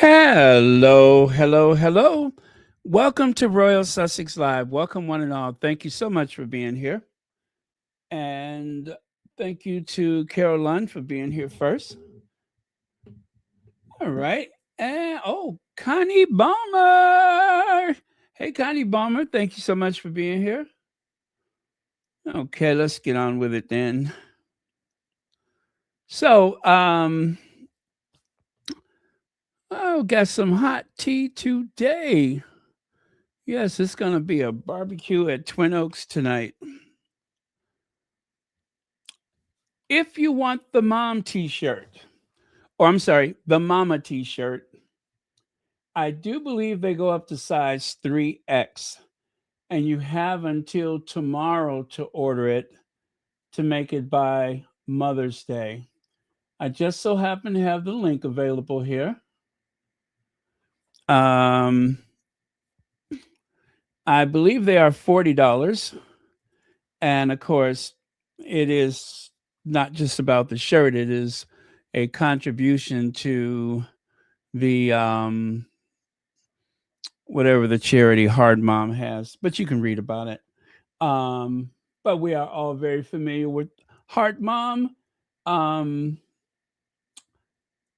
Hello, hello, hello. Welcome to Royal Sussex Live. Welcome, one and all. Thank you so much for being here. And thank you to Carol Lund for being here first. All right. And Connie Balmer. Hey, Connie Balmer. Thank you so much for being here. Okay, let's get on with it then. So, got some hot tea today. Yes, it's going to be a barbecue at Twin Oaks tonight. If you want the mom t-shirt, or I'm sorry, the mama t-shirt, I do believe they go up to size 3X, and you have until tomorrow to order it to make it by Mother's Day. I just so happen to have the link available here. I believe they are $40. And of course, it is not just about the shirt, it is a contribution to the whatever the charity Hard Mom has, but you can read about it. But we are all very familiar with Hard Mom. Oh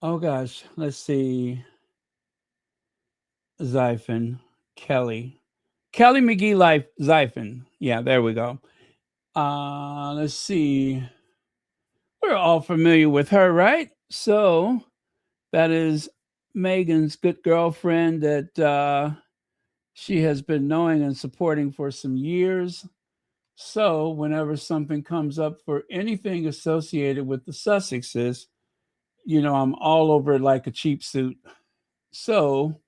gosh, let's see. Xiphon, Kelly McGee Life Xiphon. Yeah, there we go. Let's see. We're all familiar with her, right? So that is Meghan's good girlfriend that she has been knowing and supporting for some years. So whenever something comes up for anything associated with the Sussexes, I'm all over it like a cheap suit. So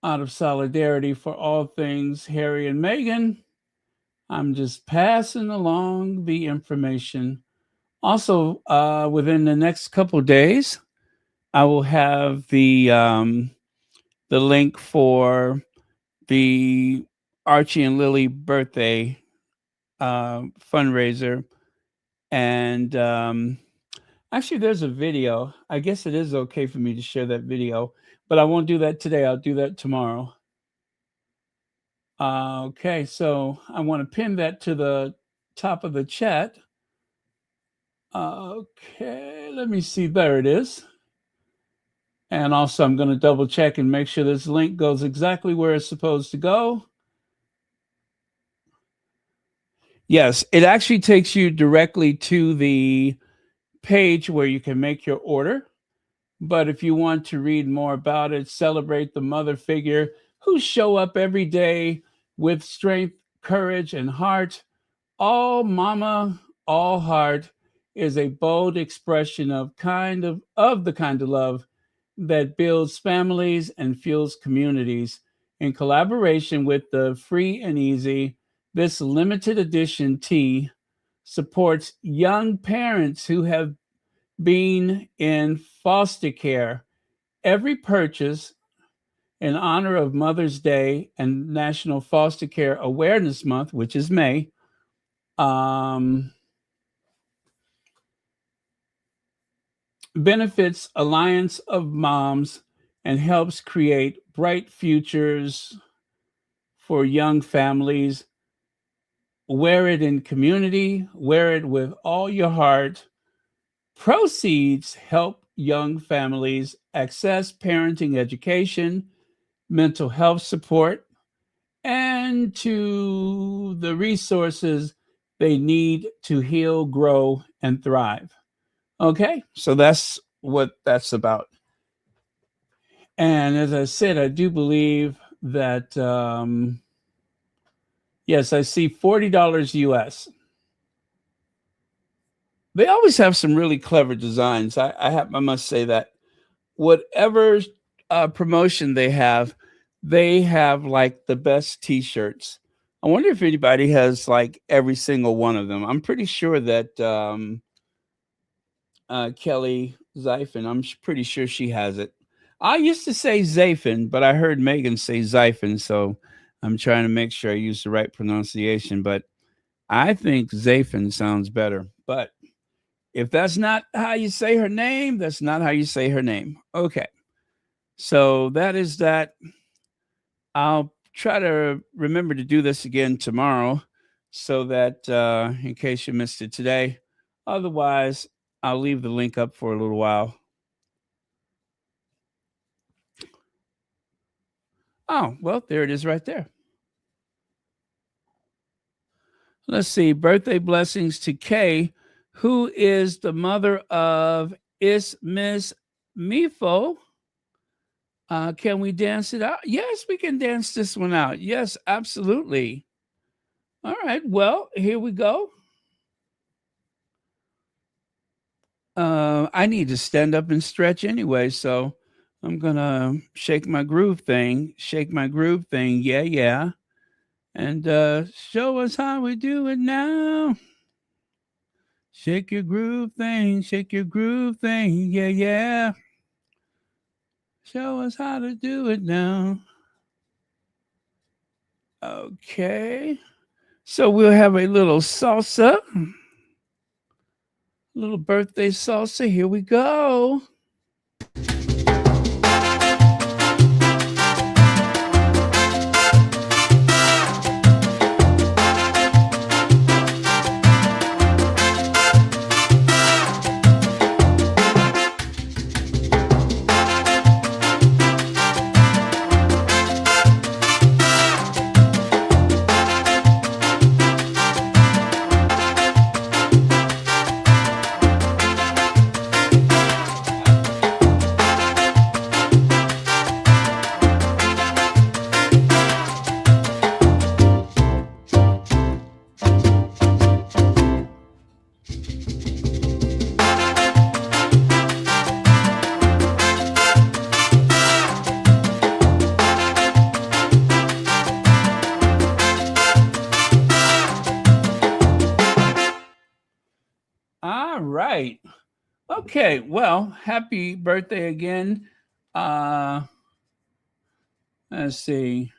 out of solidarity for all things Harry and Meghan, I'm just passing along the information. Also, within the next couple days, I will have the link for the Archie and Lily birthday fundraiser, and actually, there's a video. I guess it is okay for me to share that video, but I won't do that today. I'll do that tomorrow. Okay, so I want to pin that to the top of the chat. Okay, let me see. There it is. And also, I'm going to double check and make sure this link goes exactly where it's supposed to go. Yes, it actually takes you directly to the page where you can make your order. But if you want to read more about it, celebrate the mother figure who show up every day with strength, courage, and heart. All mama, all heart is a bold expression of the kind of love that builds families and fuels communities. In collaboration with the Free and Easy, this limited edition tea supports young parents who have been in foster care. Every purchase in honor of Mother's Day and National Foster Care Awareness Month, which is May, benefits Alliance of Moms and helps create bright futures for young families. Wear it in community, wear it with all your heart. Proceeds help young families access parenting education, mental health support, and to the resources they need to heal, grow, and thrive. Okay, so that's what that's about. And as I said, I do believe that, yes, I see $40 US. They always have some really clever designs. I must say that whatever promotion they have like the best T-shirts. I wonder if anybody has like every single one of them. I'm pretty sure that Kelly Xiphon, pretty sure she has it. I used to say Zaphon, but I heard Meghan say Xiphon, so I'm trying to make sure I use the right pronunciation. But I think Zaphon sounds better. But if that's not how you say her name, that's not how you say her name. Okay. So that is that. I'll try to remember to do this again tomorrow so that in case you missed it today. Otherwise, I'll leave the link up for a little while. Oh, well, there it is right there. Let's see. Birthday blessings to Kay, who is the mother of Is Miss Mifo. Can we dance it out? Yes, we can dance this one out. Yes, absolutely. All right. Well, here we go. I need to stand up and stretch anyway, so I'm gonna shake my groove thing. Yeah, yeah. And show us how we do it now. Shake your groove thing, yeah, yeah. Show us how to do it now. Okay. So we'll have a little salsa, little birthday salsa. Here we go. All right. Okay. Well, happy birthday again. Uh, let's see.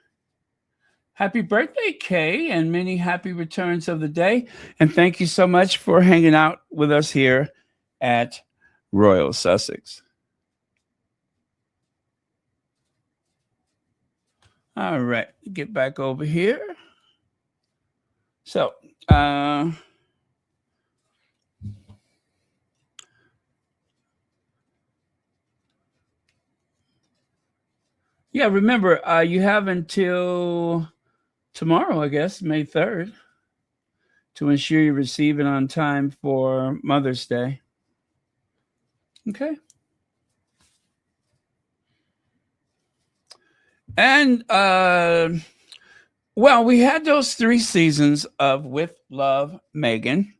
Happy birthday, Kay, and many happy returns of the day. And thank you so much for hanging out with us here at Royal Sussex. All right. Get back over here. So, yeah, remember, you have until tomorrow, I guess, May 3rd, to ensure you receive it on time for Mother's Day. Okay. And, well, we had those 3 seasons of With Love, Meghan,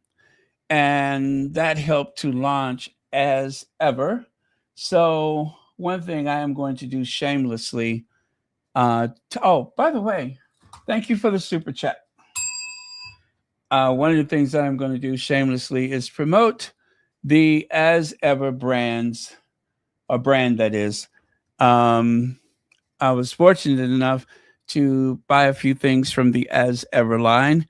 and that helped to launch As Ever. So, one thing I am going to do shamelessly. Oh, by the way, thank you for the super chat. One of the things that I'm going to do shamelessly is promote the As Ever brands, a brand that is. I was fortunate enough to buy a few things from the As Ever line.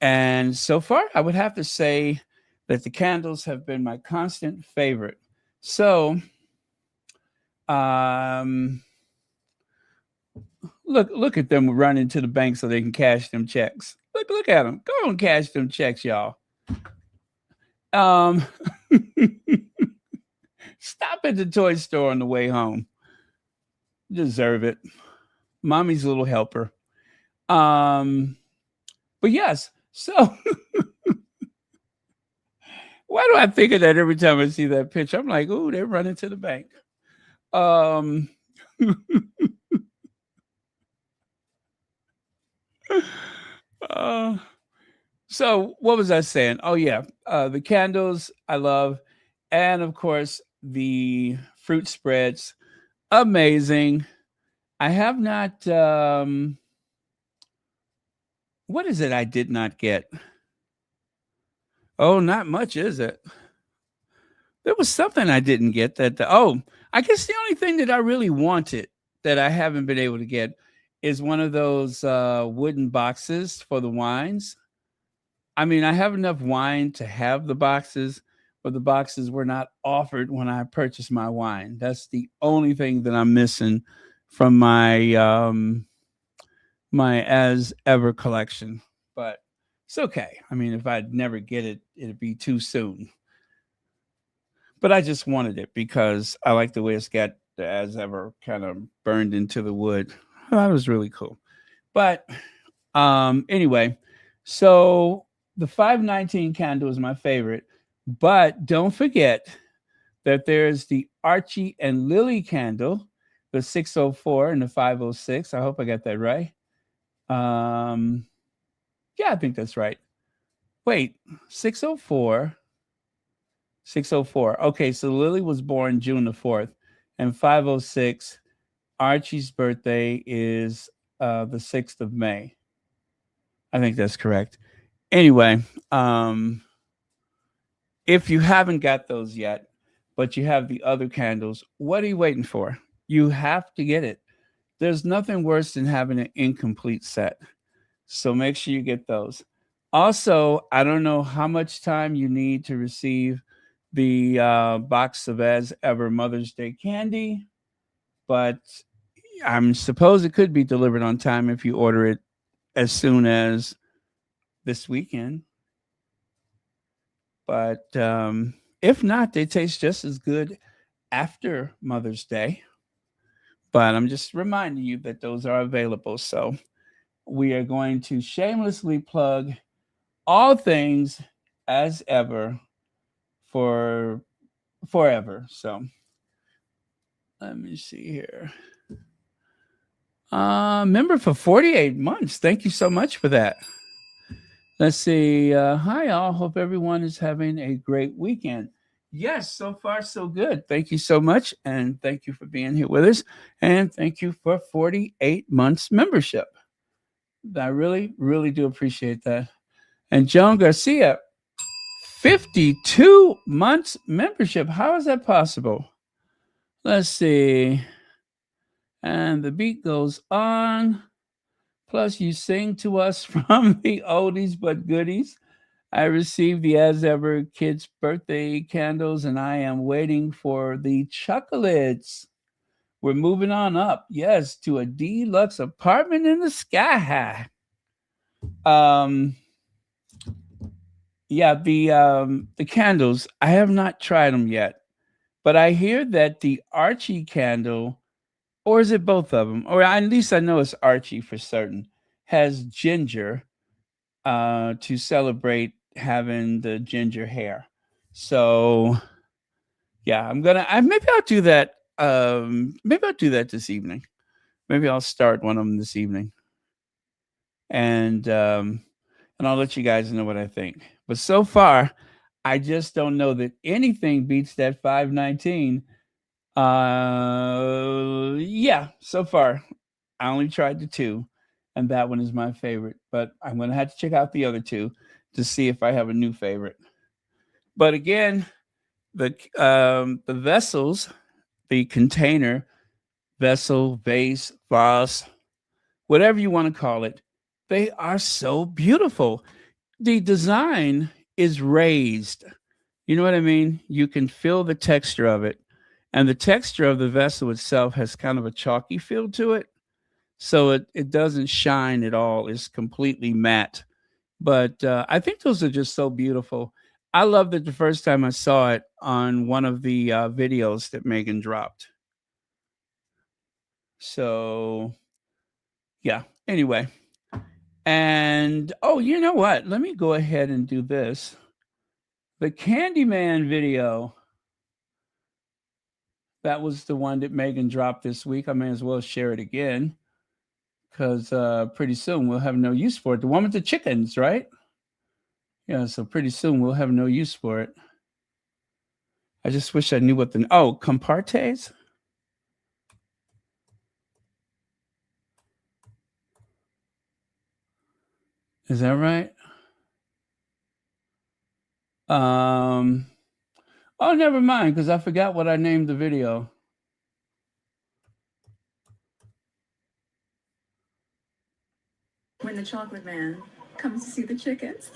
And so far, I would have to say that the candles have been my constant favorite. So, look at them running to the bank so they can cash them checks. Look at them. Go and cash them checks, y'all. Stop at the toy store on the way home. Deserve it. Mommy's little helper. But yes, so why do I think of that every time I see that picture? I'm like, ooh, they're running to the bank. So what was I saying? Oh yeah, the candles I love, and of course the fruit spreads, amazing. I have not. What is it I did not get? Oh, not much, is it? There was something I didn't get that. I guess the only thing that I really wanted that I haven't been able to get is one of those wooden boxes for the wines. I mean, I have enough wine to have the boxes, or the boxes were not offered when I purchased my wine. That's the only thing that I'm missing from my as ever collection. But it's okay. I mean, if I'd never get it, it'd be too soon. But I just wanted it because I like the way it's got the as ever kind of burned into the wood. That was really cool. But anyway, so the 519 candle is my favorite. But don't forget that there's the Archie and Lily candle, the 604 and the 506. I hope I got that right. Um, yeah, I think that's right. Wait, 604. 604. Okay, so Lily was born June the 4th, and 506, Archie's birthday is the 6th of May. I think that's correct. Anyway, if you haven't got those yet, but you have the other candles, what are you waiting for? You have to get it. There's nothing worse than having an incomplete set. So make sure you get those. Also, I don't know how much time you need to receive the box of As Ever Mother's Day candy, but I'm suppose it could be delivered on time if you order it as soon as this weekend. But if not, they taste just as good after Mother's Day. But I'm just reminding you that those are available. So we are going to shamelessly plug all things as ever for forever. So let me see here. Member for 48 months. Thank you so much for that. Let's see. Hi, all. Hope everyone is having a great weekend. Yes, so far so good. Thank you so much. And thank you for being here with us. And thank you for 48 months membership. I really, really do appreciate that. And Joan Garcia, 52 months membership. How is that possible? Let's see. And the beat goes on. Plus, you sing to us from the oldies but goodies. I received the As Ever Kids' birthday candles, and I am waiting for the chocolates. We're moving on up, yes, to a deluxe apartment in the sky high. Um, yeah, the candles. I have not tried them yet, but I hear that the Archie candle, or is it both of them? Or at least I know it's Archie for certain, has ginger to celebrate having the ginger hair. So yeah, maybe I'll do that. Maybe I'll do that this evening. Maybe I'll start one of them this evening, and and I'll let you guys know what I think. But so far, I just don't know that anything beats that 519. Yeah, so far I only tried the two, and that one is my favorite. But I'm gonna have to check out the other two to see if I have a new favorite. But again, the vessels, the container, vessel, vase, vase, whatever you want to call it, they are so beautiful. The design is raised. You know what I mean? You can feel the texture of it. And the texture of the vessel itself has kind of a chalky feel to it. So it doesn't shine at all. It's completely matte. But I think those are just so beautiful. I loved it the first time I saw it on one of the videos that Meghan dropped. So, yeah. Anyway. And oh, you know what? Let me go ahead and do this. The Candyman video. That was the one that Meghan dropped this week. I may as well share it again because pretty soon we'll have no use for it. The one with the chickens, right? Yeah, so pretty soon we'll have no use for it. I just wish I knew what compartes? Is that right? Oh, never mind, because I forgot what I named the video. When the chocolate man comes to see the chickens.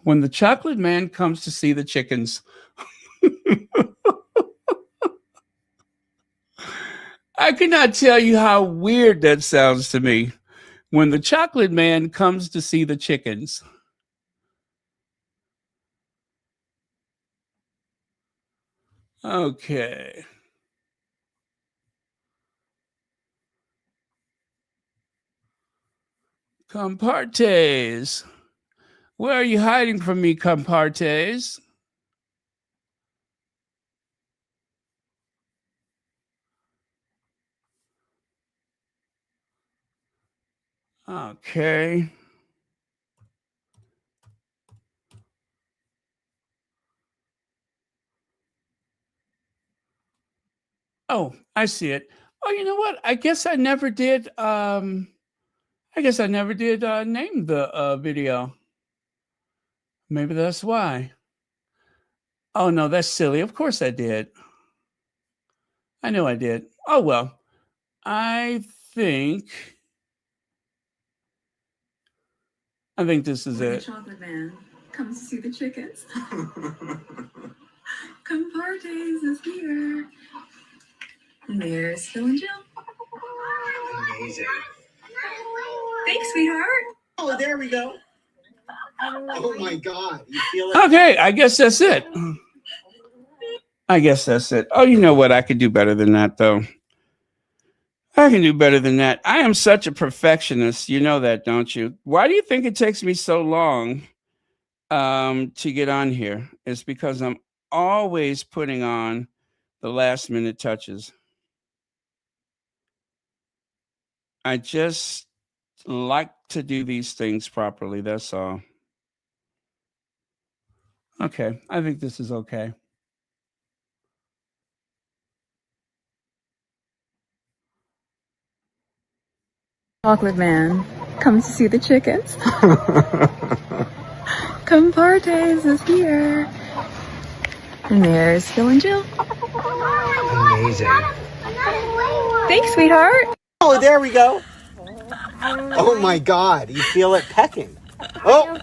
When the chocolate man comes to see the chickens. I cannot tell you how weird that sounds to me. When the chocolate man comes to see the chickens. Okay. Compartes. Where are you hiding from me, compartes? Okay. Oh, I see it. Oh, you know what? I guess I never did name the video. Maybe that's why. Oh no, that's silly. Of course I did. I know I did. Oh well. I think this is When it. the chocolate man comes to see the chickens. Compartes is here. And there's Phil and Jill. Amazing. Thanks, sweetheart. Oh, there we go. Oh my God. You feel it? Okay, I guess that's it. Oh, you know what? I could do better than that, though. I can do better than that. I am such a perfectionist. You know that, don't you? Why do you think it takes me so long to get on here? It's because I'm always putting on the last minute touches. I just like to do these things properly. That's all. Okay, I think this is okay. Chocolate man comes to see the chickens. Compartes is here. And there's Phil and Jill. Amazing. Thanks, sweetheart. Oh, there we go. Oh my God. You feel it pecking. Oh.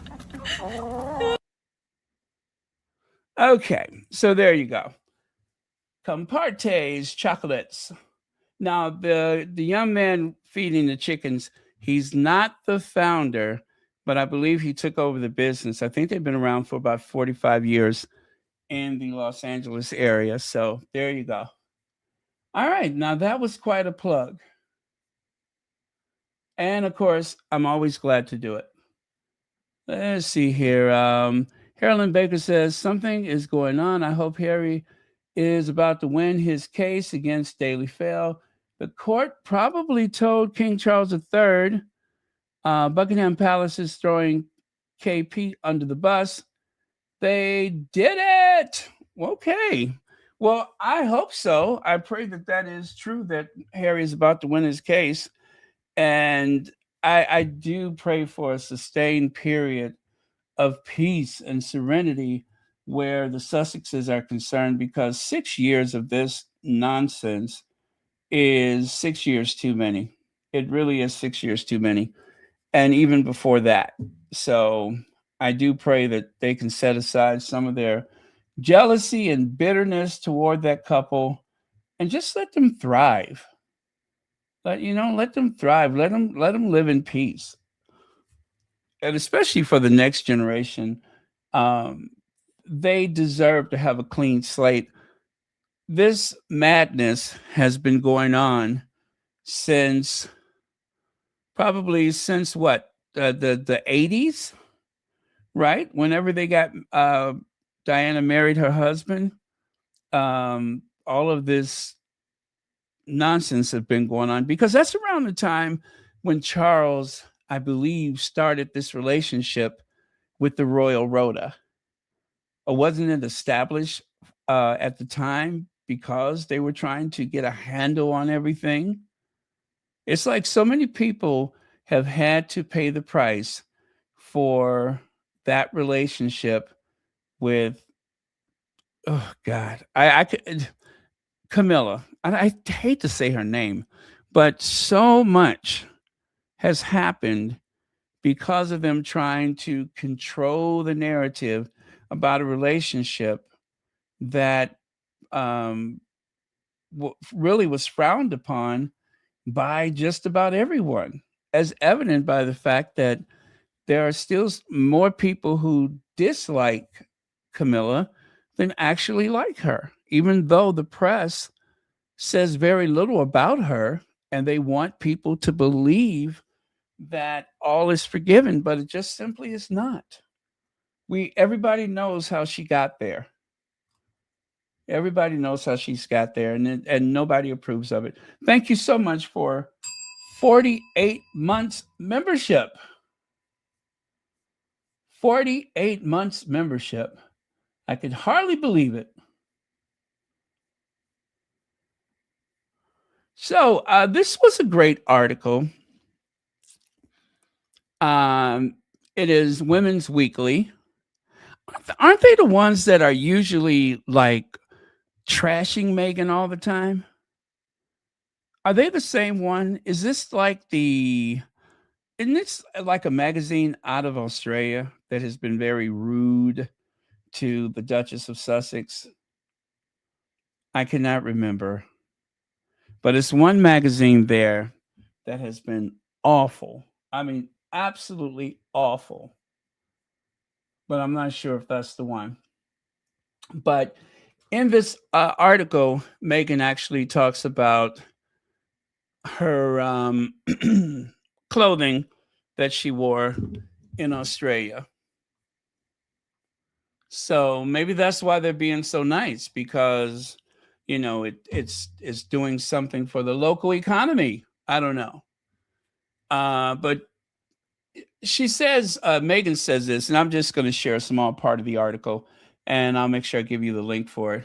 Okay, so there you go. Compartes chocolates. Now the young man feeding the chickens, he's not the founder, but I believe he took over the business. I think they've been around for about 45 years in the Los Angeles area. So there you go. All right, now that was quite a plug. And of course, I'm always glad to do it. Let's see here. Carolyn Baker says something is going on. I hope Harry is about to win his case against Daily Fail. The court probably told King Charles III Buckingham Palace is throwing KP under the bus. They did it. Okay. Well, I hope so. I pray that that is true, that Harry is about to win his case. And I do pray for a sustained period of peace and serenity where the Sussexes are concerned, because 6 years of this nonsense is 6 years too many. It really is 6 years too many. And even before that. So I do pray that they can set aside some of their jealousy and bitterness toward that couple and just let them thrive. Let them thrive. Let them live in peace. And especially for the next generation, um, they deserve to have a clean slate. This madness has been going on since probably since what, the 80s, right? Whenever they got Diana married her husband, all of this nonsense have been going on, because that's around the time when Charles, I believe, started this relationship with the royal Rhoda. Or wasn't it established at the time because they were trying to get a handle on everything? It's like so many people have had to pay the price for that relationship with, oh God, I could, Camilla. I hate to say her name, but so much has happened because of them trying to control the narrative about a relationship that um, really was frowned upon by just about everyone, as evident by the fact that there are still more people who dislike Camilla than actually like her, even though the press says very little about her and they want people to believe that all is forgiven, but it just simply is not. Everybody knows how she got there. Everybody knows how she's got there, and nobody approves of it. Thank you so much for 48 months membership. 48 months membership. I could hardly believe it. So this was a great article. It is Women's Weekly. Aren't they the ones that are usually like trashing Meghan all the time? Are they the same one? Is this like isn't this like a magazine out of Australia that has been very rude to the Duchess of Sussex? I cannot remember. But it's one magazine there that has been awful. I mean, absolutely awful. But I'm not sure if that's the one. But in this article, Meghan actually talks about her clothing that she wore in Australia. So maybe that's why they're being so nice, because it's doing something for the local economy. I don't know. But she says, Meghan says this, and I'm just going to share a small part of the article, and I'll make sure I give you the link for it.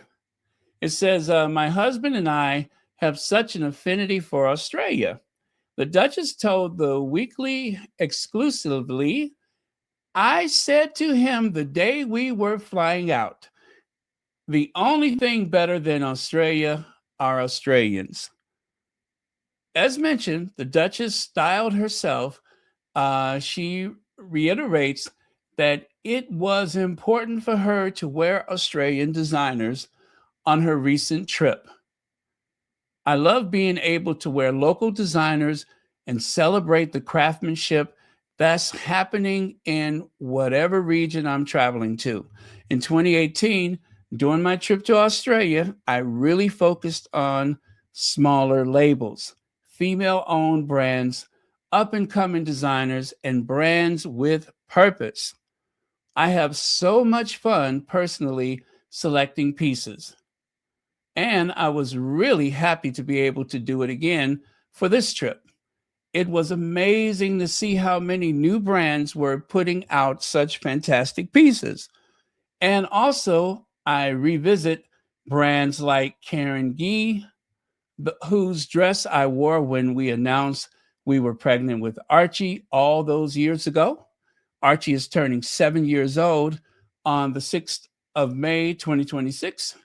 It says, my husband and I have such an affinity for Australia. The Duchess told the Weekly exclusively, I said to him the day we were flying out, the only thing better than Australia are Australians. As mentioned, the Duchess styled herself. She reiterates that it was important for her to wear Australian designers on her recent trip. I love being able to wear local designers and celebrate the craftsmanship that's happening in whatever region I'm traveling to. In 2018, during my trip to Australia, I really focused on smaller labels, female-owned brands, up-and-coming designers, and brands with purpose. I have so much fun personally selecting pieces. And I was really happy to be able to do it again for this trip. It was amazing to see how many new brands were putting out such fantastic pieces. And also, I revisit brands like Karen Gee, whose dress I wore when we announced we were pregnant with Archie all those years ago. Archie is turning 7 years old on the 6th of May, 2026.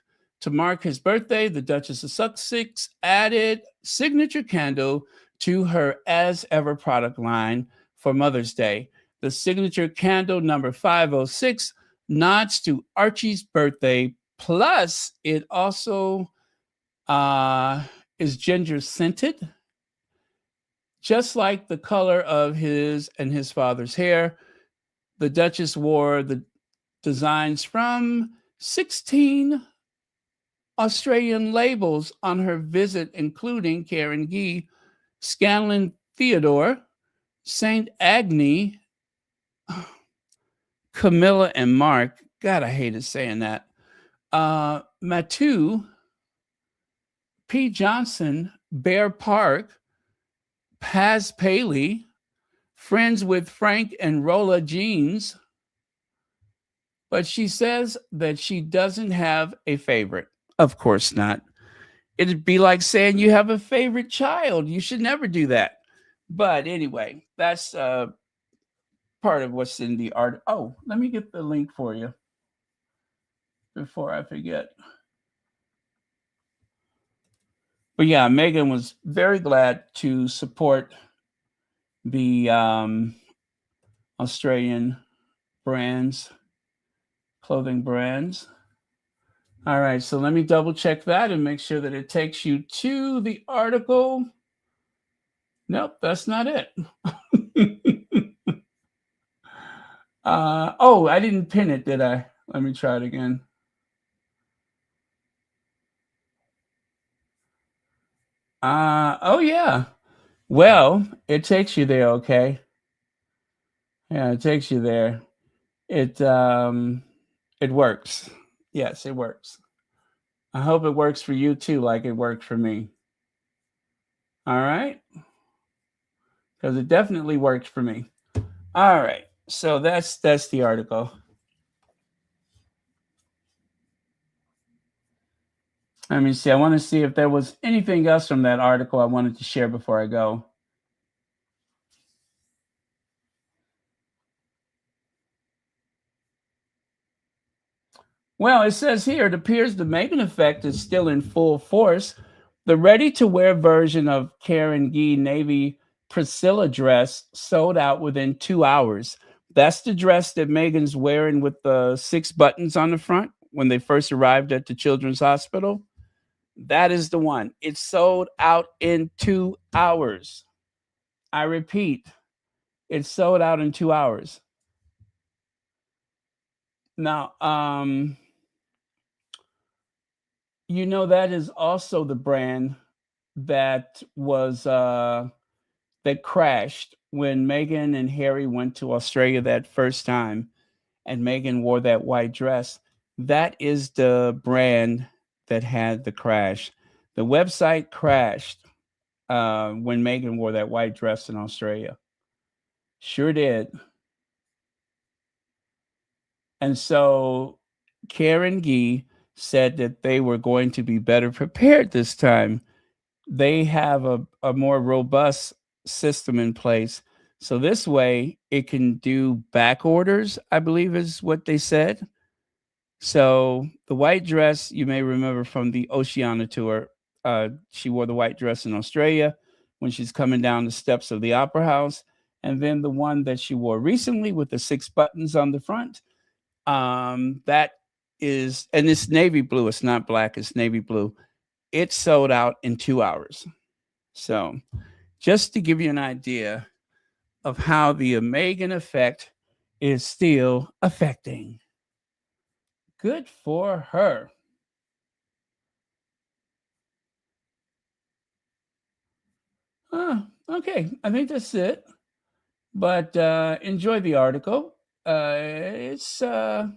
To mark his birthday, the Duchess of Sussex added signature candle to her As Ever product line for Mother's Day. The signature candle number 506 nods to Archie's birthday, plus it also is ginger scented, just like the color of his and his father's hair. The Duchess wore the designs from 16 Australian labels on her visit, including Karen Gee, Scanlon Theodore, St. Agnes, Camilla and Mark. God, I hated saying that. Matu, P. Johnson, Bear Park, Paz Paley, Friends with Frank and Rolla Jeans. But she says that she doesn't have a favorite. Of course not. It'd be like saying you have a favorite child. You should never do that. But anyway, that's part of what's in the art. Oh, let me get the link for you before I forget. But yeah, Meghan was very glad to support the Australian brands, clothing brands. All right, so let me double check that and make sure that it takes you to the article. Nope, that's not it. Oh, I didn't pin it, did I? Let me try it again. Oh yeah. Well, it takes you there, okay? Yeah, it takes you there. It works. Yes, it works. I hope it works for you too, like it worked for me. All right? Because it definitely worked for me. All right. So that's the article. Let me see. I want to see if there was anything else from that article I wanted to share before I go. Well, it says here, it appears the Meghan effect is still in full force. The ready-to-wear version of Karen Gee Navy Priscilla dress sold out within 2 hours. That's the dress that Meghan's wearing with the 6 buttons on the front when they first arrived at the Children's Hospital. That is the one. It sold out in 2 hours. I repeat, it sold out in 2 hours. Now, you know, that is also the brand that was that crashed when Meghan and Harry went to Australia that first time, and Meghan wore that white dress. That is the brand that had the crash. The website crashed when Meghan wore that white dress in Australia. Sure did. And so Karen Gee said that they were going to be better prepared this time. They have a more robust system in place. So this way it can do back orders, I believe is what they said. So the white dress, you may remember from the Oceania tour, she wore the white dress in Australia when she's coming down the steps of the Opera House. And then the one that she wore recently with the 6 buttons on the front, that is, and it's navy blue. It's not black, it's navy blue. It sold out in 2 hours. So just to give you an idea of how the Meghan effect is still affecting. Good for her. Okay, I think that's it. But enjoy the article. It's not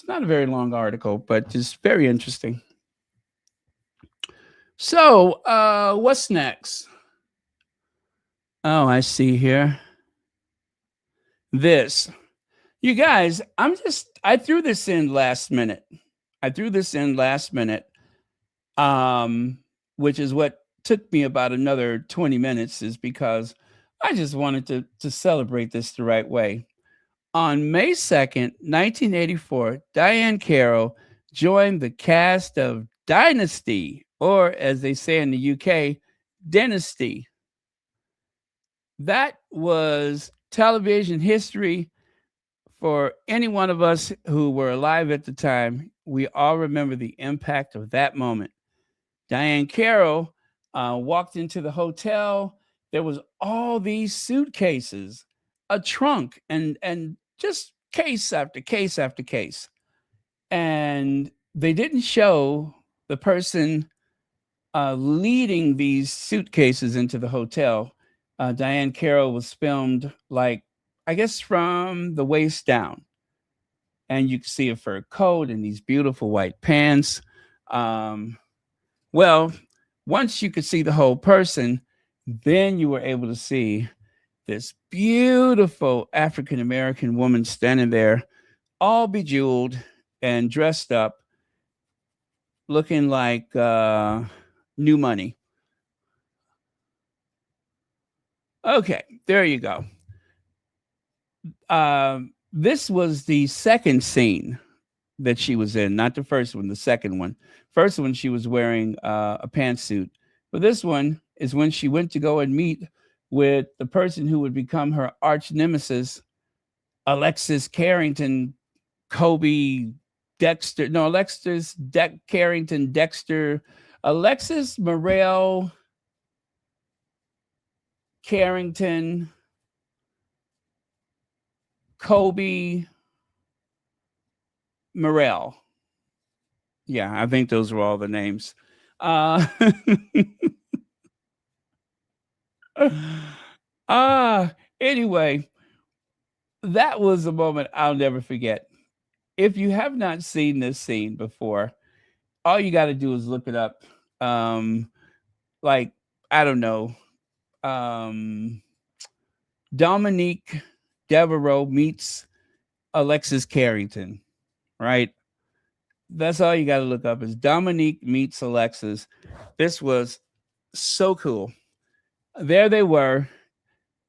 a very long article, but just very interesting. So, what's next? Oh, I see here. This. You guys, I threw this in last minute. Which is what took me about another 20 minutes, is because I just wanted to celebrate this the right way. On May 2nd, 1984, Diane Carroll joined the cast of Dynasty, or as they say in the UK, Dynasty. That was television history for any one of us who were alive at the time. We all remember the impact of that moment. Diane Carroll walked into the hotel. There was all these suitcases, a trunk, and just case after case after case. And they didn't show the person leading these suitcases into the hotel. Diane Carroll was filmed, like, I guess from the waist down. And you can see a fur coat and these beautiful white pants. Well, once you could see the whole person, then you were able to see this beautiful African-American woman standing there, all bejeweled and dressed up, looking like new money. Okay, there you go. This was the second scene that she was in, not the first one, the second one. First one, she was wearing a pantsuit. But this one is when she went to go and meet with the person who would become her arch nemesis, Alexis Carrington, Kobe Dexter. No, Carrington Dexter, Alexis Morel Carrington, Kobe Morel. Yeah, I think those were all the names. Uh, anyway, that was a moment I'll never forget. If you have not seen this scene before, all you got to do is look it up. Like, I don't know, Dominique Devereaux meets Alexis Carrington, right? That's all you got to look up is Dominique meets Alexis. This was so cool. There they were,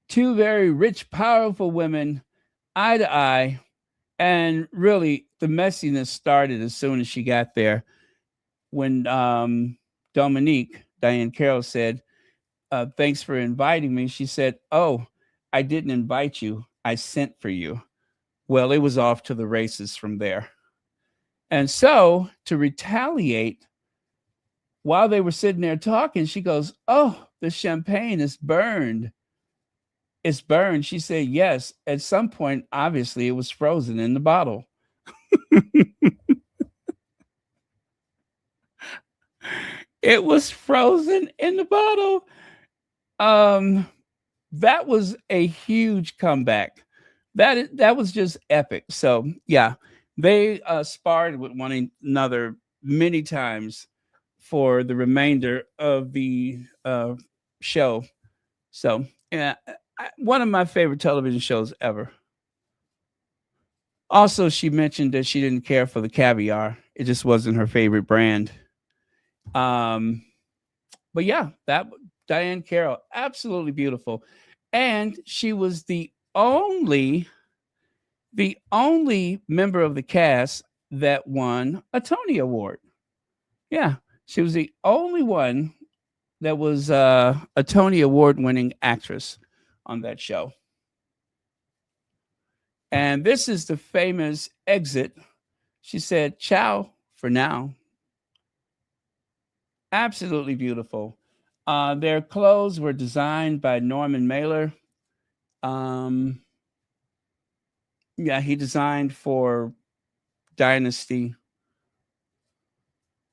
two very rich, powerful women, eye to eye. And really, the messiness started as soon as she got there. When Dominique, Diane Carroll, said, thanks for inviting me, she said, oh, I didn't invite you. I sent for you. Well, it was off to the races from there. And so, to retaliate, while they were sitting there talking, she goes, oh, the champagne is burned. It's burned. She said, yes. At some point, obviously, it was frozen in the bottle. It was frozen in the bottle. That was a huge comeback. That was just epic. So yeah, they sparred with one another many times for the remainder of the show. So yeah, one of my favorite television shows ever. Also, she mentioned that she didn't care for the caviar. It just wasn't her favorite brand. But yeah, that Diane Carroll, absolutely beautiful. And she was the only member of the cast that won a Tony Award. Yeah, she was the only one that was a Tony Award winning actress on that show. And this is the famous exit. She said, ciao for now. Absolutely beautiful. Their clothes were designed by Norman Mailer. Yeah, he designed for Dynasty.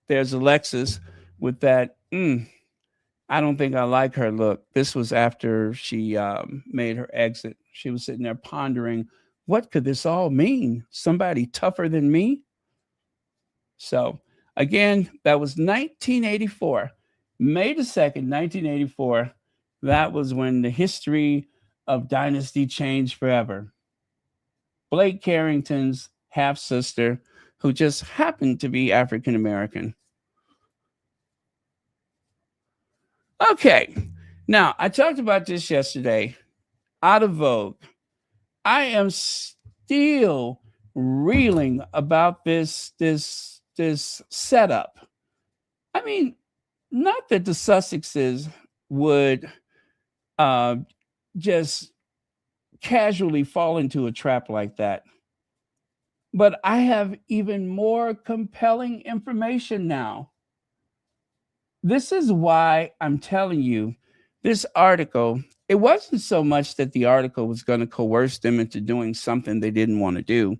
There's Alexis with that. I don't think I like her look. This was after she made her exit. She was sitting there pondering, what could this all mean? Somebody tougher than me? So, again, that was 1984. May the 2nd, 1984. That was when the history of Dynasty changed forever. Blake Carrington's half sister, who just happened to be African American. Okay, now I talked about this yesterday. Out of Vogue. I am still reeling about this setup. I mean, not that the Sussexes would just casually fall into a trap like that. But I have even more compelling information now. This is why I'm telling you this article. It wasn't so much that the article was going to coerce them into doing something they didn't want to do,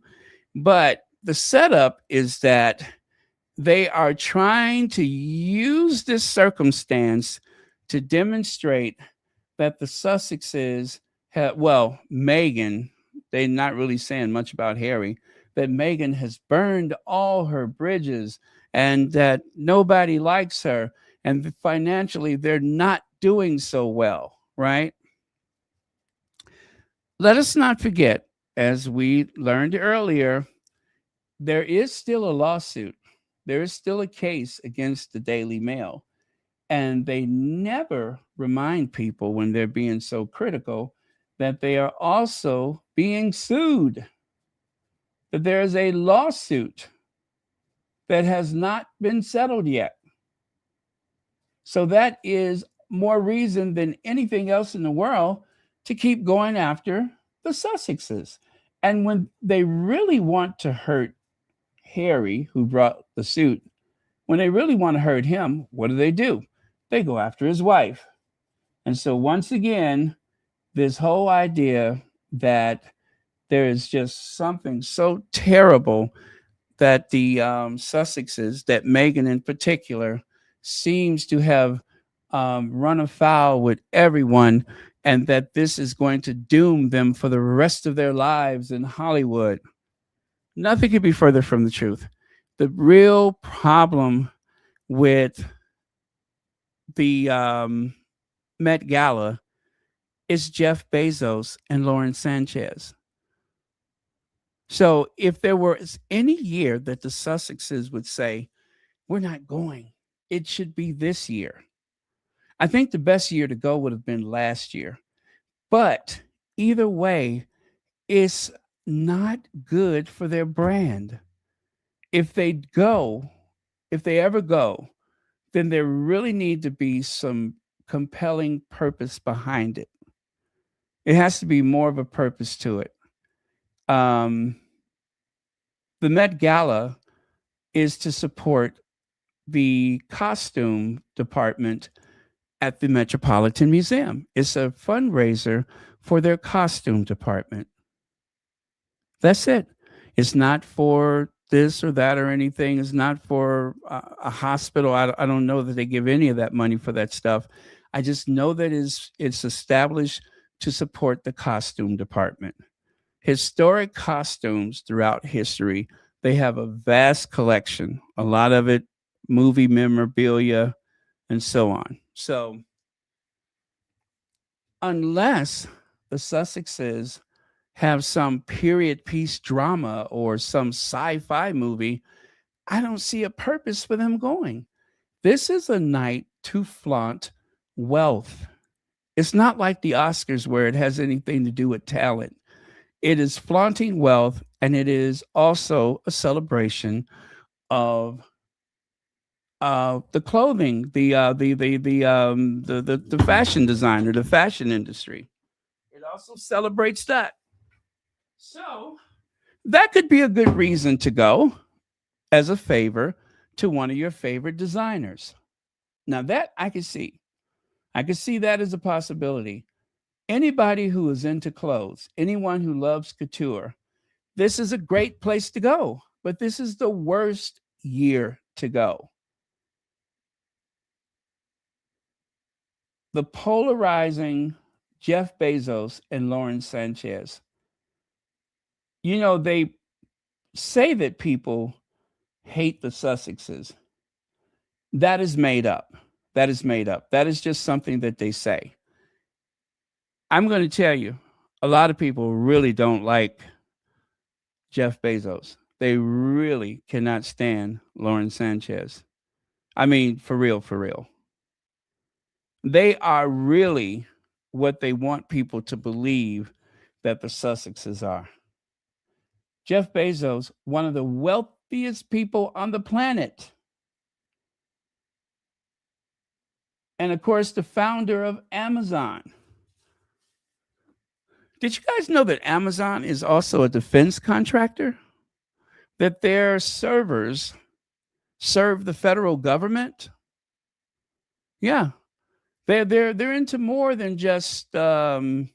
but the setup is that they are trying to use this circumstance to demonstrate that the Sussexes Meghan, they're not really saying much about Harry, that Meghan has burned all her bridges and that nobody likes her. And financially, they're not doing so well, right? Let us not forget, as we learned earlier, there is still a lawsuit. There is still a case against the Daily Mail. And they never remind people when they're being so critical that they are also being sued, that there is a lawsuit that has not been settled yet. So that is more reason than anything else in the world to keep going after the Sussexes. And when they really want to hurt Harry, who brought the suit, when they really want to hurt him, what do? They go after his wife. And so, once again, this whole idea that there is just something so terrible that the Sussexes, that Meghan in particular, seems to have run afoul with everyone, and that this is going to doom them for the rest of their lives in Hollywood. Nothing could be further from the truth. The real problem with the Met Gala is Jeff Bezos and Lauren Sanchez. So if there was any year that the Sussexes would say, we're not going, it should be this year. I think the best year to go would have been last year. But either way, it's not good for their brand. If they ever go, then there really need to be some compelling purpose behind it. It has to be more of a purpose to it. The Met Gala is to support the costume department at the Metropolitan Museum. It's a fundraiser for their costume department. That's it. It's not for this or that or anything. It's not for a hospital. I don't know that they give any of that money for that stuff. I just know that it's established to support the costume department. Historic costumes throughout history, they have a vast collection, a lot of it movie memorabilia and so on. So unless the Sussexes have some period piece drama or some sci-fi movie, I don't see a purpose for them going. This is a night to flaunt wealth. It's not like the Oscars where it has anything to do with talent. It is flaunting wealth, and it is also a celebration of the clothing, the fashion designer, the fashion industry. It also celebrates that. So that could be a good reason to go as a favor to one of your favorite designers. Now that I could see. I could see that as a possibility. Anybody who is into clothes, anyone who loves couture, this is a great place to go. But this is the worst year to go. The polarizing Jeff Bezos and Lauren Sanchez. You know, they say that people hate the Sussexes. That is made up. That is made up. That is just something that they say. I'm going to tell you, a lot of people really don't like Jeff Bezos. They really cannot stand Lauren Sanchez. I mean, for real, for real. They are really what they want people to believe that the Sussexes are. Jeff Bezos, one of the wealthiest people on the planet. And of course, the founder of Amazon. Did you guys know that Amazon is also a defense contractor? That their servers serve the federal government? Yeah. They're into more than just making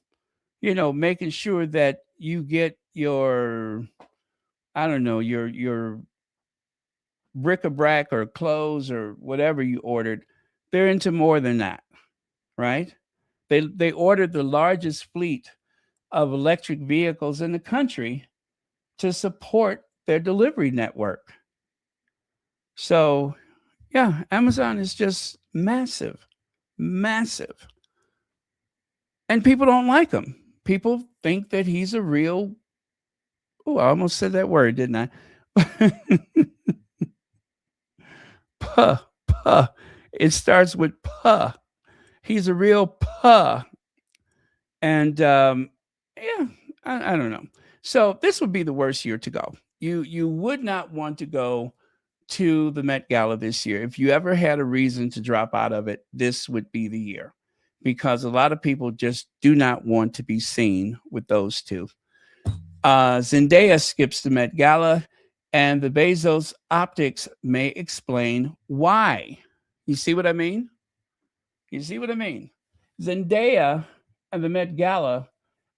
sure that you get your your bric-a-brac or clothes or whatever you ordered. They're into more than that, right? They ordered the largest fleet of electric vehicles in the country to support their delivery network. So, yeah, Amazon is just massive, massive. And people don't like him. People think that he's a real, I almost said that word, didn't I? Puh, puh. It starts with puh. He's a real puh. And I don't know. So this would be the worst year to go. You would not want to go to the Met Gala this year. If you ever had a reason to drop out of it, this would be the year, because a lot of people just do not want to be seen with those two. Zendaya skips the Met Gala, and the Bezos optics may explain why. You see what I mean? You see what I mean? Zendaya and the Met Gala,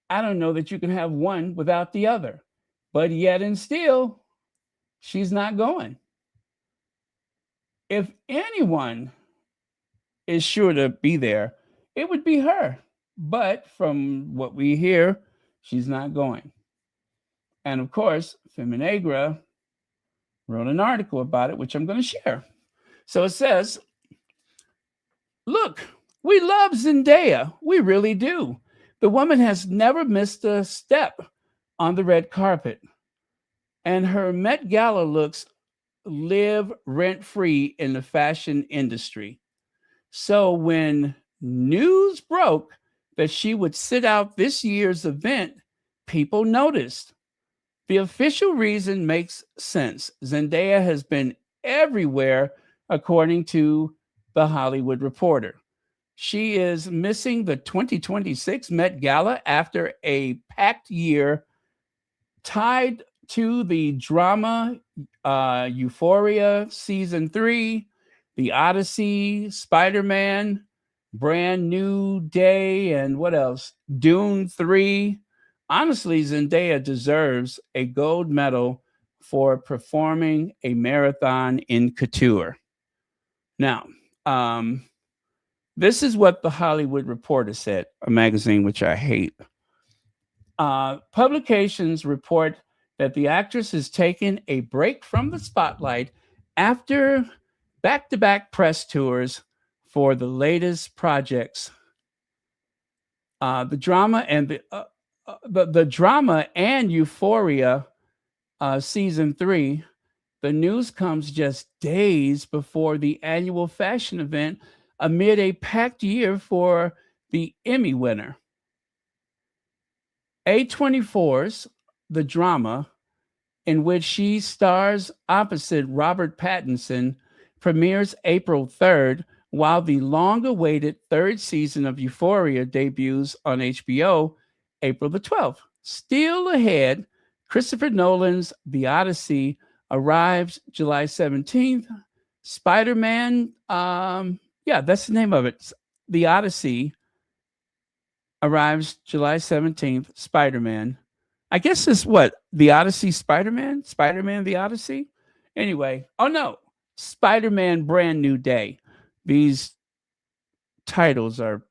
I don't know that you can have one without the other. But yet and still, she's not going. If anyone is sure to be there, it would be her. But from what we hear, she's not going. And of course, Feminagra wrote an article about it, which I'm going to share. So it says, look, we love Zendaya. We really do. The woman has never missed a step on the red carpet. And her Met Gala looks live rent-free in the fashion industry. So when news broke that she would sit out this year's event, people noticed. The official reason makes sense. Zendaya has been everywhere, according to The Hollywood Reporter. She is missing the 2026 Met Gala after a packed year tied to the drama Euphoria Season 3, The Odyssey, Spider-Man, Brand New Day, and what else? Dune 3. Honestly, Zendaya deserves a gold medal for performing a marathon in couture. Now, this is what The Hollywood Reporter said, a magazine which I hate. Publications report that the actress has taken a break from the spotlight after back-to-back press tours for the latest projects. The drama and Euphoria Season 3, the news comes just days before the annual fashion event amid a packed year for the Emmy winner. A24's The Drama, in which she stars opposite Robert Pattinson, premieres April 3rd, while the long-awaited third season of Euphoria debuts on HBO April the 12th. Still ahead, Christopher Nolan's The Odyssey arrives July 17th. Spider-Man, that's the name of it. The Odyssey arrives July 17th. Spider-Man. I guess it's what? The Odyssey Spider-Man? Spider-Man The Odyssey? Anyway, oh no. Spider-Man Brand New Day. These titles are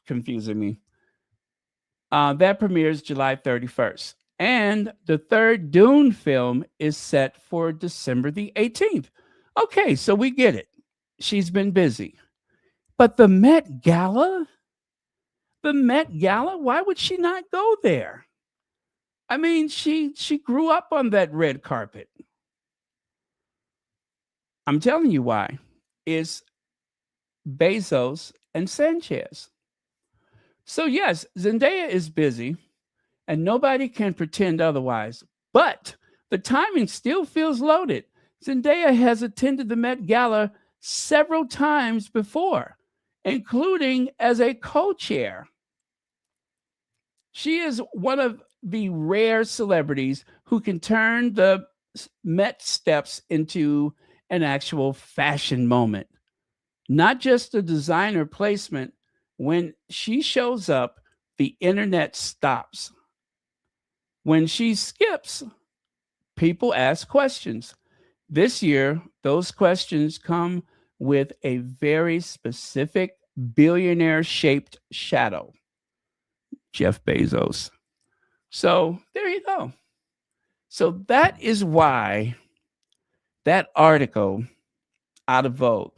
confusing me. That premieres July 31st. And the third Dune film is set for December the 18th. Okay, so we get it. She's been busy. But the Met Gala? The Met Gala? Why would she not go there? I mean, she grew up on that red carpet. I'm telling you why. It's Bezos and Sanchez. So yes, Zendaya is busy, and nobody can pretend otherwise. But the timing still feels loaded. Zendaya has attended the Met Gala several times before, including as a co-chair. She is one of the rare celebrities who can turn the Met steps into an actual fashion moment, not just a designer placement. When she shows up, the internet stops. When she skips, people ask questions. This year, those questions come with a very specific billionaire-shaped shadow. Jeff Bezos. So there you go. So that is why that article out of Vogue.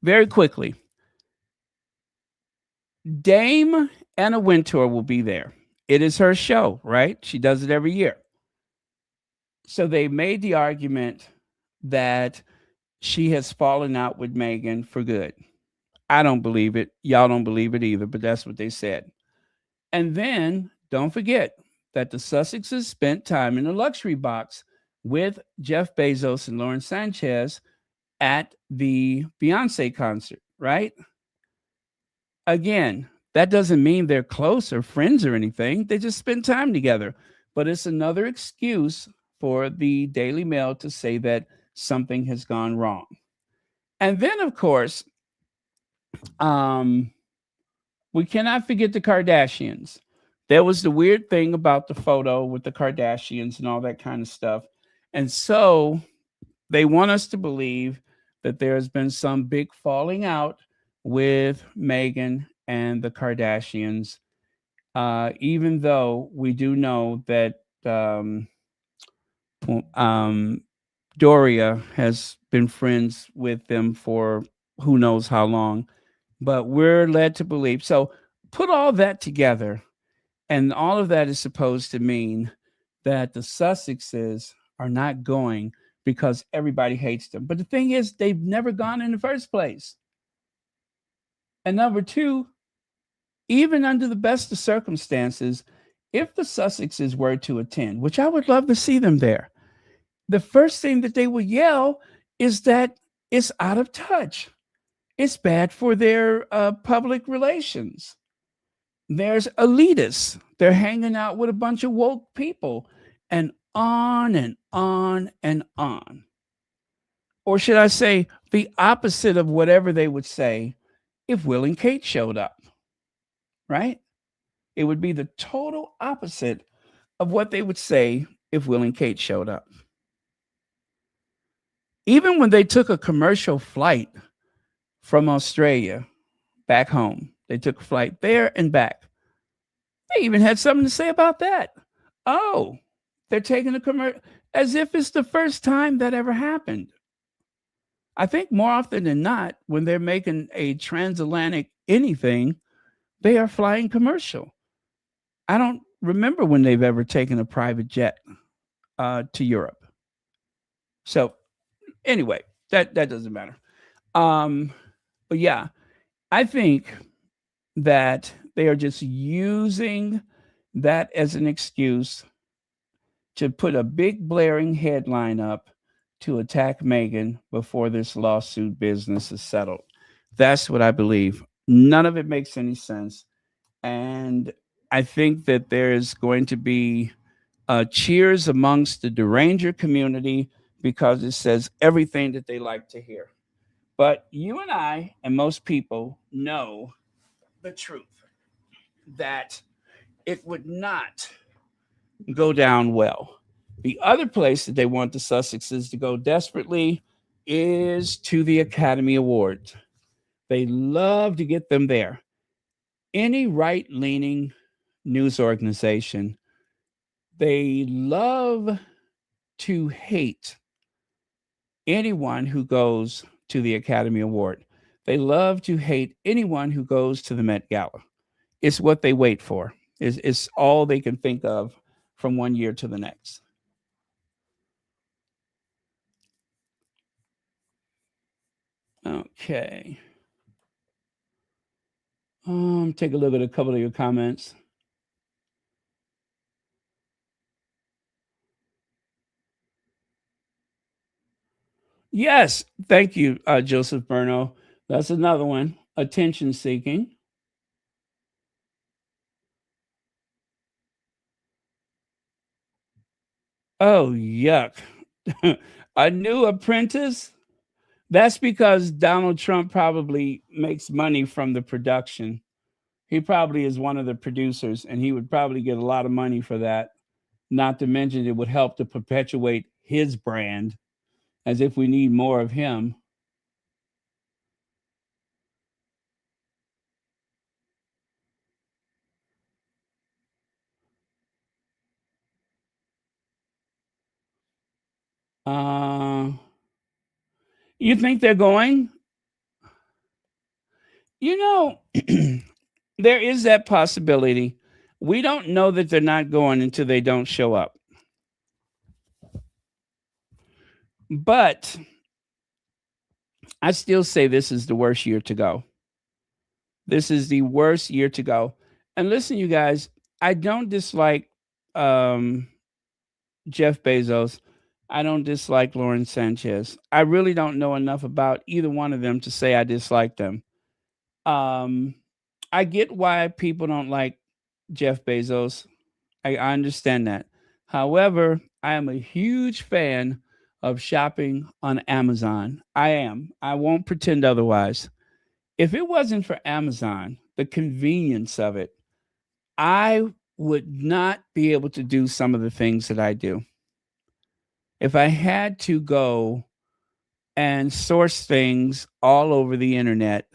Very quickly, Dame Anna Wintour will be there. It is her show, right? She does it every year. So they made the argument that she has fallen out with Meghan for good. I don't believe it. Y'all don't believe it either, but that's what they said. And then, don't forget, that the Sussexes spent time in a luxury box with Jeff Bezos and Lauren Sanchez at the Beyonce concert, right? Again, that doesn't mean they're close or friends or anything. They just spend time together. But it's another excuse for the Daily Mail to say that something has gone wrong. And then, of course, um, we cannot forget the Kardashians. There was the weird thing about the photo with the Kardashians and all that kind of stuff. And so they want us to believe that there has been some big falling out with Meghan and the Kardashians, even though we do know that um, Doria has been friends with them for who knows how long, but we're led to believe. So put all that together, and all of that is supposed to mean that the Sussexes are not going because everybody hates them. But the thing is, they've never gone in the first place. And number two, even under the best of circumstances, if the Sussexes were to attend, which I would love to see them there, the first thing that they would yell is that it's out of touch. It's bad for their public relations. There's elitists. They're hanging out with a bunch of woke people, and on and on and on. Or should I say the opposite of whatever they would say if Will and Kate showed up, right? It would be the total opposite of what they would say if Will and Kate showed up. Even when they took a commercial flight from Australia back home, they took a flight there and back. They even had something to say about that. Oh, they're taking a commercial as if it's the first time that ever happened. I think more often than not, when they're making a transatlantic anything, they are flying commercial. I don't remember when they've ever taken a private jet to Europe. So anyway, that doesn't matter. But yeah, I think that they are just using that as an excuse to put a big blaring headline up to attack Meghan before this lawsuit business is settled. That's what I believe. None of it makes any sense. And I think that there is going to be cheers amongst the deranger community because it says everything that they like to hear. But you and I and most people know the truth that it would not go down well. The other place that they want the Sussexes to go desperately is to the Academy Awards. They love to get them there. Any right-leaning news organization, they love to hate anyone who goes to the Academy Award. They love to hate anyone who goes to the Met Gala. It's what they wait for. It's all they can think of from one year to the next. Okay. Take a look at a couple of your comments. Yes, thank you, Joseph Berno. That's another one. Attention seeking. Oh, yuck. A new apprentice? That's because Donald Trump probably makes money from the production. He probably is one of the producers, and he would probably get a lot of money for that. Not to mention, it would help to perpetuate his brand, as if we need more of him. Uh, you think they're going? You know, there is that possibility. We don't know that they're not going until they don't show up. But I still say this is the worst year to go. This is the worst year to go. And listen, you guys, I don't dislike Jeff Bezos. I don't dislike Lauren Sanchez. I really don't know enough about either one of them to say I dislike them. Um, I get why people don't like Jeff Bezos. I understand that. However, I am a huge fan of shopping on Amazon. I am. I won't pretend otherwise. If it wasn't for Amazon, the convenience of it, I would not be able to do some of the things that I do. If I had to go and source things all over the internet,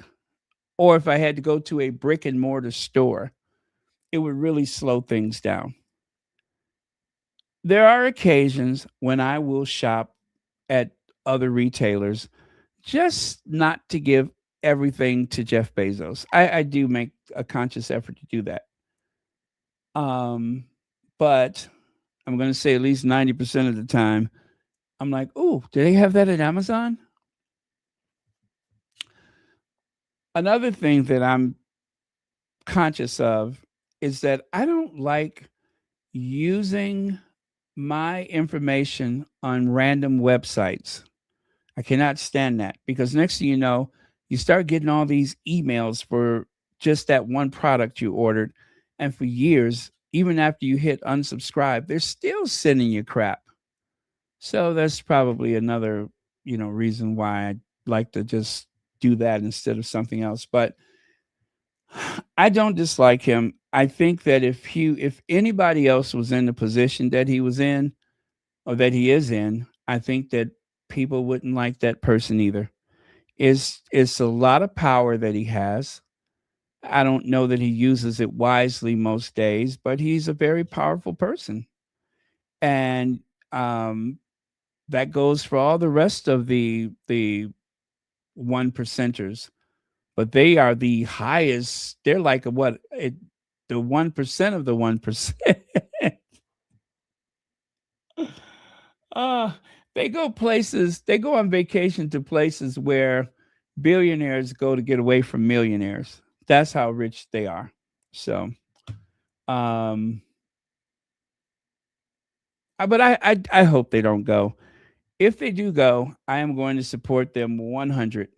or if I had to go to a brick and mortar store, it would really slow things down. There are occasions when I will shop at other retailers just not to give everything to Jeff Bezos. I do make a conscious effort to do that. Um, but I'm going to say at least 90% of the time, I'm like, oh, do they have that at Amazon? Another thing that I'm conscious of is that I don't like using my information on random websites. I cannot stand that because next thing you know, you start getting all these emails for just that one product you ordered. And for years, even after you hit unsubscribe, they're still sending you crap. So that's probably another, reason why I like to just do that instead of something else. But I don't dislike him. I think that if anybody else was in the position that he was in or that he is in, I think that people wouldn't like that person either. It's a lot of power that he has. I don't know that he uses it wisely most days, but he's a very powerful person. And that goes for all the rest of the one percenters. But they are the highest. They're like the 1% of the 1%. uh they go places. They go on vacation to places where billionaires go to get away from millionaires. That's how rich they are. So, um, but I hope they don't go. If they do go, I am going to support them 100.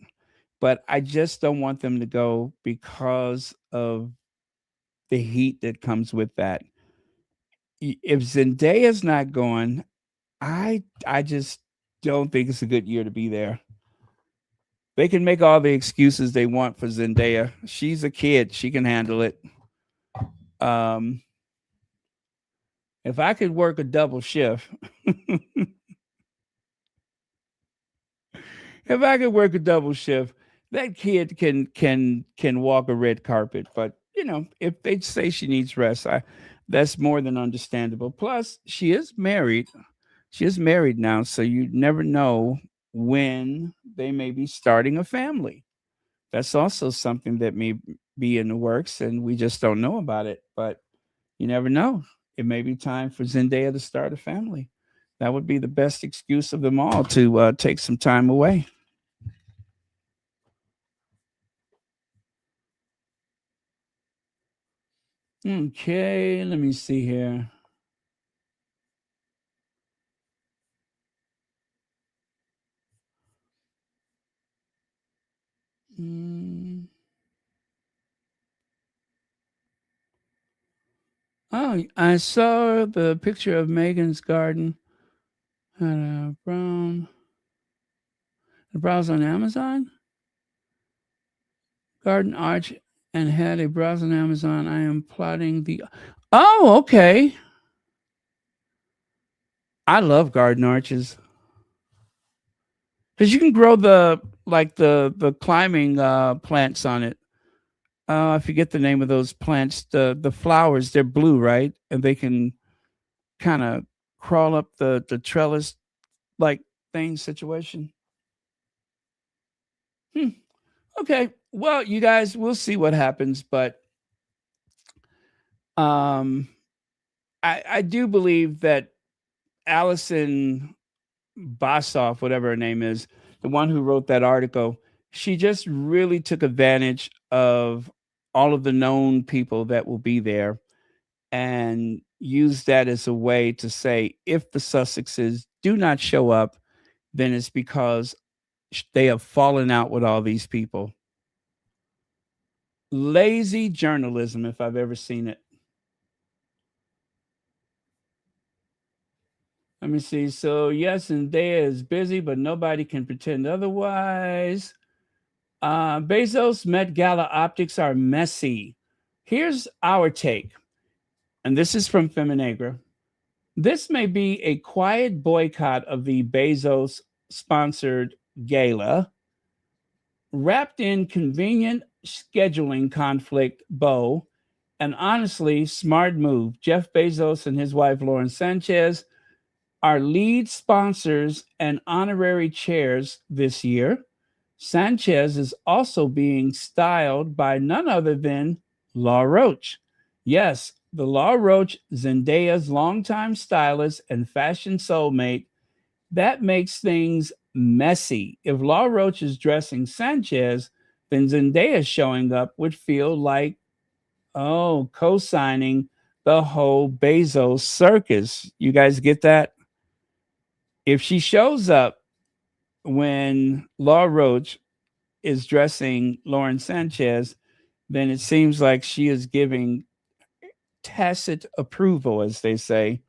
But I just don't want them to go because of the heat that comes with that. If Zendaya's not going, I just don't think it's a good year to be there. They can make all the excuses they want for Zendaya. She's a kid; she can handle it. Um, if I could work a double shift, if I could work a double shift, that kid can walk a red carpet. But if they say she needs rest, that's more than understandable. Plus, she is married. She is married now, so you never know when they may be starting a family. That's also something that may be in the works, and we just don't know about it. But you never know. It may be time for Zendaya to start a family. That would be the best excuse of them all to take some time away. Okay, let me see here. Mm. Oh, I saw the picture of Megan's garden. Had a browse on Amazon. Garden arch and had a browse on Amazon. I am plotting the. Oh, okay. I love garden arches because you can grow the climbing plants on it. I forget the name of those plants. The flowers, they're blue, right? And they can kind of crawl up the trellis like thing situation. Hmm. Okay. Well, you guys, we'll see what happens, but um, I do believe that Allison Bossoff, whatever her name is, the one who wrote that article, she just really took advantage of all of the known people that will be there and use that as a way to say if the Sussexes do not show up, then it's because they have fallen out with all these people. Lazy journalism, if I've ever seen it. Let me see. So, yes, Zendaya is busy, but nobody can pretend otherwise. Bezos Met Gala optics are messy. Here's our take, and this is from Feminagra. This may be a quiet boycott of the Bezos sponsored gala, wrapped in convenient scheduling conflict bow. And honestly, smart move. Jeff Bezos and his wife Lauren Sanchez are lead sponsors and honorary chairs this year. Sanchez is also being styled by none other than Law Roach. Yes, the Law Roach, Zendaya's longtime stylist and fashion soulmate. That makes things messy. If Law Roach is dressing Sanchez, then Zendaya showing up would feel like, oh, co signing the whole Bezos circus. You guys get that? If she shows up when Law Roach is dressing Lauren Sanchez, then it seems like she is giving tacit approval, as they say,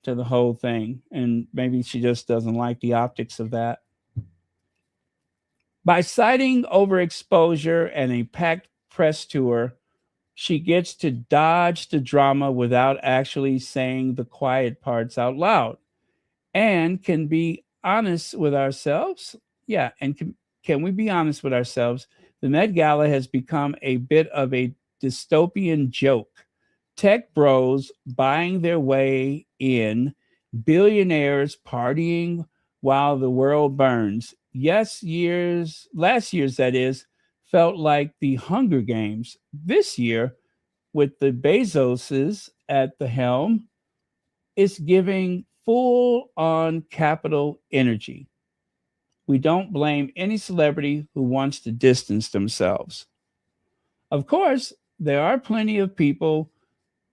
to the whole thing. And maybe she just doesn't like the optics of that. By citing overexposure and a packed press tour, she gets to dodge the drama without actually saying the quiet parts out loud and can be honest with ourselves. Yeah, and can we be honest with ourselves? The Met Gala has become a bit of a dystopian joke. Tech bros buying their way in, billionaires partying while the world burns. Last year's that is, felt like the Hunger Games. This year, with the Bezoses at the helm, it's giving full on capital energy. We don't blame any celebrity who wants to distance themselves. Of course, there are plenty of people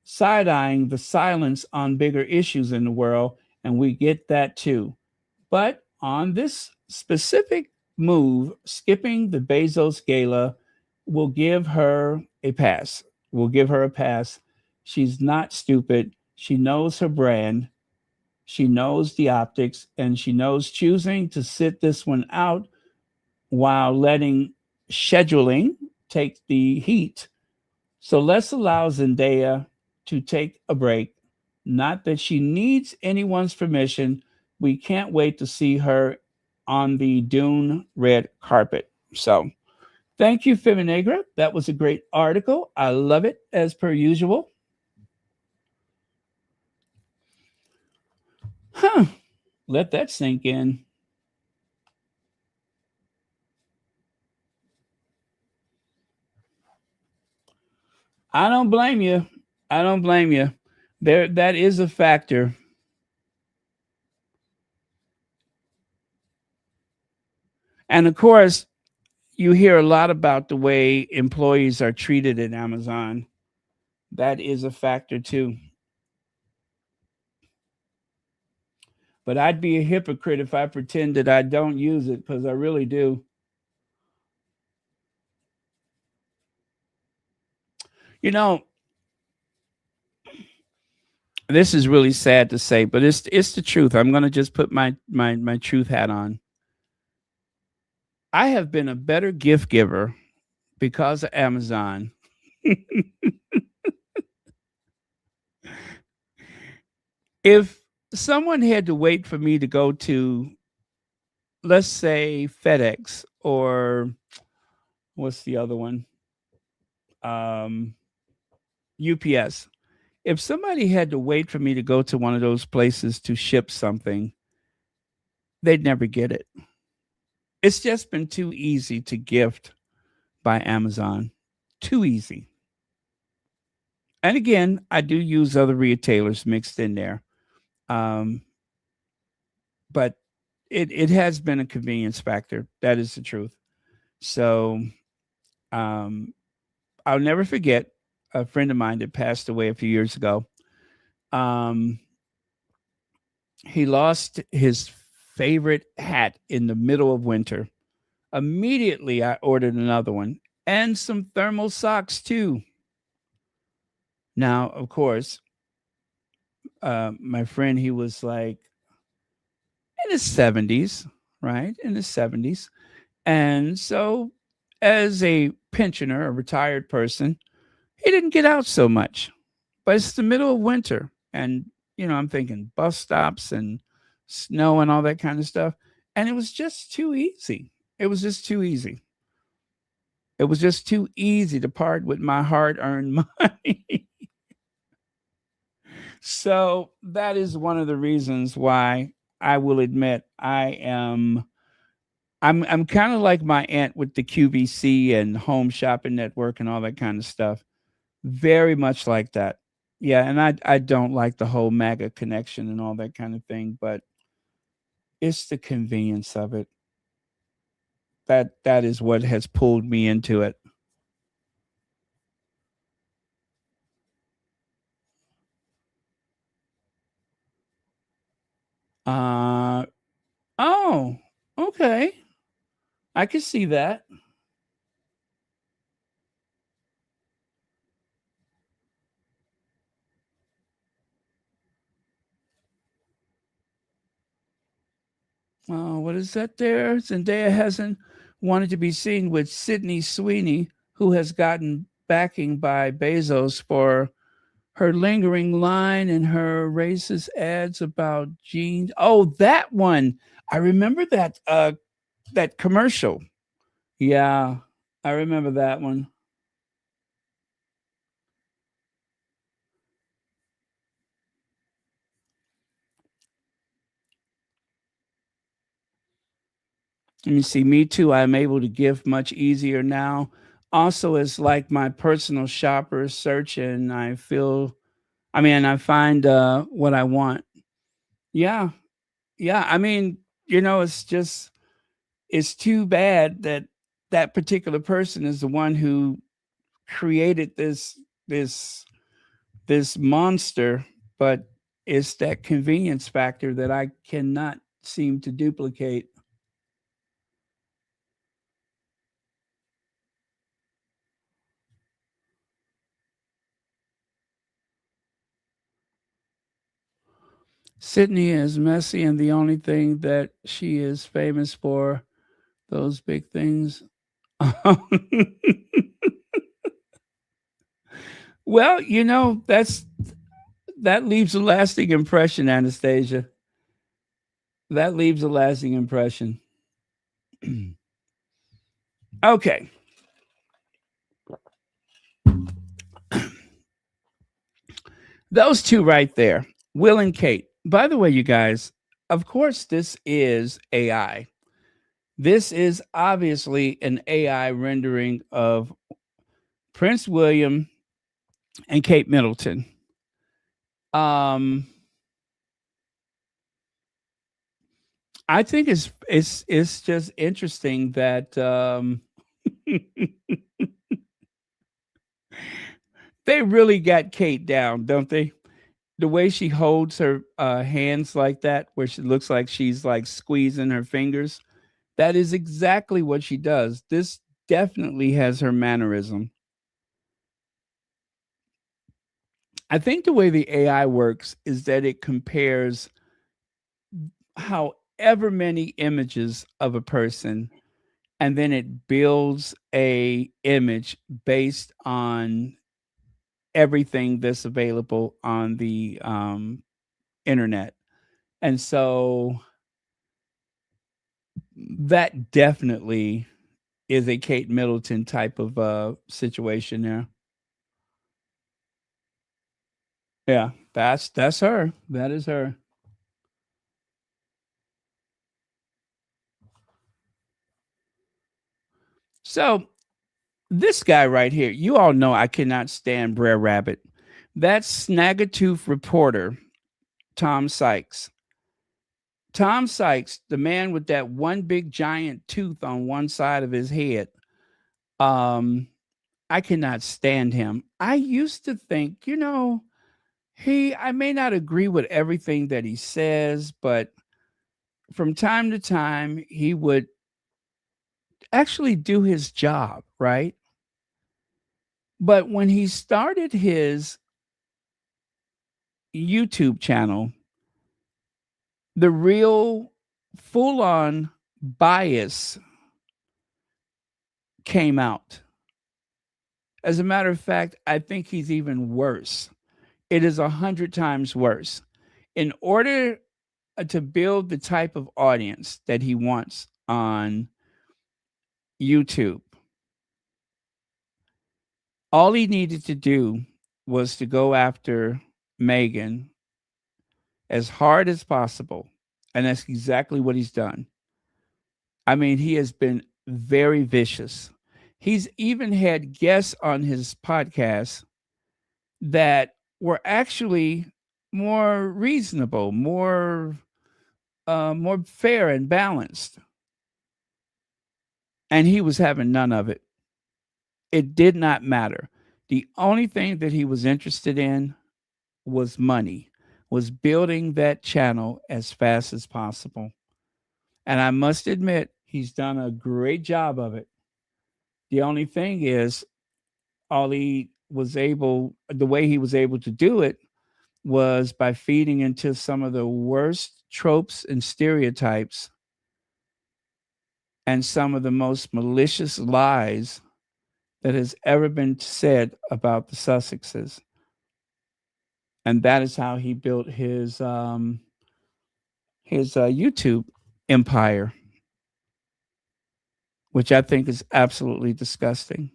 side eyeing the silence on bigger issues in the world, and we get that too. But on this specific move, skipping the Bezos gala will give her a pass. Will give her a pass. She's not stupid. She knows her brand. She knows the optics, and she knows choosing to sit this one out while letting scheduling take the heat. So let's allow Zendaya to take a break. Not that she needs anyone's permission. We can't wait to see her on the Dune red carpet. So thank you, Feminagra. That was a great article. I love it as per usual. Huh. Let that sink in. I don't blame you. I don't blame you. There, that is a factor. And of course, you hear a lot about the way employees are treated at Amazon. That is a factor too. But I'd be a hypocrite if I pretend that I don't use it because I really do. You know, this is really sad to say, but it's the truth. I'm going to just put my truth hat on. I have been a better gift giver because of Amazon. If someone had to wait for me to go to, let's say, FedEx or what's the other one? Um, UPS. If somebody had to wait for me to go to one of those places to ship something, they'd never get it. It's just been too easy to gift by Amazon. Too easy. And again, I do use other retailers mixed in there. Um, but it has been a convenience factor. That is the truth. So um, I'll never forget a friend of mine that passed away a few years ago. Um, he lost his favorite hat in the middle of winter. Immediately, I ordered another one and some thermal socks too. Now, of course, my friend, he was like in his 70s, right? In his 70s. And so, as a pensioner, a retired person, he didn't get out so much. But it's the middle of winter. And, I'm thinking bus stops and snow and all that kind of stuff. And it was just too easy. It was just too easy. It was just too easy to part with my hard earned money. So that is one of the reasons why I will admit I'm kind of like my aunt with the QVC and Home Shopping Network and all that kind of stuff. Very much like that. Yeah, and I don't like the whole MAGA connection and all that kind of thing, but it's the convenience of it. That is what has pulled me into it. Uh oh, okay. I can see that. What is that there? Zendaya hasn't wanted to be seen with Sydney Sweeney, who has gotten backing by Bezos for her lingering line and her racist ads about jeans. Oh, that one. I remember that commercial. Yeah, I remember that one. Let me see. Me too. I'm able to give much easier now. Also, it's like my personal shopper search, and I find what I want. Yeah, yeah. It's too bad that that particular person is the one who created this this monster, but it's that convenience factor that I cannot seem to duplicate. Sydney is messy, and the only thing that she is famous for, those big things. Well, that leaves a lasting impression, Anastasia. That leaves a lasting impression. Okay. Those two right there, Will and Kate. By the way, you guys, of course, this is AI. This is obviously an AI rendering of Prince William and Kate Middleton. Um, I think it's just interesting that they really got Kate down, don't they? The way she holds her hands like that, where she looks like she's like squeezing her fingers, that is exactly what she does. This definitely has her mannerism. I think the way the AI works is that it compares however many images of a person, and then it builds a image based on everything that's available on the internet. And so that definitely is a Kate Middleton type of situation there. Yeah, that's her. That is her. So this guy right here, you all know I cannot stand Brer Rabbit. That's Snaggletooth reporter Tom Sykes. Tom Sykes, the man with that one big giant tooth on one side of his head. Um, I cannot stand him. I used to think, I may not agree with everything that he says, but from time to time, he would actually do his job, right? But when he started his YouTube channel, the real full on bias came out. As a matter of fact, I think he's even worse. It is 100 times worse. In order to build the type of audience that he wants on YouTube, all he needed to do was to go after Meghan as hard as possible. And that's exactly what he's done. I mean, he has been very vicious. He's even had guests on his podcast that were actually more reasonable, more fair and balanced, and he was having none of it. It did not matter. The only thing that he was interested in was money, was building that channel as fast as possible. And I must admit, he's done a great job of it. The only thing is, the way he was able to do it was by feeding into some of the worst tropes and stereotypes and some of the most malicious lies that has ever been said about the Sussexes. And that is how he built his YouTube empire, which I think is absolutely disgusting.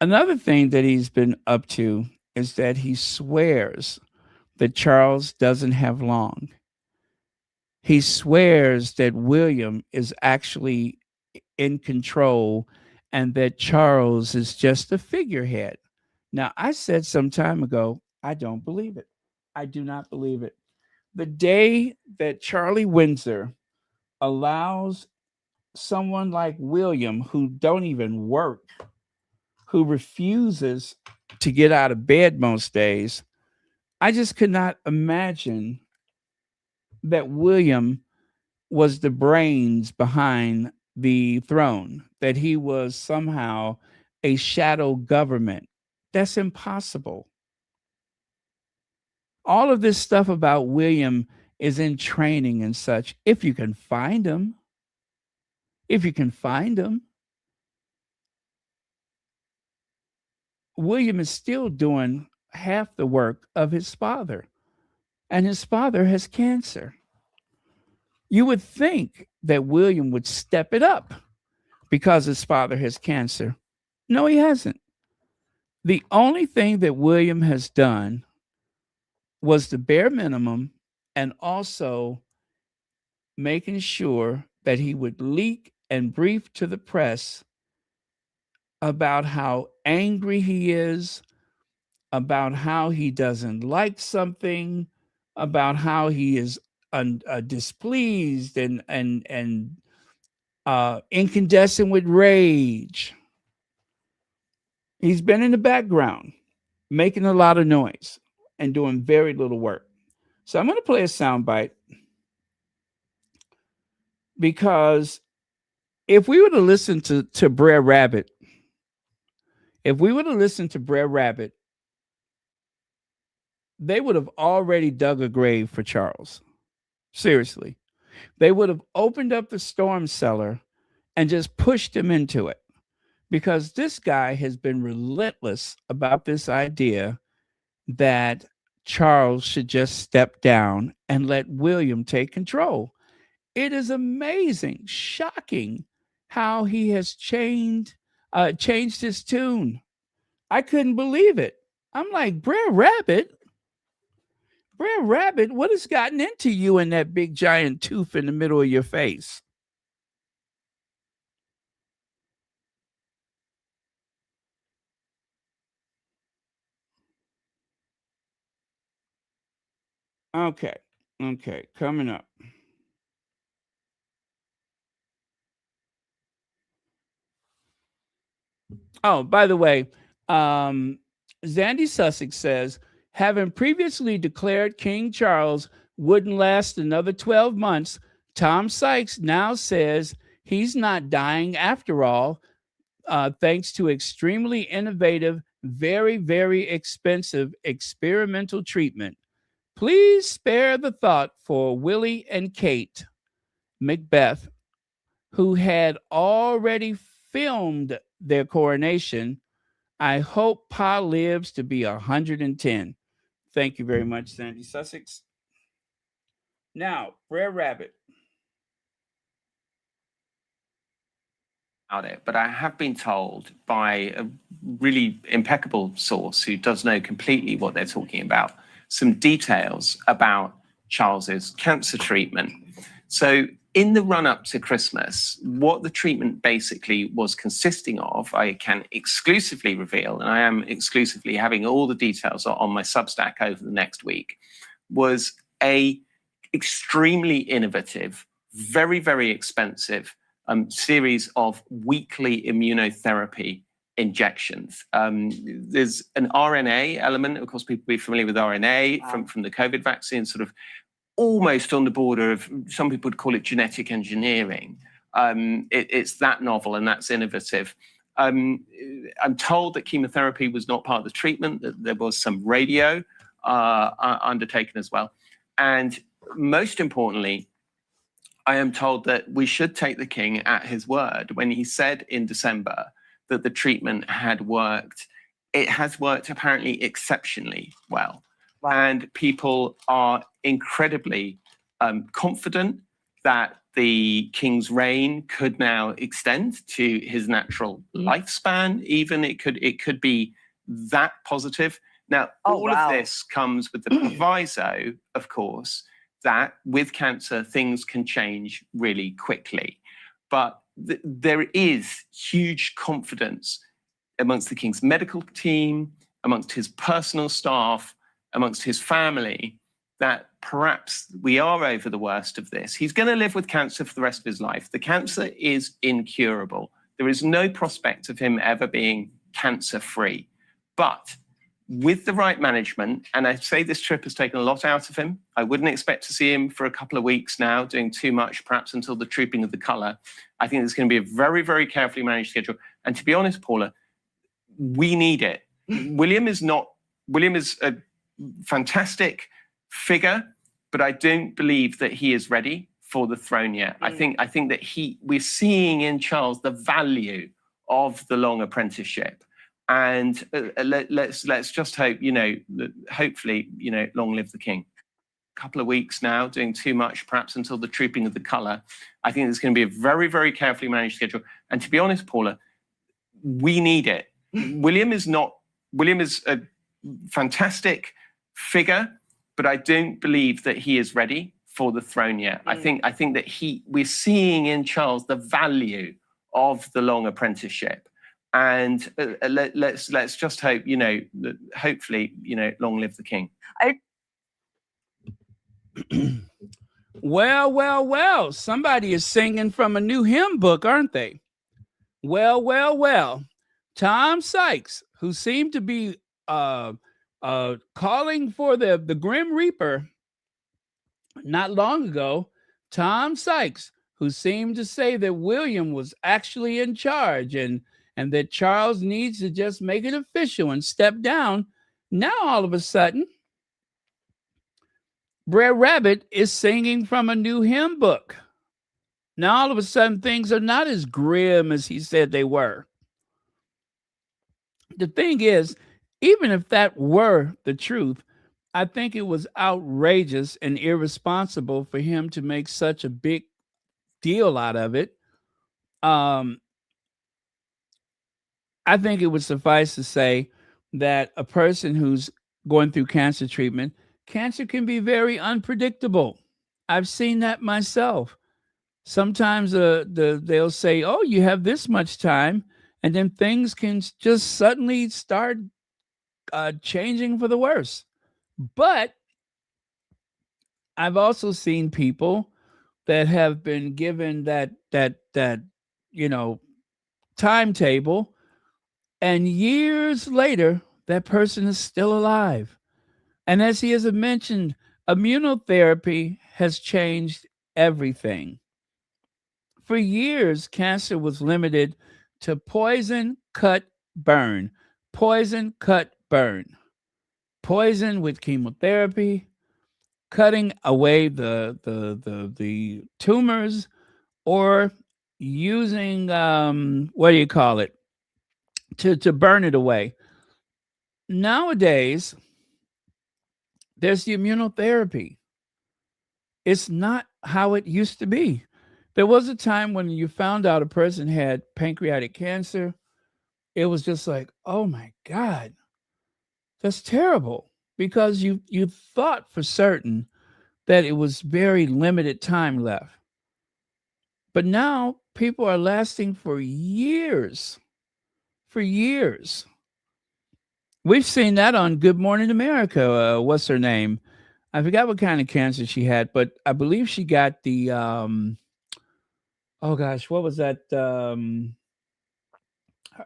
Another thing that he's been up to is that he swears that Charles doesn't have long. He swears that William is actually in control and that Charles is just a figurehead. Now, I said some time ago, I don't believe it. I do not believe it. The day that Charlie Windsor allows someone like William, who don't even work, who refuses to get out of bed most days, I just could not imagine that William was the brains behind the throne, that he was somehow a shadow government. That's impossible. All of this stuff about William is in training and such. If you can find him, if you can find him, William is still doing half the work of his father, and his father has cancer. You would think that William would step it up because his father has cancer. No, he hasn't. The only thing that William has done was the bare minimum and also making sure that he would leak and brief to the press about how angry he is, about how he doesn't like something, about how he is displeased and incandescent with rage. He's been in the background making a lot of noise and doing very little work. So I'm going to play a soundbite because if we were to listen to Brer Rabbit, if we were to listen to Brer Rabbit, they would have already dug a grave for Charles. Seriously. They would have opened up the storm cellar and just pushed him into it because this guy has been relentless about this idea that Charles should just step down and let William take control. It is amazing, shocking how he has changed his tune. I couldn't believe it. I'm like, Brer Rabbit, what has gotten into you and that big giant tooth in the middle of your face? Okay, okay, coming up. Oh, by the way, um, Zandy Sussex says Having previously declared King Charles wouldn't last another 12 months, Tom Sykes now says he's not dying after all, thanks to extremely innovative, very, very expensive experimental treatment. Please spare the thought for Willie and Kate Macbeth, who had already filmed their coronation. I hope Pa lives to be 110. Thank you very much, Sandy Sussex. Now, Brer Rabbit. About it, but I have been told by a really impeccable source who does know completely what they're talking about, some details about Charles's cancer treatment. So in the run-up to Christmas, what the treatment basically was consisting of, I can exclusively reveal, and I am exclusively having all the details on my Substack over the next week, was a extremely innovative, very, very expensive series of weekly immunotherapy injections. There's an RNA element. Of course, people will be familiar with RNA from the COVID vaccine, sort of almost on the border of, some people would call it genetic engineering. It's that novel and that's innovative. I'm told that chemotherapy was not part of the treatment, that there was some radio undertaken as well. And most importantly, I am told that we should take the king at his word. When he said in December that the treatment had worked, it has worked apparently exceptionally well. Wow. And people are incredibly confident that the king's reign could now extend to his natural lifespan. Even it could be that positive. Now, all of this comes with the proviso, of course, that with cancer, things can change really quickly. But there is huge confidence amongst the king's medical team, amongst his personal staff, amongst his family, that perhaps we are over the worst of this. He's going to live with cancer for the rest of his life. The cancer is incurable. There is no prospect of him ever being cancer-free. But with the right management, and I say this trip has taken a lot out of him. I wouldn't expect to see him for a couple of weeks now, doing too much, perhaps until the trooping of the colour. I think it's going to be a very, very carefully managed schedule. And to be honest, Paula, we need it. William is a fantastic figure, but I don't believe that he is ready for the throne yet. I think that we're seeing in Charles the value of the long apprenticeship. And let's just hope, that hopefully, long live the king. A couple of weeks now, doing too much, perhaps until the trooping of the colour. I think there's going to be a very, very carefully managed schedule. And to be honest, Paula, we need it. William is a fantastic figure, but I don't believe that he is ready for the throne yet. I think that we're seeing in Charles the value of the long apprenticeship. And let's just hope, that hopefully, long live the king. Well. Somebody is singing from a new hymn book, aren't they? Well. Tom Sykes, who seemed to be calling for the Grim Reaper not long ago. Tom Sykes, who seemed to say that William was actually in charge and that Charles needs to just make it official and step down. Now, all of a sudden, Brer Rabbit is singing from a new hymn book. Now, all of a sudden, things are not as grim as he said they were. The thing is, even if that were the truth, I think it was outrageous and irresponsible for him to make such a big deal out of it. I think it would suffice to say that a person who's going through cancer treatment, cancer can be very unpredictable. I've seen that myself. Sometimes they'll say, oh, you have this much time, and then things can just suddenly start changing for the worse. But I've also seen people that have been given that timetable, and years later, that person is still alive. And as he has mentioned, immunotherapy has changed everything. For years, cancer was limited to poison, cut, burn, poison, cut, burn, poison with chemotherapy, cutting away the tumors, or using what do you call it, to burn it away. Nowadays, there's the immunotherapy. It's not how it used to be. There was a time when you found out a person had pancreatic cancer, it was just like, oh my God, that's terrible. Because you thought for certain that it was very limited time left. But now people are lasting for years. For years. We've seen that on Good Morning America. What's her name? I forgot what kind of cancer she had, but I believe she got the oh gosh, what was that?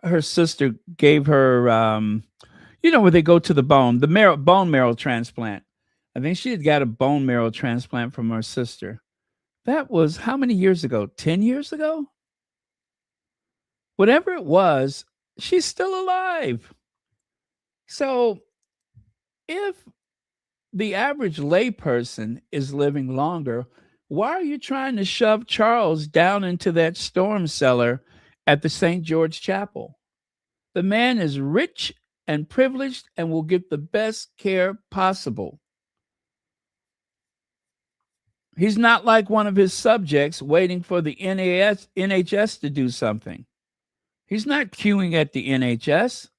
Her sister gave her where they go to the bone, bone marrow transplant. I think she had got a bone marrow transplant from her sister. That was how many years ago? 10 years ago? Whatever it was, she's still alive. So if the average layperson is living longer, why are you trying to shove Charles down into that storm cellar at the St. George Chapel? The man is rich and privileged and will get the best care possible. He's not like one of his subjects waiting for the NHS to do something. He's not queuing at the NHS.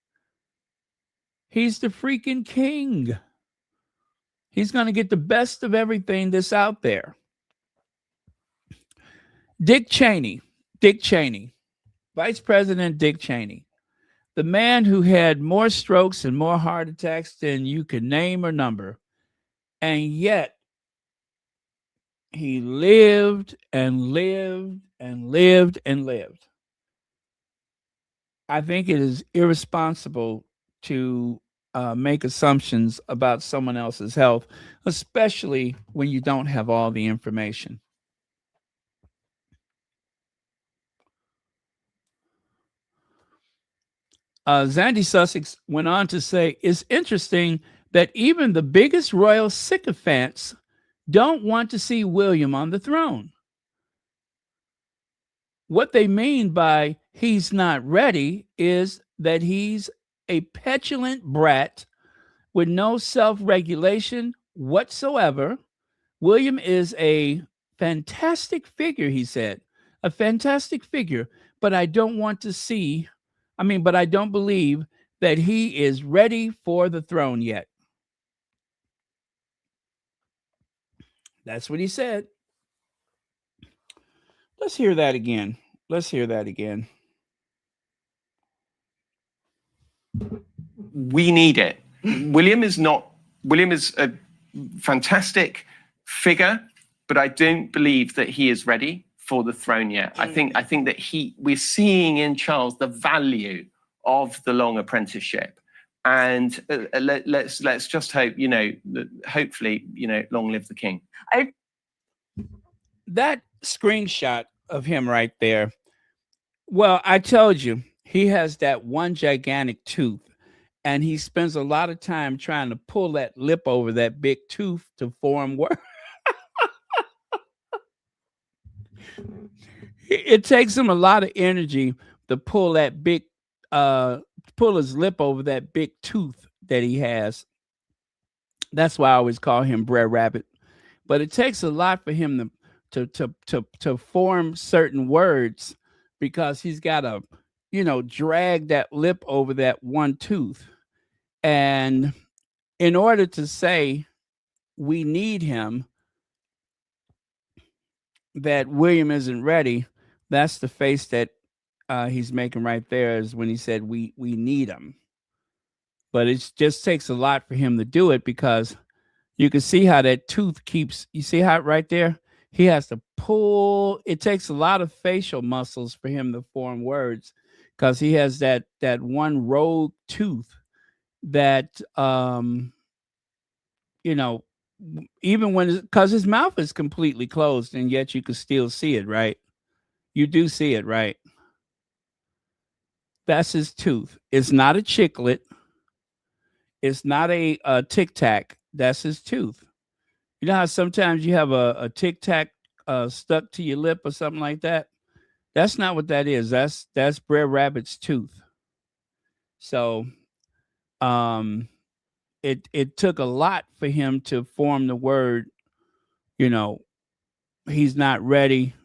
He's the freaking king. He's going to get the best of everything that's out there. Dick Cheney, Vice President Dick Cheney, the man who had more strokes and more heart attacks than you could name or number, and yet he lived and lived and lived and lived. I think it is irresponsible to make assumptions about someone else's health, especially when you don't have all the information. Zandy Sussex went on to say, it's interesting that even the biggest royal sycophants don't want to see William on the throne. What they mean by he's not ready is that he's a petulant brat with no self-regulation whatsoever. William is a fantastic figure, he said, a fantastic figure, but I don't believe that he is ready for the throne yet. That's what he said. Let's hear that again. We need it. William is a fantastic figure, but I don't believe that he is ready for the throne yet. I think that we're seeing in Charles the value of the long apprenticeship. And let's just hope, that hopefully, long live the king. That screenshot of him right there. Well, I told you, he has that one gigantic tooth, and he spends a lot of time trying to pull that lip over that big tooth to form words. It takes him a lot of energy to pull that big, pull his lip over that big tooth that he has. That's why I always call him Brer Rabbit. But it takes a lot for him to form certain words, because he's got to, drag that lip over that one tooth. And in order to say we need him, that William isn't ready, that's the face that he's making right there, is when he said we need him. But it just takes a lot for him to do it, because you can see how that tooth keeps, you see how right there? He has to pull. It takes a lot of facial muscles for him to form words, because he has that one rogue tooth that you know, even when, because his mouth is completely closed and yet you can still see it, right? You do see it, right? That's his tooth. It's not a chiclet. It's not a tic tac. That's his tooth. You know how sometimes you have a tic tac stuck to your lip or something like that? That's not what that is. That's Brer Rabbit's tooth. So um it took a lot for him to form the word, you know, he's not ready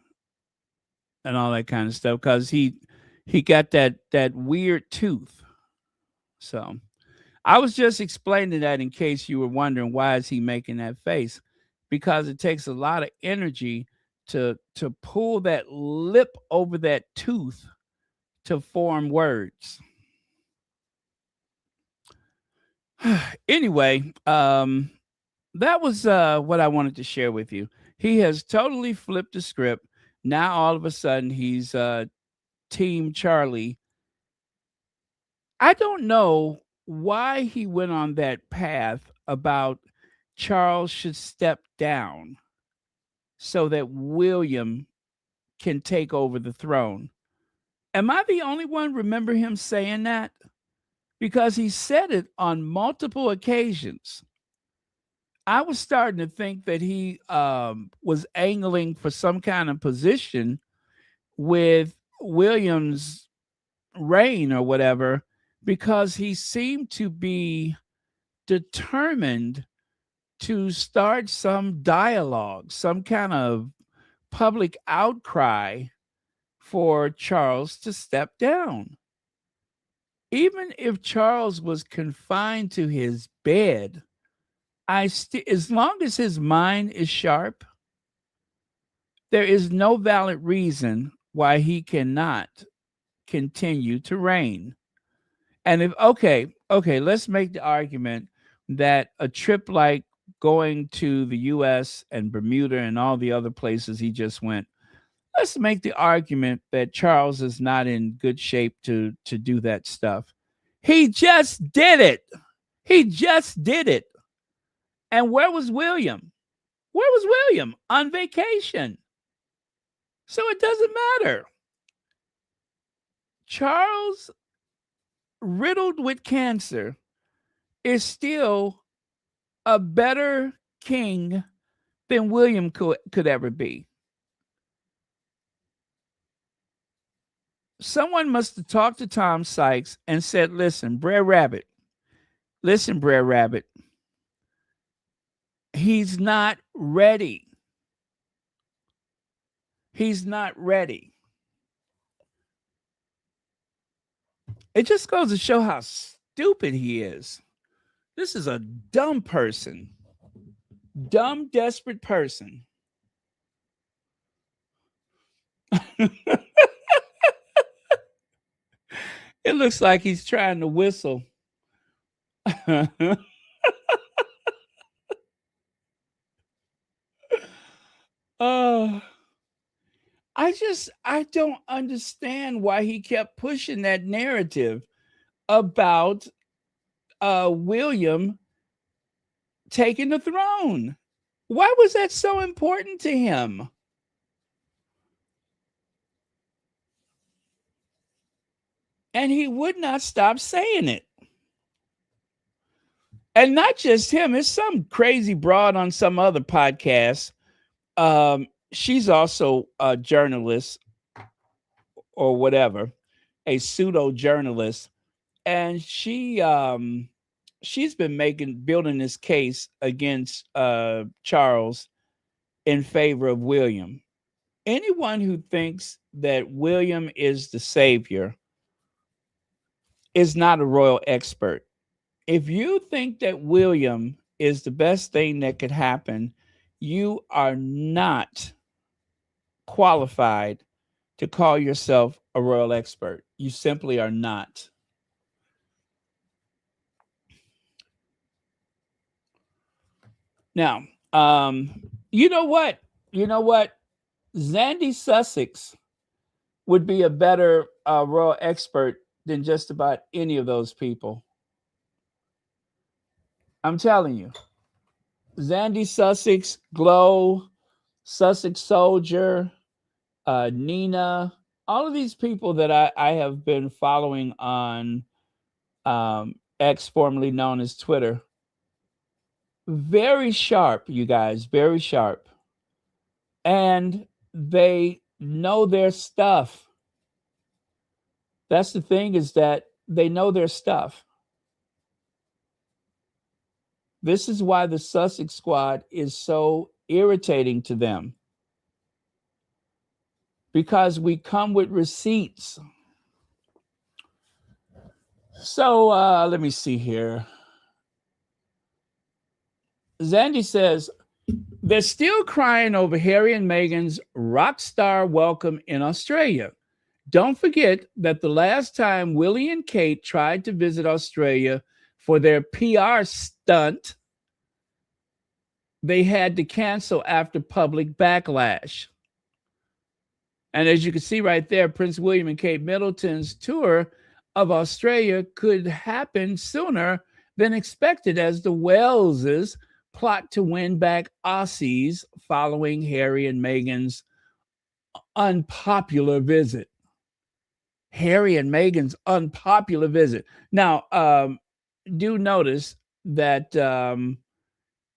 and all that kind of stuff because he got that weird tooth. So I was just explaining that in case you were wondering why is he making that face, because it takes a lot of energy to pull that lip over that tooth to form words. Anyway, that was what I wanted to share with you. He has totally flipped the script. Now all of a sudden he's Team Charlie. I don't know why he went on that path about Charles should step down so that William can take over the throne. Am I the only one remember him saying that? Because he said it on multiple occasions. I was starting to think that he was angling for some kind of position with William's reign or whatever, because he seemed to be determined to start some dialogue, some kind of public outcry for Charles to step down. Even if Charles was confined to his bed, as long as his mind is sharp, there is no valid reason why he cannot continue to reign. And if okay, let's make the argument that a trip like going to the US and Bermuda and all the other places he just went, let's make the argument that Charles is not in good shape to do that stuff. He just did it. He just did it. And where was William? Where was William? On vacation. So it doesn't matter. Charles, riddled with cancer, is still a better king than William could ever be. Someone must have talked to Tom Sykes and said, listen, Brer Rabbit, he's not ready. He's not ready. It just goes to show how stupid he is. This is a dumb person. Dumb, desperate person. It looks like he's trying to whistle. Oh, I don't understand why he kept pushing that narrative about William taking the throne. Why was that so important to him? And he would not stop saying it. And not just him, it's some crazy broad on some other podcast. She's also a journalist or whatever, a pseudo journalist, and she's been building this case against Charles in favor of William. Anyone who thinks that William is the savior is not a royal expert. If you think that William is the best thing that could happen, you are not qualified to call yourself a royal expert. You simply are not. Now, you know what? Zandy Sussex would be a better royal expert than just about any of those people. I'm telling you. Zandy Sussex, Glow, Sussex Soldier, Nina, all of these people that I have been following on X, formerly known as Twitter. Very sharp, you guys, very sharp. And they know their stuff. That's the thing, is that they know their stuff. This is why the Sussex squad is so irritating to them, because we come with receipts. So let me see here. Zandy says, they're still crying over Harry and Meghan's rock star welcome in Australia. Don't forget that the last time Willie and Kate tried to visit Australia for their PR stunt, they had to cancel after public backlash. And as you can see right there, Prince William and Kate Middleton's tour of Australia could happen sooner than expected, as the Waleses plot to win back Aussies following Harry and Meghan's unpopular visit. Harry and Meghan's unpopular visit. Now, do notice that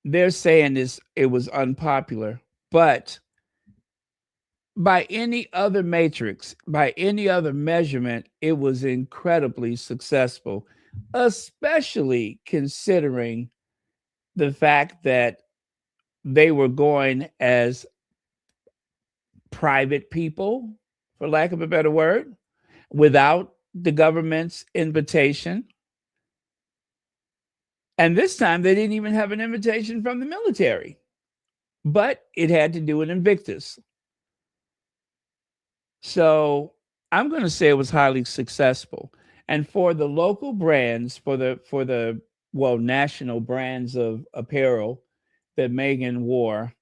they're saying it was unpopular, but by any other matrix, by any other measurement, it was incredibly successful, especially considering the fact that they were going as private people, for lack of a better word, without the government's invitation. And this time they didn't even have an invitation from the military, but it had to do with Invictus. So I'm going to say it was highly successful. And for the local brands, for the national brands of apparel that Meghan wore,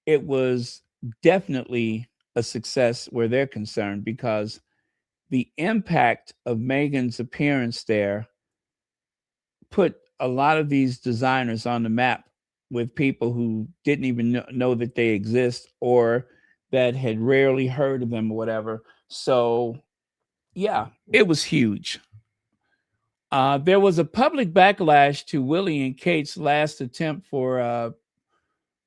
it was definitely a success where they're concerned, because the impact of Meghan's appearance there put a lot of these designers on the map with people who didn't even know that they exist, or that had rarely heard of them or whatever. So, yeah, it was huge. There was a public backlash to Willie and Kate's last attempt to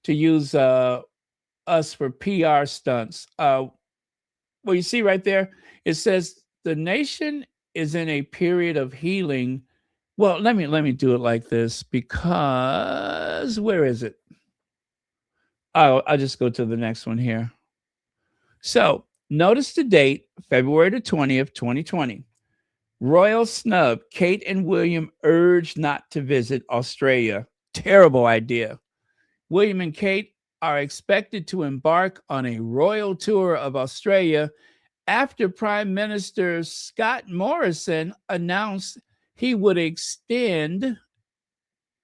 use us for PR stunts. Well, you see right there, it says the nation is in a period of healing. Well, let me do it like this, because where is it? I'll just go to the next one here. So notice the date, February the 20th, 2020. Royal snub, Kate and William urged not to visit Australia. Terrible idea. William and Kate are expected to embark on a royal tour of Australia after Prime Minister Scott Morrison announced he would extend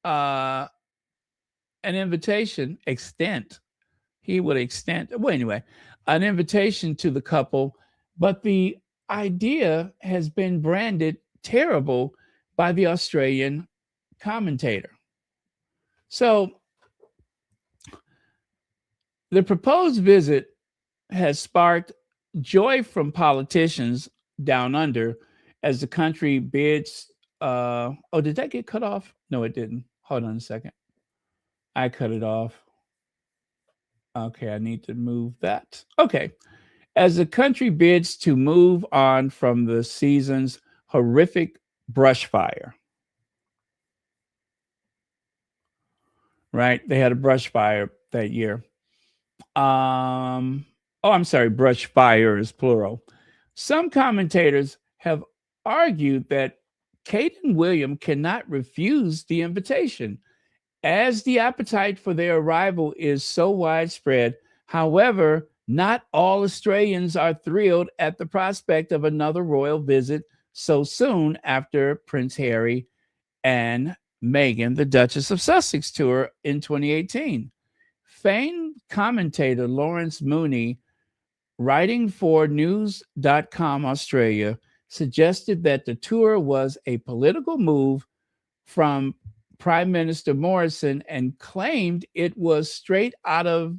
an invitation. An invitation to the couple, but the idea has been branded terrible by the Australian commentator. So the proposed visit has sparked joy from politicians down under as the country bids. Did that get cut off? No, it didn't. Hold on a second. I cut it off. Okay, I need to move that. Okay. As the country bids to move on from the season's horrific brush fire. Right? They had a brush fire that year. I'm sorry, brush fires, plural. Some commentators have argued that Kate and William cannot refuse the invitation, as the appetite for their arrival is so widespread. However, not all Australians are thrilled at the prospect of another royal visit so soon after Prince Harry and Meghan, the Duchess of Sussex tour in 2018. Famed commentator Lawrence Mooney, writing for news.com Australia, suggested that the tour was a political move from Prime Minister Morrison and claimed it was straight out of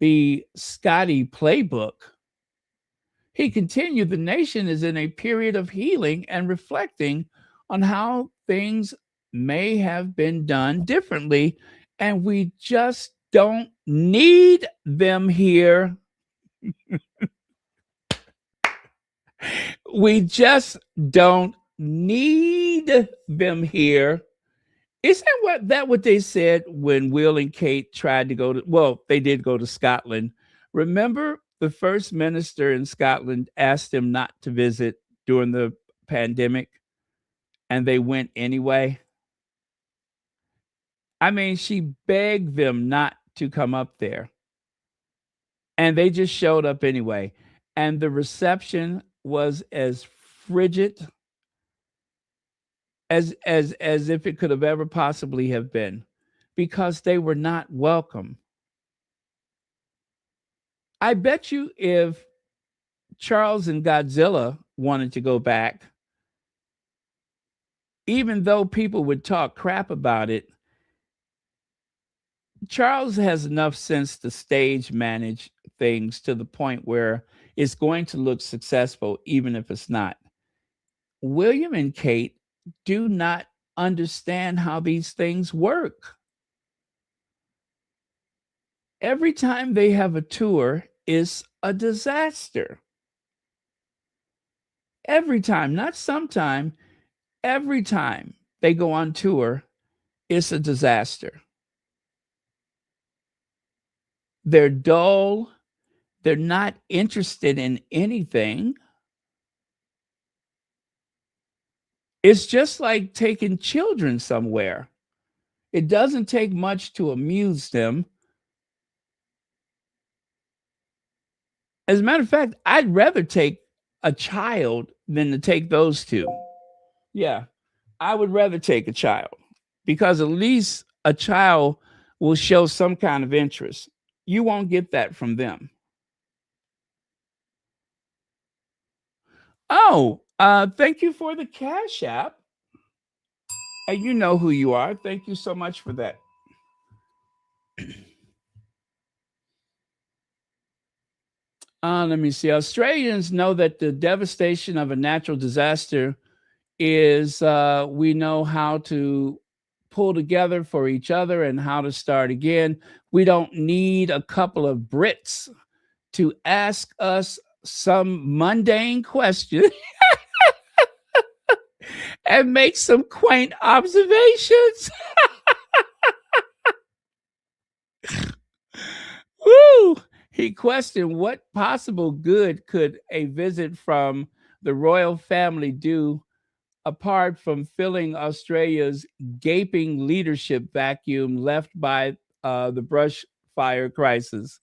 the Scotty playbook. He continued, the nation is in a period of healing and reflecting on how things may have been done differently, and we just don't need them here. We just don't need them here. Isn't what they said when Will and Kate tried to go to, well, they did go to Scotland. Remember, the first minister in Scotland asked them not to visit during the pandemic, and they went anyway. I mean, she begged them not to come up there, and they just showed up anyway. And the reception was as frigid as if it could have ever possibly have been, because they were not welcome. I bet you if Charles and Godzilla wanted to go back, even though people would talk crap about it, Charles has enough sense to stage manage things to the point where it's going to look successful, even if it's not. William and Kate do not understand how these things work. Every time they have a tour is a disaster. Every time, not sometime, every time they go on tour, it's a disaster. They're dull. They're not interested in anything. It's just like taking children somewhere. It doesn't take much to amuse them. As a matter of fact, I'd rather take a child than to take those two. Yeah, I would rather take a child, because at least a child will show some kind of interest. You won't get that from them. Oh, thank you for the Cash App. And you know who you are. Thank you so much for that. Let me see. Australians know that the devastation of a natural disaster is, we know how to pull together for each other and how to start again. We don't need a couple of Brits to ask us some mundane question and make some quaint observations. Woo! He questioned what possible good could a visit from the royal family do apart from filling Australia's gaping leadership vacuum left by the brush fire crisis.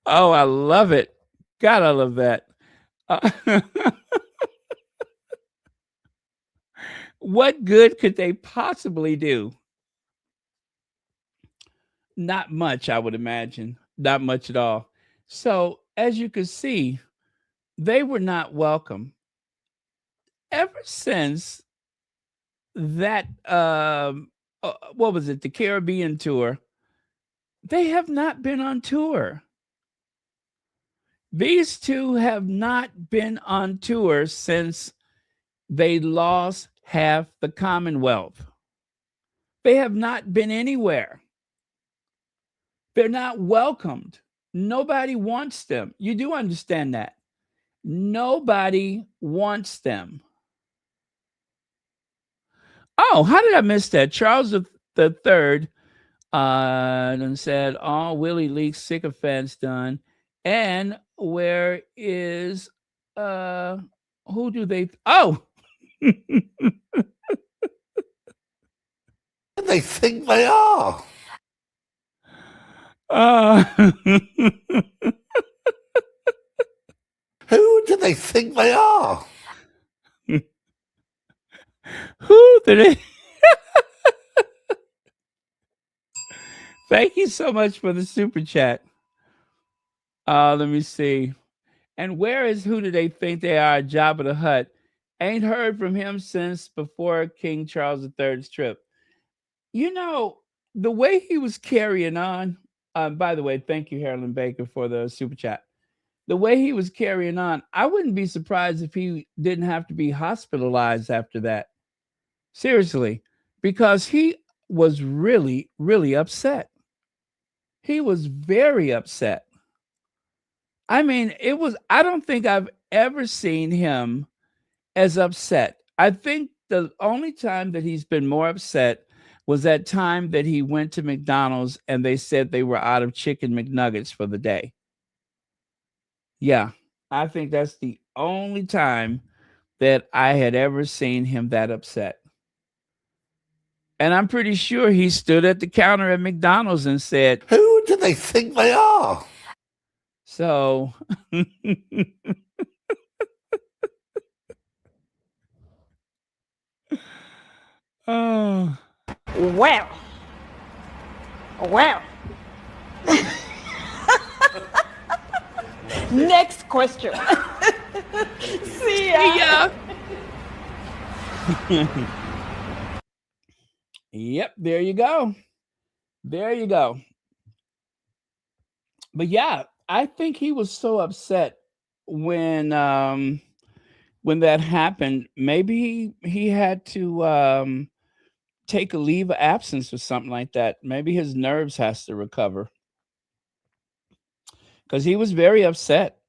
Oh, I love it. God, I love that. What good could they possibly do? Not much, I would imagine. Not much at all. So, as you can see, they were not welcome. Ever since that, what was it, the Caribbean tour, they have not been on tour. These two have not been on tour since they lost half the Commonwealth. They have not been anywhere. They're not welcomed. Nobody wants them. You do understand that. Nobody wants them. Oh, how did I miss that? Charles the Third and said, "All Willie Leaks sycophants done." And where is who do they? Oh, They think they are. Who do they think they are? Who did it? Thank you so much for the super chat. Let me see. And where is who do they think they are? Jabba the Hutt. Ain't heard from him since before King Charles III's trip. You know, the way he was carrying on, by the way, thank you, Harlan Baker, for the super chat. The way he was carrying on, I wouldn't be surprised if he didn't have to be hospitalized after that. Seriously, because he was really, really upset. He was very upset. I mean, I don't think I've ever seen him as upset. I think the only time that he's been more upset was that time that he went to McDonald's and they said they were out of chicken McNuggets for the day. Yeah, I think that's the only time that I had ever seen him that upset. And I'm pretty sure he stood at the counter at McDonald's and said, Who do they think they are? so oh. Well. Next question. See ya. Yep, there you go. There you go. But yeah, I think he was so upset when that happened. Maybe he had to take a leave of absence or something like that. Maybe his nerves has to recover. Because he was very upset.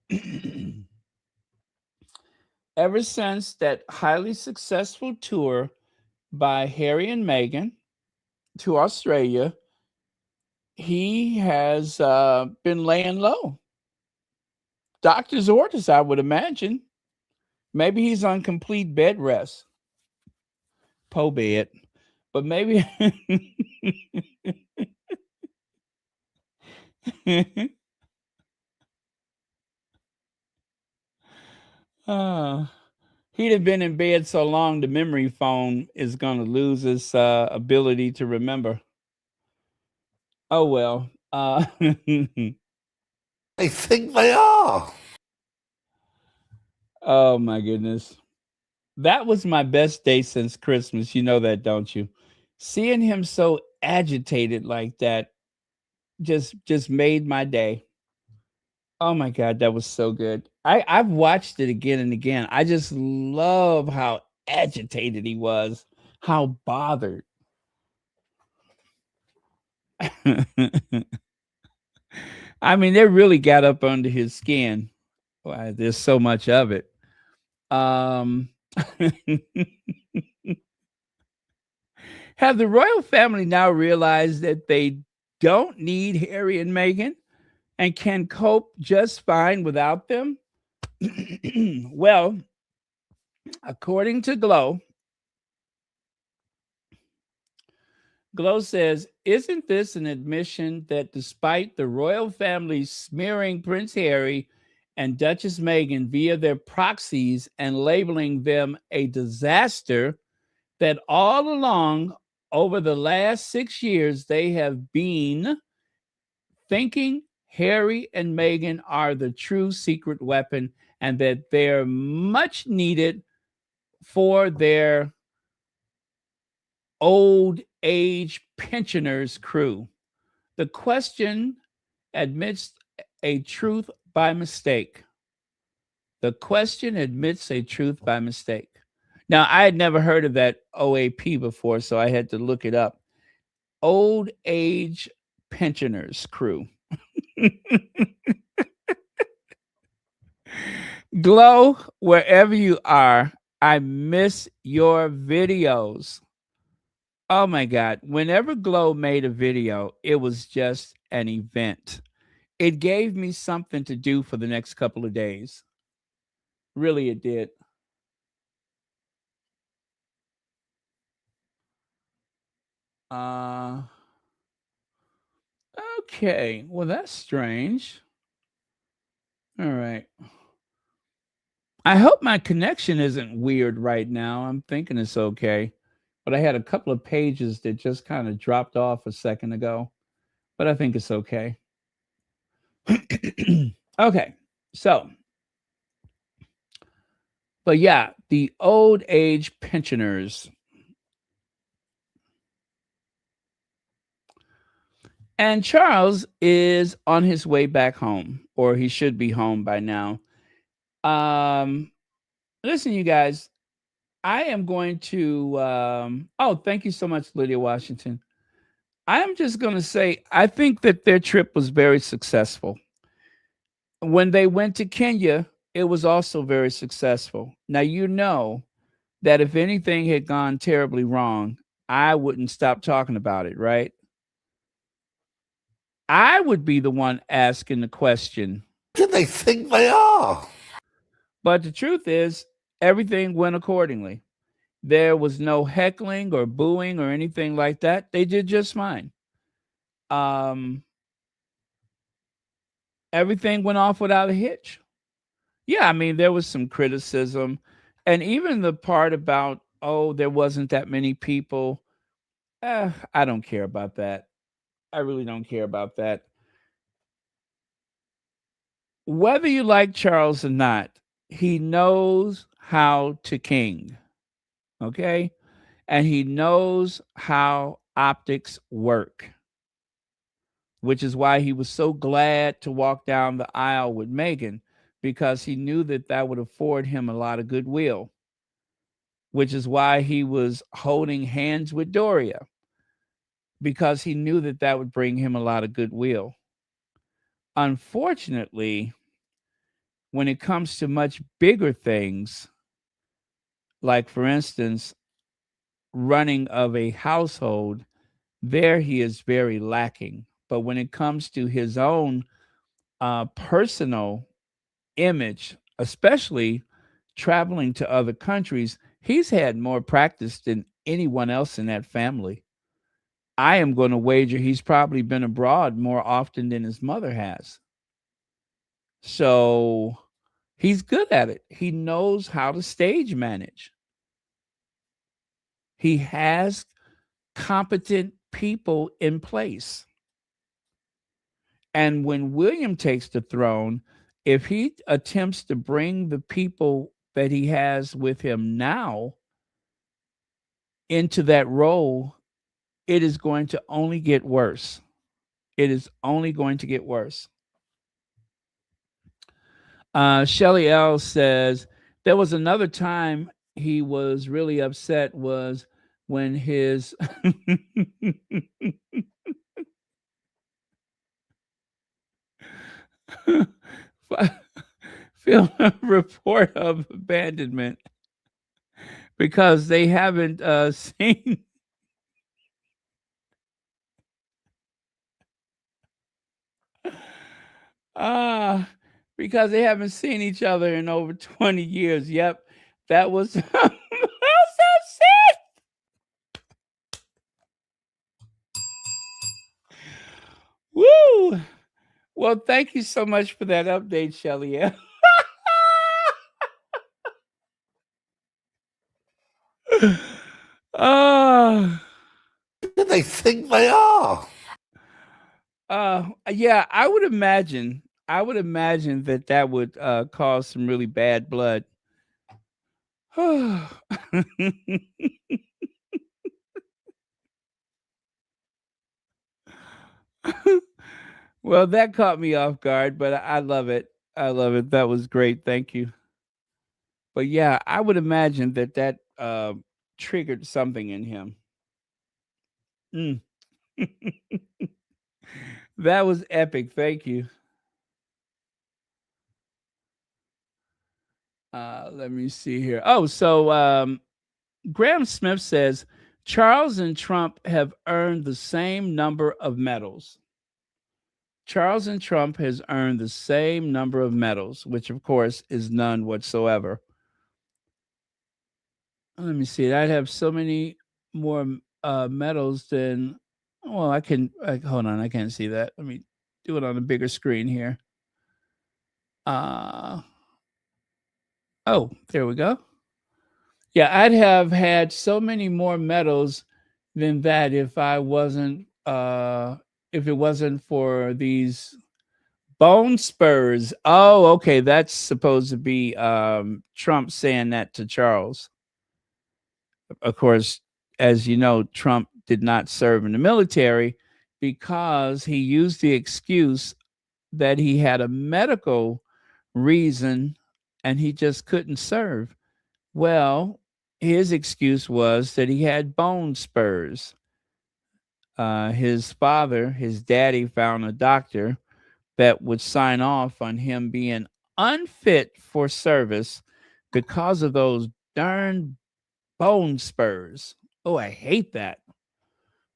Ever since that highly successful tour by Harry and Meghan to Australia, he has been laying low. Doctor's orders, I would imagine. Maybe he's on complete bed rest. Po bed. But maybe... he'd have been in bed so long, the memory foam is going to lose its ability to remember. Oh, well. They think they are. Oh, my goodness. That was my best day since Christmas. You know that, don't you? Seeing him so agitated like that just made my day. Oh my God, that was so good. I've watched it again and again. I just love how agitated he was, how bothered. I mean, they really got up under his skin. Why, there's so much of it. Have the royal family now realized that they don't need Harry and Meghan and can cope just fine without them? Well, according to Glow says, isn't this an admission that despite the royal family smearing Prince Harry and Duchess Meghan via their proxies and labeling them a disaster, that all along over the last 6 years, they have been thinking Harry and Meghan are the true secret weapon and that they're much needed for their old age pensioners crew? The question admits a truth by mistake. The question admits a truth by mistake. Now, I had never heard of that OAP before, so I had to look it up. Old age pensioners crew. Glow, wherever you are, I miss your videos. Oh my God. Whenever Glow made a video, it was just an event. It gave me something to do for the next couple of days. Really, it did. Okay. Well, that's strange. All right. I hope my connection isn't weird right now. I'm thinking it's okay. But I had a couple of pages that just kind of dropped off a second ago. But I think it's okay. Okay. So, but yeah, the old age pensioners. And Charles is on his way back home, or he should be home by now. Listen, you guys, I am going to. Oh, thank you so much, Lydia Washington. I'm just going to say, I think that their trip was very successful. When they went to Kenya, it was also very successful. Now, you know that if anything had gone terribly wrong, I wouldn't stop talking about it, right? I would be the one asking the question. Who do they think they are? But the truth is, everything went accordingly. There was no heckling or booing or anything like that. They did just fine. Everything went off without a hitch. Yeah, I mean, there was some criticism. And even the part about, oh, there wasn't that many people. I don't care about that. I really don't care about that. Whether you like Charles or not, he knows how to king. Okay? And he knows how optics work, which is why he was so glad to walk down the aisle with Meghan, because he knew that that would afford him a lot of goodwill, which is why he was holding hands with Doria, because he knew that that would bring him a lot of goodwill. Unfortunately, when it comes to much bigger things, like, for instance, running of a household, there he is very lacking. But when it comes to his own personal image, especially traveling to other countries, he's had more practice than anyone else in that family. I am going to wager he's probably been abroad more often than his mother has. So he's good at it. He knows how to stage manage. He has competent people in place. And when William takes the throne, if he attempts to bring the people that he has with him now into that role, it is going to only get worse. It is only going to get worse. Shelly L says there was another time he was really upset, was when his film report of abandonment, because they haven't seen because they haven't seen each other in over 20 years. Yep, that was so sad. Woo! Well, thank you so much for that update, Shelly. Who do they think they are? Yeah, I would imagine that that would cause some really bad blood. Well, that caught me off guard, but I love it. I love it. That was great. Thank you. But yeah, I would imagine that that triggered something in him. Mm. That was epic. Thank you. Let me see here. Oh, so Graham Smith says Charles and Trump have earned the same number of medals. Charles and Trump has earned the same number of medals, which of course is none whatsoever. Let me see. I'd have so many more medals than. Well, hold on. I can't see that. Let me do it on a bigger screen here. Oh, there we go. Yeah, I'd have had so many more medals than that if it wasn't for these Bone spurs. Oh, okay. That's supposed to be Trump saying that to Charles. Of course, as you know, Trump did not serve in the military because he used the excuse that he had a medical reason and he just couldn't serve. Well, his excuse was that he had bone spurs. His father, his daddy, found a doctor that would sign off on him being unfit for service because of those darn bone spurs. Oh, I hate that.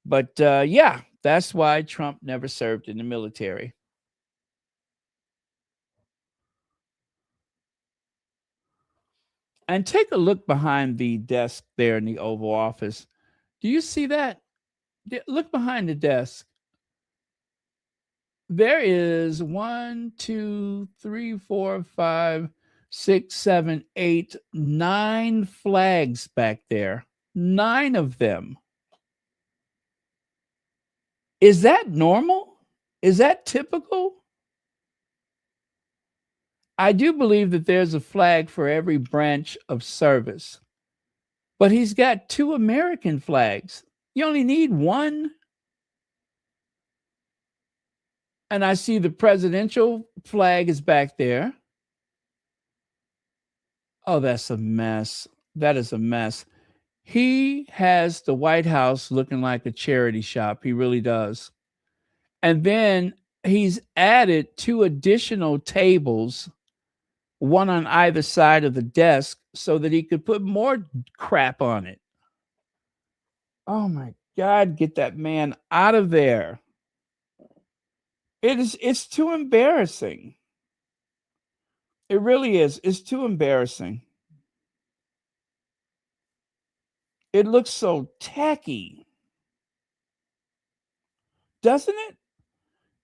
But yeah, that's why Trump never served in the military. And take a look behind the desk there in the Oval Office. Do you see that? Look behind the desk. There is 1, 2, 3, 4, 5, 6, 7, 8, 9 flags back there. 9 of them. Is that normal? Is that typical? I do believe that there's a flag for every branch of service, but he's got 2 American flags. You only need 1. And I see the presidential flag is back there. Oh, that's a mess. That is a mess. He has the White House looking like a charity shop. He really does. And then he's added 2 additional tables, one on either side of the desk, so that he could put more crap on it. Oh my God, get that man out of there. It's too embarrassing. It really is. It's too embarrassing. It looks so tacky. Doesn't it?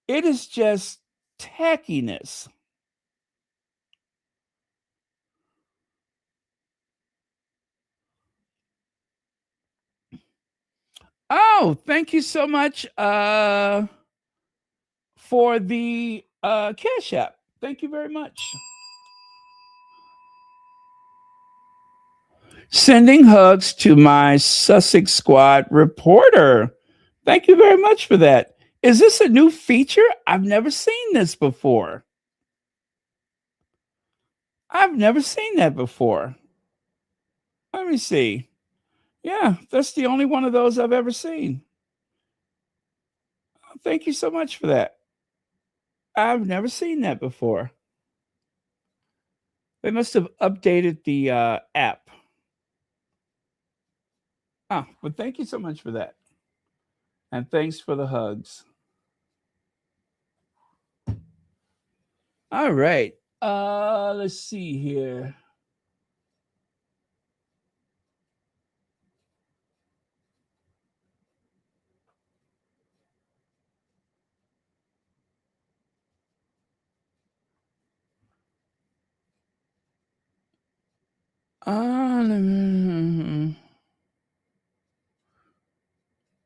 It is just tackiness. Oh, thank you so much for the Cash App. Thank you very much. Sending hugs to my Sussex Squad reporter. Thank you very much for that. Is this a new feature? I've never seen this before. I've never seen that before. Let me see. Yeah, that's the only one of those I've ever seen. Thank you so much for that. I've never seen that before. They must have updated the app. Oh, but thank you so much for that. And thanks for the hugs. All right. Let's see here.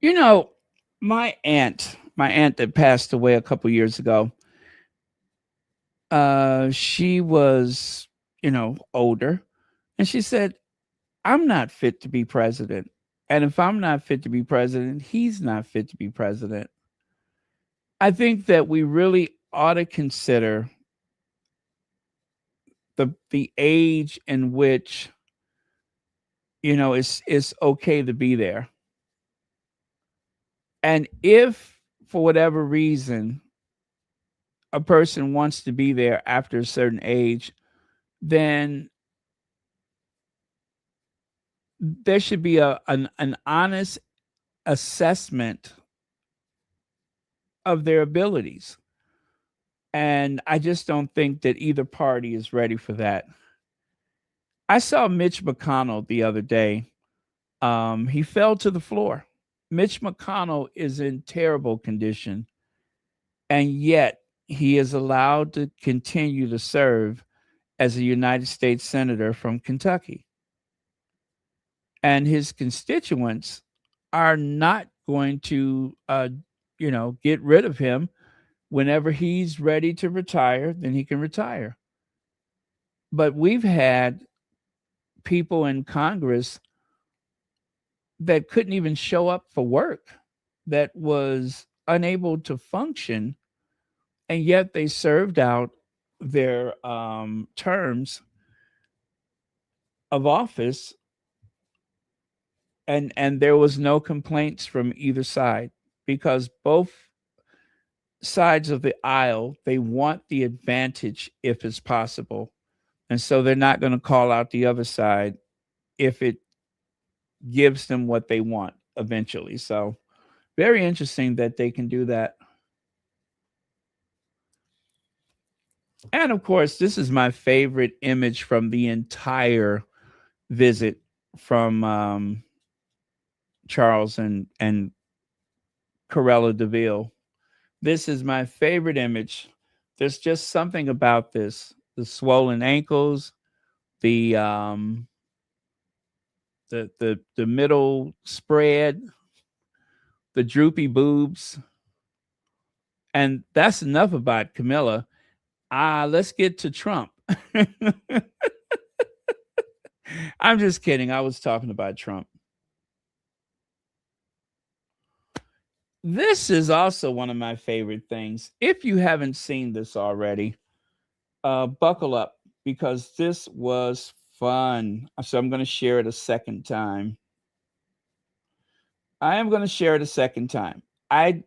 You know, my aunt that passed away a couple years ago, she was, older, and she said, I'm not fit to be president. And if I'm not fit to be president, he's not fit to be president. I think that we really ought to consider the age in which, it's okay to be there. And if for whatever reason a person wants to be there after a certain age, then there should be an honest assessment of their abilities. And I just don't think that either party is ready for that. I saw Mitch McConnell the other day. He fell to the floor. Mitch McConnell is in terrible condition, and yet he is allowed to continue to serve as a United States Senator from Kentucky. And his constituents are not going to, get rid of him Whenever he's ready to retire, then he can retire. But we've had people in Congress that couldn't even show up for work, that was unable to function, and yet they served out their terms of office, and there was no complaints from either side, because both sides of the aisle, they want the advantage if it's possible, and so they're not going to call out the other side if it gives them what they want eventually. So very interesting that they can do that. And of course, this is my favorite image from the entire visit from Charles and Corella DeVille. This is my favorite image. There's just something about this. The swollen ankles, the middle spread, the droopy boobs. And that's enough about Camilla. Let's get to Trump. I'm just kidding. I was talking about Trump. This is also one of my favorite things. If you haven't seen this already, buckle up, because this was fun. So I'm going to share it a second time. I am going to share it a second time. I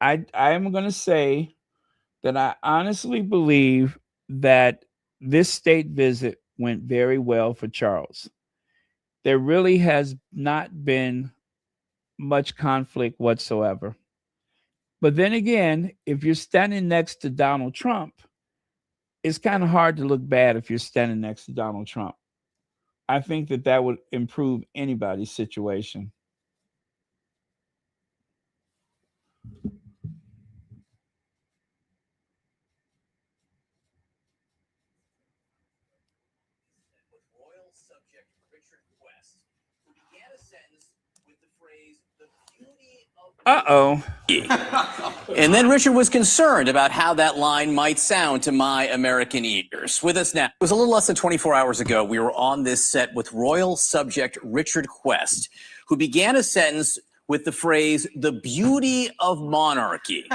am going to say that I honestly believe that this state visit went very well for Charles. There really has not been much conflict whatsoever. But then again, if you're standing next to Donald Trump, it's kind of hard to look bad if you're standing next to Donald Trump. I think that would improve anybody's situation. Uh-oh. And then Richard was concerned about how that line might sound to my American ears. With us now, it was a little less than 24 hours ago, we were on this set with royal subject Richard Quest, who began a sentence with the phrase, "the beauty of monarchy."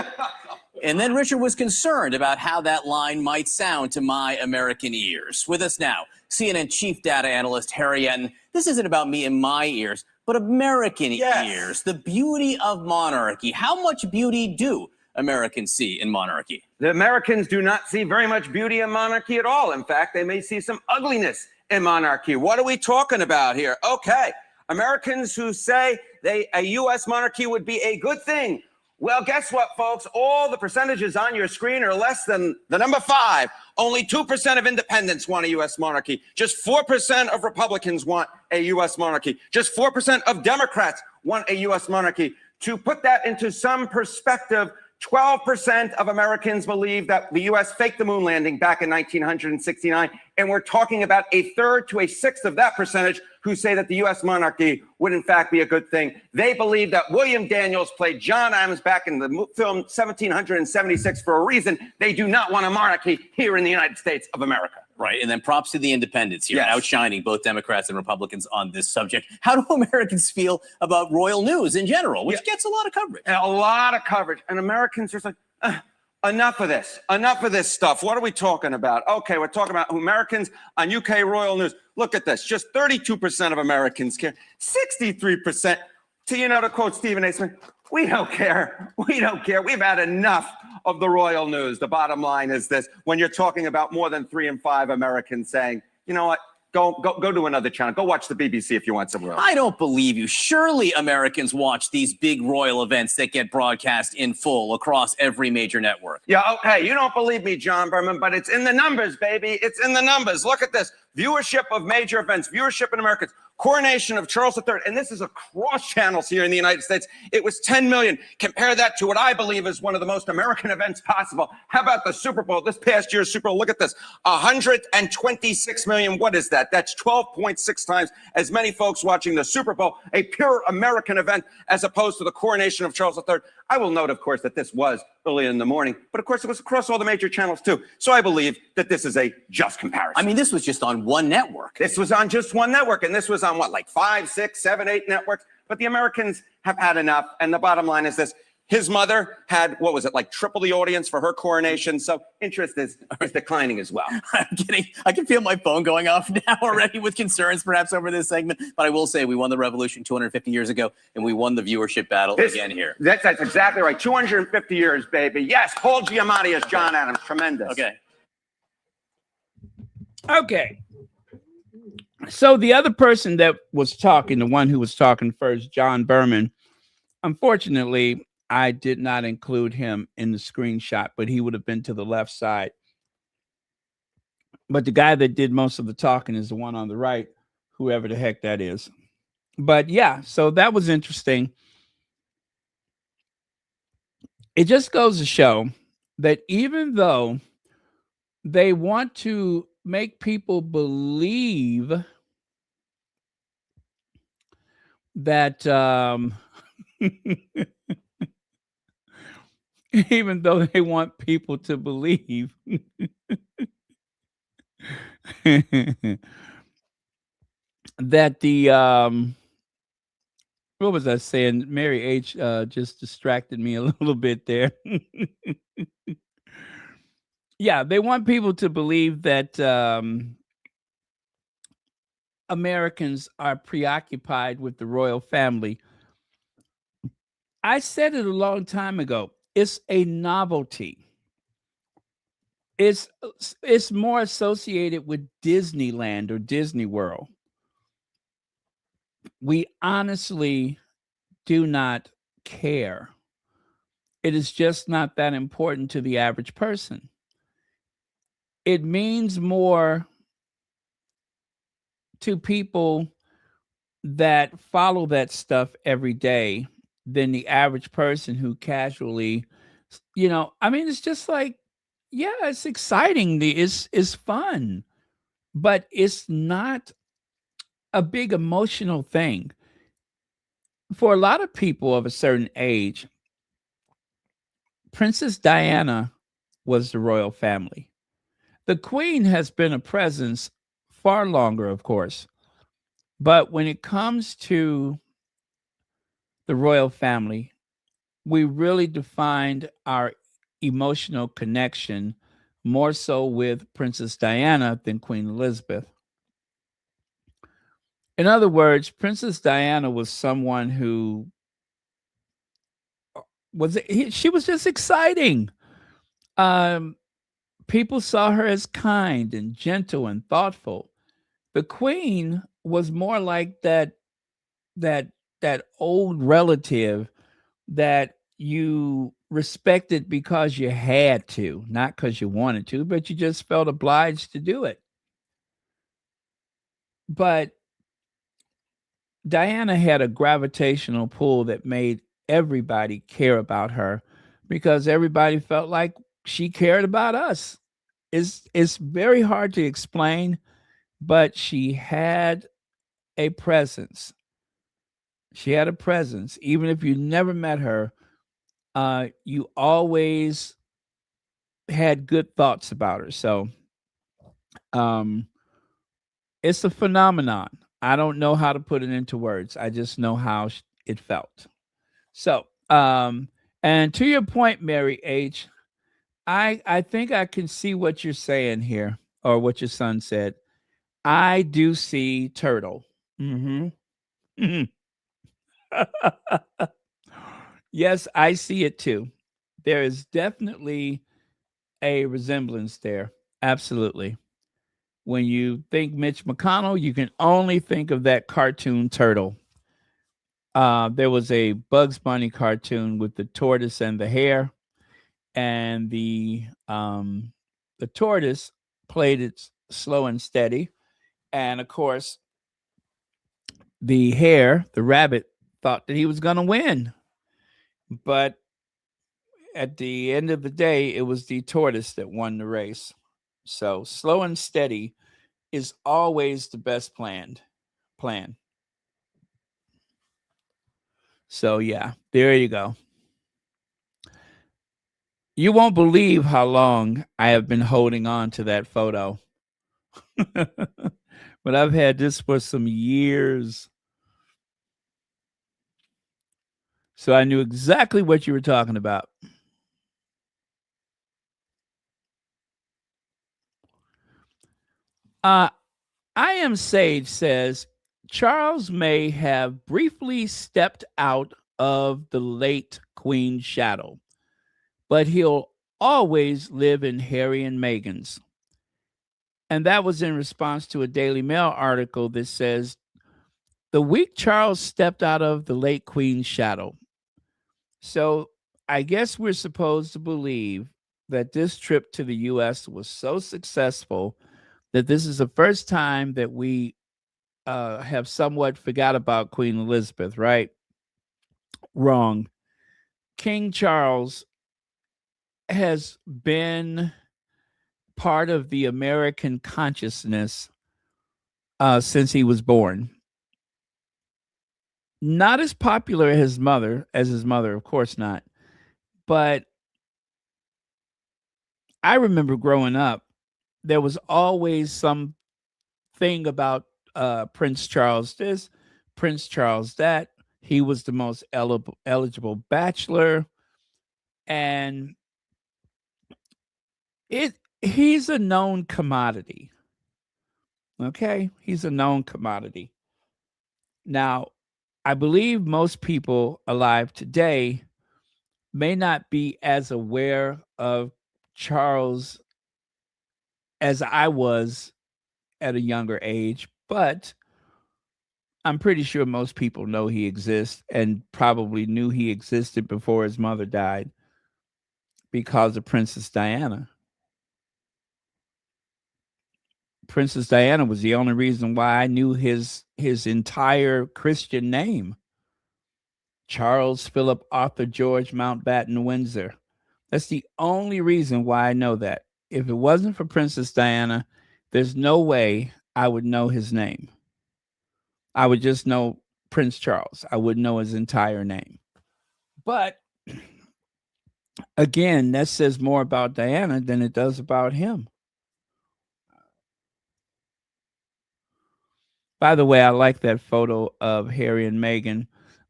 And then Richard was concerned about how that line might sound to my American ears. With us now, CNN chief data analyst Harry Etten. This isn't about me and my ears, but American ears. The beauty of monarchy. How much beauty do Americans see in monarchy? The Americans do not see very much beauty in monarchy at all. In fact, they may see some ugliness in monarchy. What are we talking about here? Okay, Americans who say a U.S. monarchy would be a good thing. Well, guess what, folks? All the percentages on your screen are less than the number 5. Only 2% of independents want a U.S. monarchy. Just 4% of Republicans want a U.S. monarchy. Just 4% of Democrats want a U.S. monarchy. To put that into some perspective, 12% of Americans believe that the U.S. faked the moon landing back in 1969. And we're talking about a third to a sixth of that percentage who say that the U.S. monarchy would in fact be a good thing. They believe that William Daniels played John Adams back in the film 1776 for a reason. They do not want a monarchy here in the United States of America. Right, and then props to the independents here, outshining both Democrats and Republicans on this subject. How do Americans feel about royal news in general, which gets a lot of coverage? A lot of coverage. And Americans are just like, enough of this. Enough of this stuff. What are we talking about? Okay, we're talking about Americans on UK royal news. Look at this. Just 32% of Americans care. 63%. To quote Stephen A. Smith, we don't care. We don't care. We've had enough of the royal news. The bottom line is this. When you're talking about more than 3 in 5 Americans saying, you know what? Go to another channel. Go watch the BBC if you want some royal. I don't believe you. Surely Americans watch these big royal events that get broadcast in full across every major network. Yeah, okay. You don't believe me, John Berman, but it's in the numbers, baby. It's in the numbers. Look at this. Viewership of major events. Viewership in Americans. Coronation of Charles III. And this is across channels here in the United States. It was 10 million. Compare that to what I believe is one of the most American events possible. How about the Super Bowl? This past year's Super Bowl, look at this. 126 million. What is that? That's 12.6 times as many folks watching the Super Bowl, a pure American event, as opposed to the coronation of Charles III. I will note, of course, that this was early in the morning, but of course it was across all the major channels too. So I believe that this is a just comparison. I mean, this was just on one network. This was on just one network, and this was on what, like 5, 6, 7, 8 networks? But the Americans have had enough, and the bottom line is this. His mother had, what was it, like triple the audience for her coronation, so interest is declining as well. I'm kidding. I can feel my phone going off now already with concerns perhaps over this segment, but I will say we won the revolution 250 years ago, and we won the viewership battle again here. That's exactly right. 250 years, baby. Yes, Paul Giamatti as John Adams. Tremendous. Okay. So the other person that was talking, the one who was talking first, John Berman, unfortunately, I did not include him in the screenshot, but he would have been to the left side. But the guy that did most of the talking is the one on the right, whoever the heck that is. But yeah, so that was interesting. It just goes to show that even though they want to make people believe that even though they want people to believe that the what was I saying? Mary H just distracted me a little bit there. Yeah, they want people to believe that Americans are preoccupied with the royal family. I said it a long time ago. It's a novelty. It's more associated with Disneyland or Disney World. We honestly do not care. It is just not that important to the average person. It means more to people that follow that stuff every day than the average person who casually, I mean, it's just like, yeah, it's exciting. It's fun, but it's not a big emotional thing. For a lot of people of a certain age, Princess Diana was the royal family. The Queen has been a presence far longer, of course. But when it comes to the royal family, we really defined our emotional connection more so with Princess Diana than Queen Elizabeth. In other words, Princess Diana was someone who she was just exciting. People saw her as kind and gentle and thoughtful. The Queen was more like that old relative that you respected because you had to, not because you wanted to, but you just felt obliged to do it. But Diana had a gravitational pull that made everybody care about her because everybody felt like she cared about us. It's very hard to explain, but she had a presence. She had a presence. Even if you never met her, you always had good thoughts about her. So it's a phenomenon. I don't know how to put it into words. I just know how it felt. So, and to your point, Mary H., I think I can see what you're saying here, or what your son said. I do see turtle. Mm-hmm. Yes, I see it too. There is definitely a resemblance there. Absolutely. When you think Mitch McConnell, you can only think of that cartoon turtle. There was a Bugs Bunny cartoon with the tortoise and the hare, and the tortoise played it slow and steady, and of course, the hare, the rabbit, thought that he was going to win, but at the end of the day, it was the tortoise that won the race. So slow and steady is always the best plan. So yeah, there you go. You won't believe how long I have been holding on to that photo. But I've had this for some years. So I knew exactly what you were talking about. I Am Sage says Charles may have briefly stepped out of the late Queen's shadow, but he'll always live in Harry and Meghan's. And that was in response to a Daily Mail article that says the week Charles stepped out of the late Queen's shadow. So I guess we're supposed to believe that this trip to the US was so successful that this is the first time that we have somewhat forgot about Queen Elizabeth, right? Wrong. King Charles has been part of the American consciousness since he was born. Not as popular as his mother, of course not. But I remember growing up, there was always some thing about Prince Charles this, Prince Charles that. He was the most eligible bachelor, and he's a known commodity. Okay, he's a known commodity. Now, I believe most people alive today may not be as aware of Charles as I was at a younger age, but I'm pretty sure most people know he exists and probably knew he existed before his mother died because of Princess Diana. Princess Diana was the only reason why I knew his entire Christian name. Charles Philip Arthur George Mountbatten-Windsor. That's the only reason why I know that. If it wasn't for Princess Diana, there's no way I would know his name. I would just know Prince Charles. I wouldn't know his entire name. But again, that says more about Diana than it does about him. By the way, I like that photo of Harry and Meghan.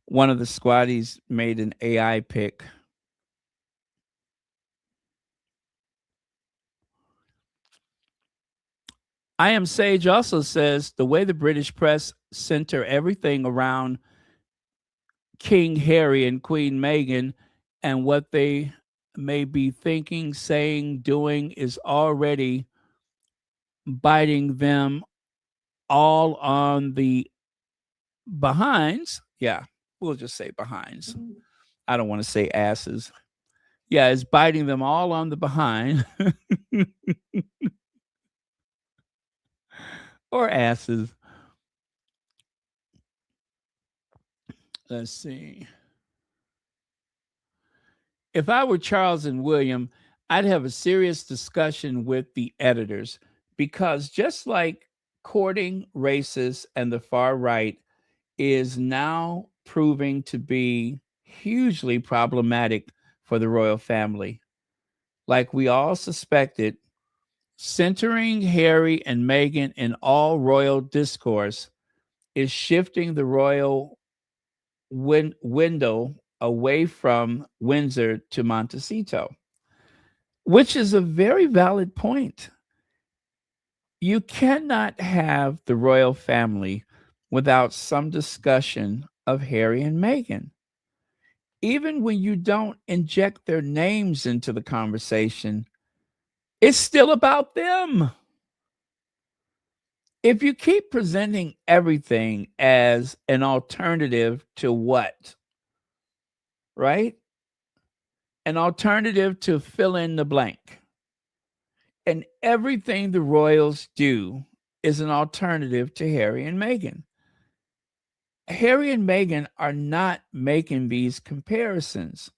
One of the squaddies made an AI pic. I Am Sage also says the way the British press center everything around King Harry and Queen Meghan and what they may be thinking, saying, doing is already biting them all on the behinds. Yeah, we'll just say behinds. I don't want to say asses. Yeah, it's biting them all on the behind. Or asses. Let's see. If I were Charles and William, I'd have a serious discussion with the editors because just like courting racists and the far right is now proving to be hugely problematic for the royal family. Like we all suspected, centering Harry and Meghan in all royal discourse is shifting the royal window away from Windsor to Montecito, which is a very valid point. You cannot have the royal family without some discussion of Harry and Meghan. Even when you don't inject their names into the conversation, it's still about them. If you keep presenting everything as an alternative to what? Right? An alternative to fill in the blank. And everything the royals do is an alternative to Harry and Meghan. Harry and Meghan are not making these comparisons.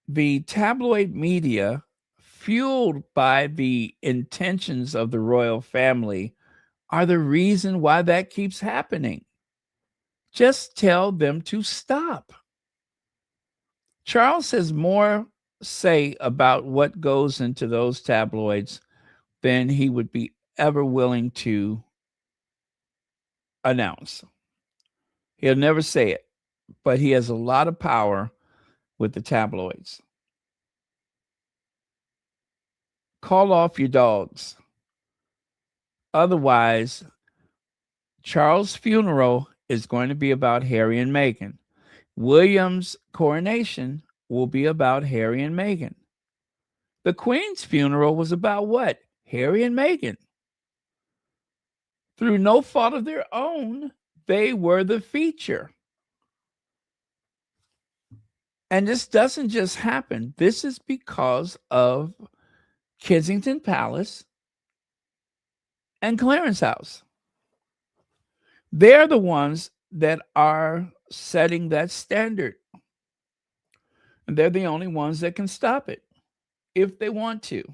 The tabloid media, fueled by the intentions of the royal family, are the reason why that keeps happening. Just tell them to stop. Charles has more say about what goes into those tabloids than he would be ever willing to announce. He'll never say it, but he has a lot of power with the tabloids. Call off your dogs. Otherwise, Charles' funeral is going to be about Harry and Meghan. William's coronation will be about Harry and Meghan. The Queen's funeral was about what? Harry and Meghan. Through no fault of their own, they were the feature. And this doesn't just happen. This is because of Kensington Palace and Clarence House. They're the ones that are setting that standard. And they're the only ones that can stop it if they want to.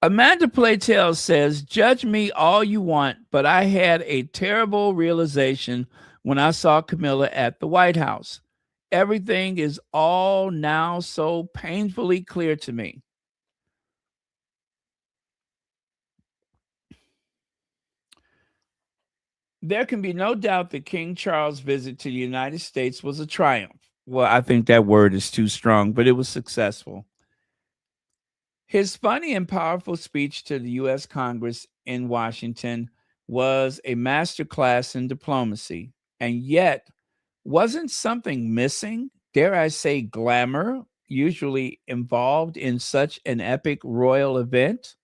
Amanda Playtell says, judge me all you want, but I had a terrible realization when I saw Camilla at the White House. Everything is all now so painfully clear to me. There can be no doubt that King Charles' visit to the United States was a triumph. Well, I think that word is too strong, but it was successful. His funny and powerful speech to the U.S. Congress in Washington was a masterclass in diplomacy. And yet, wasn't something missing, dare I say glamour, usually involved in such an epic royal event?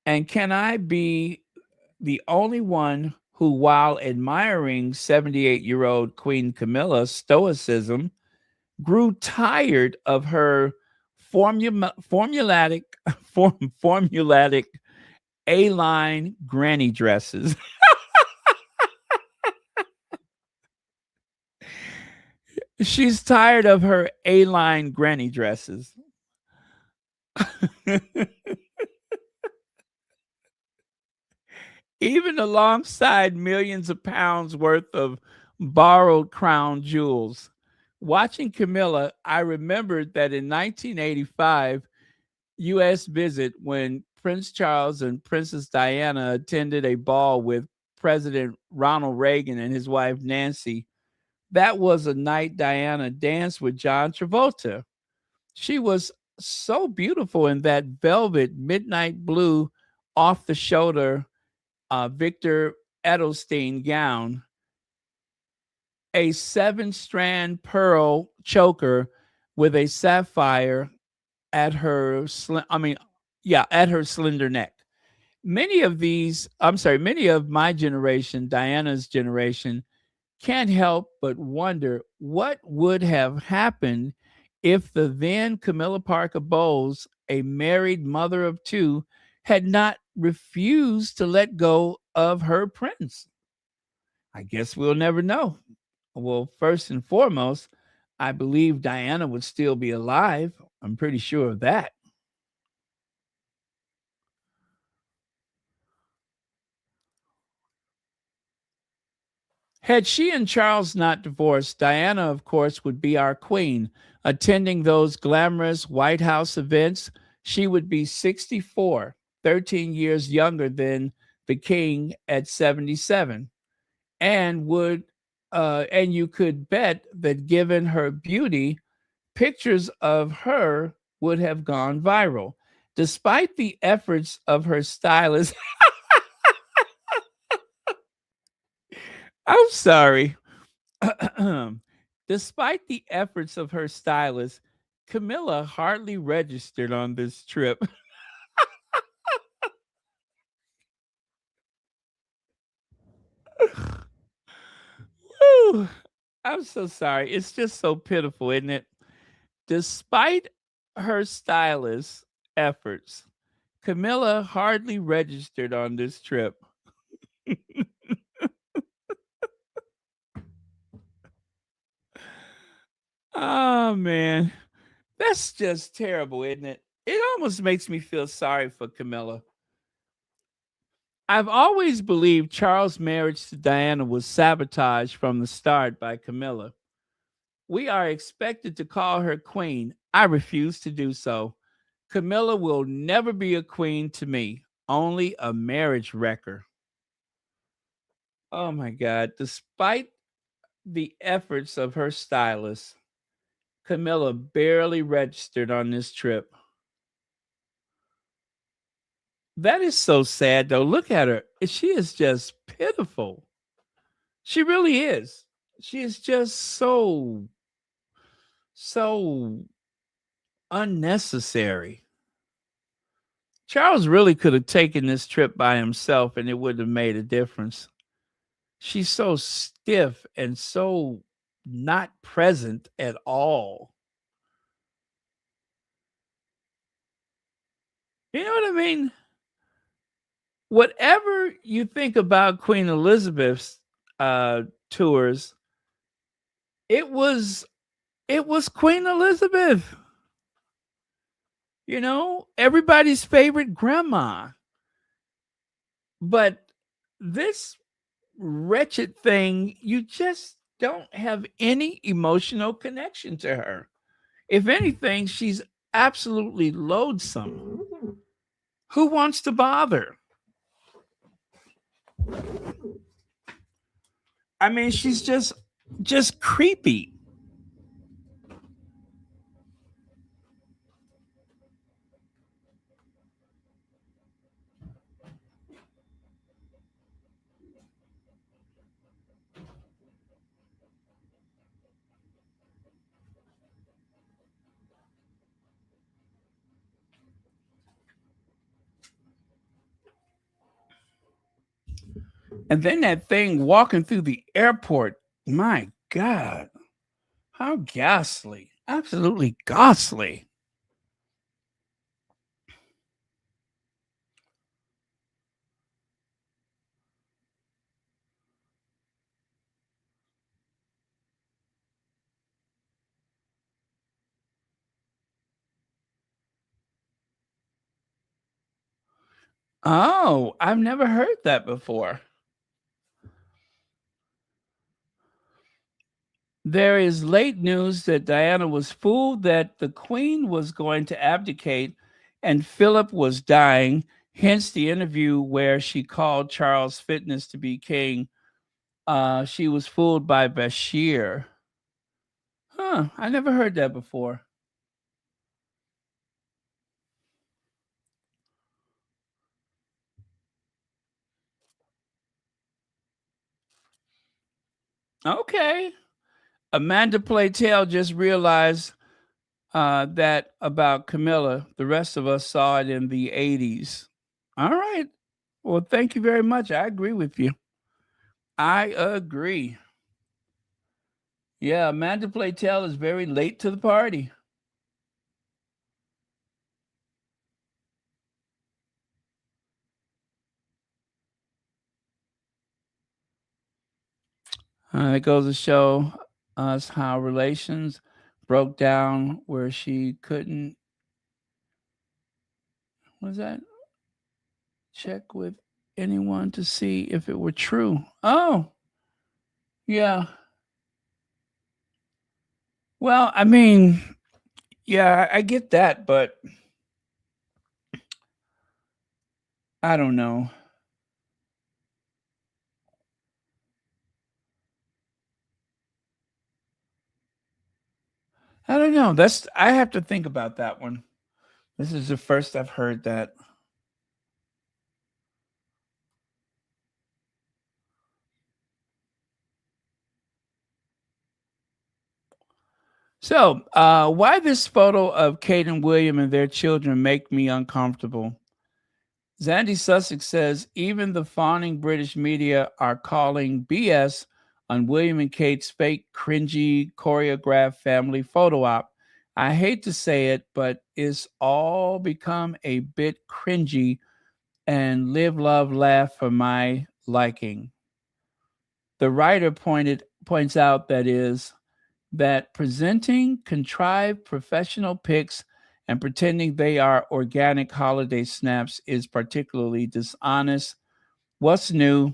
And can I be the only one who, while admiring 78-year-old Queen Camilla's stoicism, grew tired of her formulaic A-line granny dresses? She's tired of her A-line granny dresses. Even alongside millions of pounds worth of borrowed crown jewels. Watching Camilla, I remembered that in 1985 U.S. visit when Prince Charles and Princess Diana attended a ball with President Ronald Reagan and his wife Nancy. That was a night Diana danced with John Travolta. She was so beautiful in that velvet midnight blue off the shoulder Victor Edelstein gown, a 7-strand pearl choker with a sapphire at her at her slender neck. Many of my generation, Diana's generation, can't help but wonder what would have happened if the then Camilla Parker Bowles, a married mother of two, had not refused to let go of her prince. I guess we'll never know. Well, first and foremost, I believe Diana would still be alive. I'm pretty sure of that. Had she and Charles not divorced, Diana, of course, would be our queen. Attending those glamorous White House events, she would be 64, 13 years younger than the king at 77. And you could bet that given her beauty, pictures of her would have gone viral. Despite the efforts of her stylist, I'm sorry. Despite the efforts of her stylist, Camilla hardly registered on this trip. Whew. I'm so sorry. It's just so pitiful, isn't it? Despite her stylist's efforts, Camilla hardly registered on this trip. Oh, man. That's just terrible, isn't it? It almost makes me feel sorry for Camilla. I've always believed Charles' marriage to Diana was sabotaged from the start by Camilla. We are expected to call her queen. I refuse to do so. Camilla will never be a queen to me, only a marriage wrecker. Oh my God. Despite the efforts of her stylist, Camilla barely registered on this trip. That is so sad, though. Look at her. She is just pitiful. She really is. She is just so unnecessary. Charles really could have taken this trip by himself and it wouldn't have made a difference. She's so stiff and so not present at all. You know what I mean? Whatever you think about Queen Elizabeth's tours, it was Queen Elizabeth. You know, everybody's favorite grandma. But this wretched thing, you just don't have any emotional connection to her. If anything, she's absolutely loathsome. Who wants to bother? I mean, she's just creepy. And then that thing walking through the airport, my God, how ghastly. Absolutely ghastly. Oh, I've never heard that before. There is late news that Diana was fooled that the Queen was going to abdicate and Philip was dying, hence the interview where she called Charles' fitness to be king. She was fooled by Bashir. Huh, I never heard that before. Okay. Amanda Playtell just realized that about Camilla. The rest of us saw it in the 80s. All right. Well, thank you very much. I agree with you. I agree. Yeah, Amanda Playtell is very late to the party. It goes to show us how relations broke down where she couldn't. What was that? Check with anyone to see if it were true. Oh, yeah. Well, I mean, yeah, I get that, but I don't know. I don't know. I have to think about that one. This is the first I've heard that. So, why this photo of Kate and William and their children make me uncomfortable? Zandy Sussex says even the fawning British media are calling BS on William and Kate's fake, cringy, choreographed family photo op. I hate to say it, but it's all become a bit cringy and live, love, laugh for my liking. The writer points out that presenting contrived professional pics and pretending they are organic holiday snaps is particularly dishonest. What's new?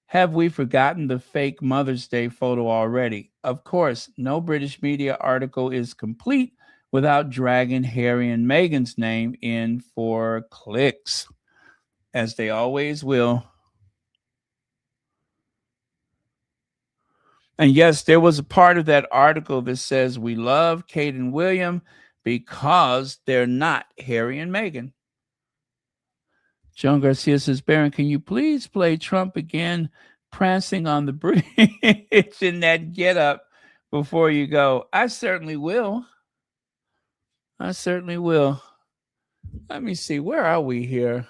Have we forgotten the fake Mother's Day photo already? Of course, no British media article is complete without dragging Harry and Meghan's name in for clicks, as they always will. And yes, there was a part of that article that says we love Kate and William because they're not Harry and Meghan. John Garcia says, Baron, can you please play Trump again, prancing on the bridge in that getup before you go? I certainly will. I certainly will. Let me see. Where are we here?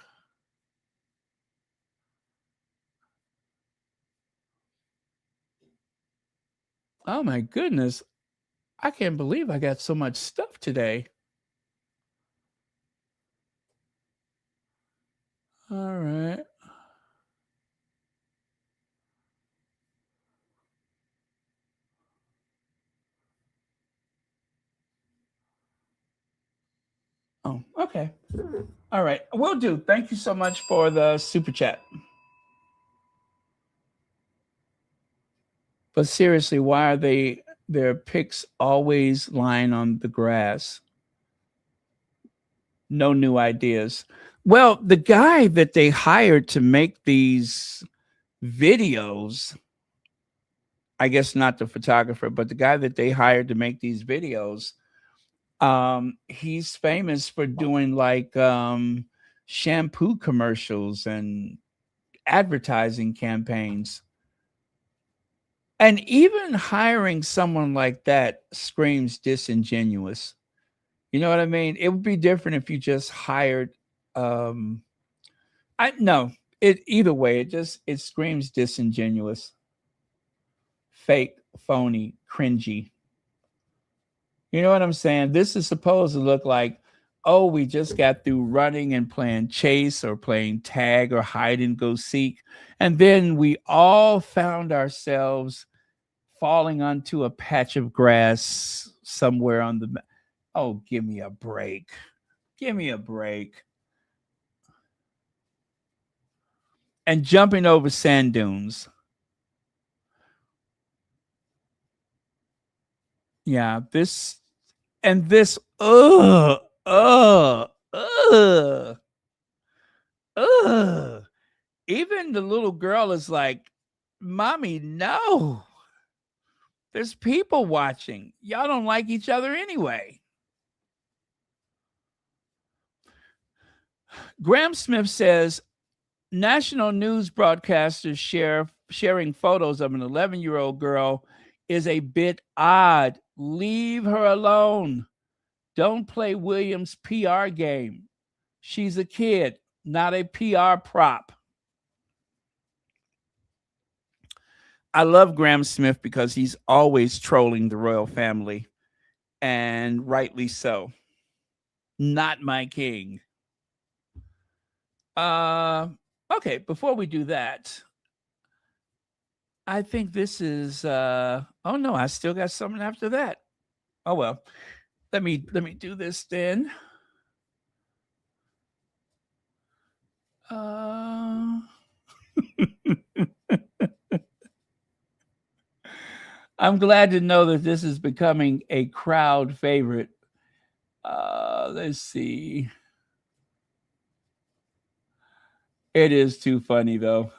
Oh, my goodness. I can't believe I got so much stuff today. All right. Oh, okay. All right. Will do. Thank you so much for the super chat. But seriously, why are their pics always lying on the grass? No new ideas. Well, the guy that they hired to make these videos, I guess not the photographer, but the guy that they hired to make these videos, he's famous for doing like shampoo commercials and advertising campaigns. And even hiring someone like that screams disingenuous. You know what I mean? It would be different if you just hired either way, it screams disingenuous, fake, phony, cringy. You know what I'm saying? This is supposed to look like, oh, we just got through running and playing chase or playing tag or hide and go seek. And then we all found ourselves falling onto a patch of grass somewhere on the... Oh, give me a break. Give me a break. And jumping over sand dunes. Yeah, this... And this... Even the little girl is like, Mommy, no. There's people watching. Y'all don't like each other anyway. Graham Smith says, national news broadcasters sharing photos of an 11-year-old girl is a bit odd. Leave her alone. Don't play William's PR game. She's a kid, not a PR prop. I love Graham Smith because he's always trolling the royal family, and rightly so. Not my king. Okay, before we do that, I think this is oh no, I still got something after that. Oh well. Let me do this then. I'm glad to know that this is becoming a crowd favorite. Let's see. It is too funny, though.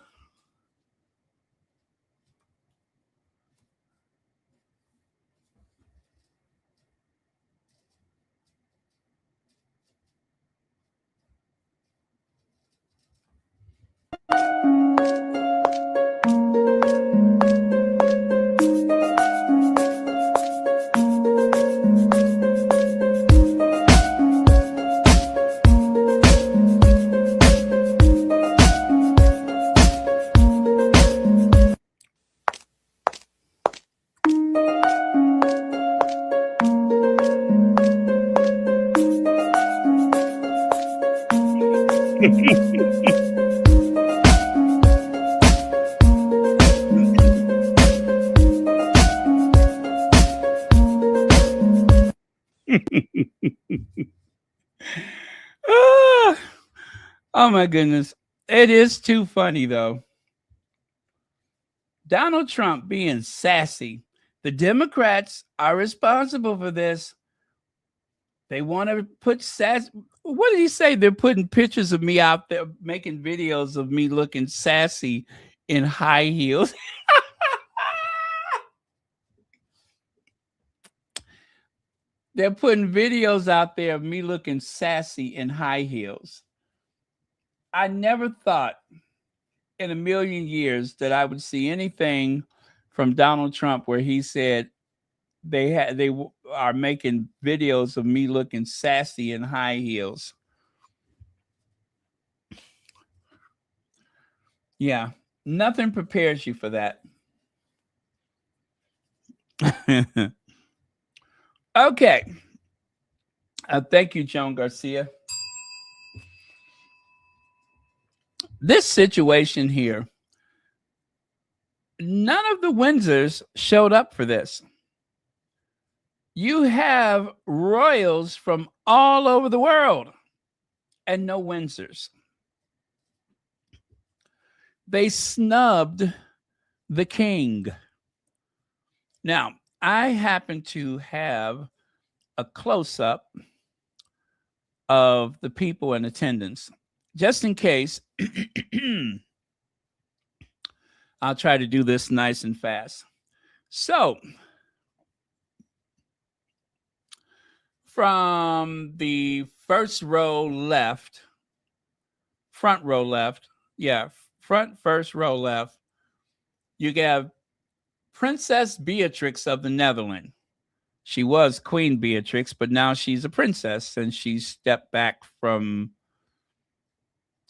Oh my goodness. It is too funny, though. Donald Trump being sassy. The Democrats are responsible for this. They want to put sass. What did he say? They're putting pictures of me out there, making videos of me looking sassy in high heels. They're putting videos out there of me looking sassy in high heels. I never thought in a million years that I would see anything from Donald Trump where he said they are making videos of me looking sassy in high heels. Yeah, nothing prepares you for that. Okay. Thank you, Joan Garcia. This situation here, none of the Windsors showed up for this. You have royals from all over the world and no Windsors. They snubbed the king. Now, I happen to have a close-up of the people in attendance. Just in case, I'll try to do this nice and fast. So, from the first row left, front row left, first row left, you have Princess Beatrix of the Netherlands. She was Queen Beatrix, but now she's a princess and she stepped back from.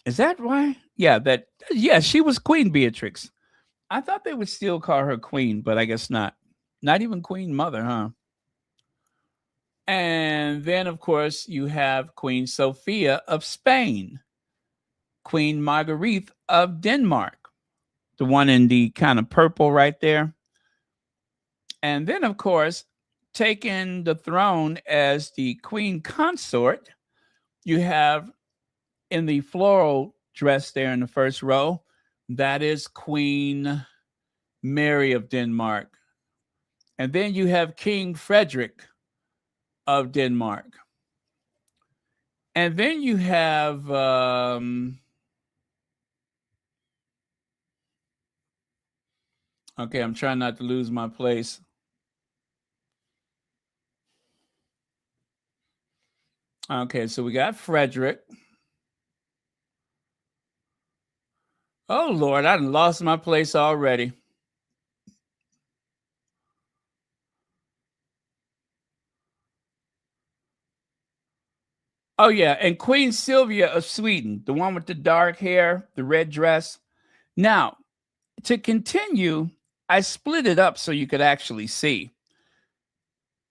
Is that why? Yeah, she was Queen Beatrix. I thought they would still call her Queen, but I guess not. Not even Queen Mother, huh? And then, of course, you have Queen Sophia of Spain, Queen Marguerite of Denmark, the one in the kind of purple right there. And then, of course, taking the throne as the Queen Consort, you have in the floral dress there in the first row, that is Queen Mary of Denmark. And then you have King Frederick of Denmark. And then you have okay, I'm trying not to lose my place. Okay, so we got Frederick. Oh, Lord, I done lost my place already. Oh, yeah, and Queen Sylvia of Sweden, the one with the dark hair, the red dress. Now, to continue, I split it up so you could actually see.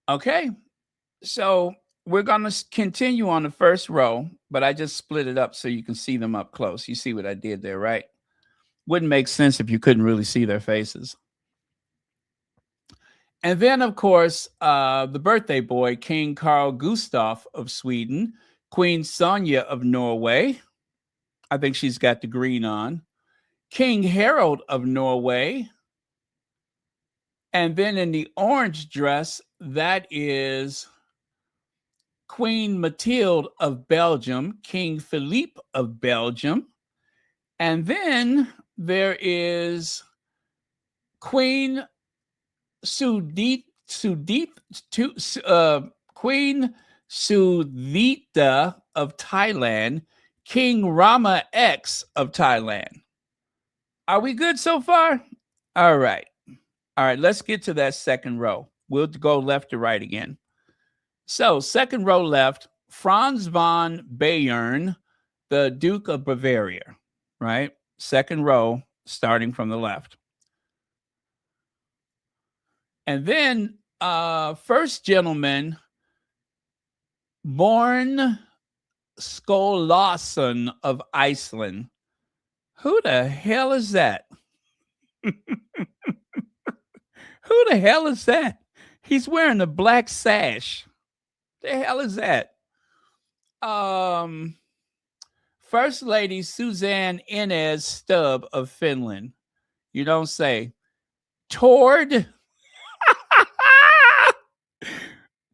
Okay, so we're going to continue on the first row, but I just split it up so you can see them up close. You see what I did there, right? Wouldn't make sense if you couldn't really see their faces. And then, of course, the birthday boy, King Carl Gustaf of Sweden, Queen Sonja of Norway. I think she's got the green on. King Harold of Norway. And then in the orange dress, that is Queen Mathilde of Belgium, King Philippe of Belgium. And then there is Queen Queen Suthita of Thailand, King Rama X of Thailand. Are we good so far? All right. All right, let's get to that second row. We'll go left to right again. So, second row left, Franz von Bayern, the Duke of Bavaria, right? Second row, starting from the left. And then first gentleman, Born Skolason of Iceland. Who the hell is that? Who the hell is that? He's wearing a black sash. The hell is that? First Lady Suzanne Inez Stubb of Finland. You don't say. Tord.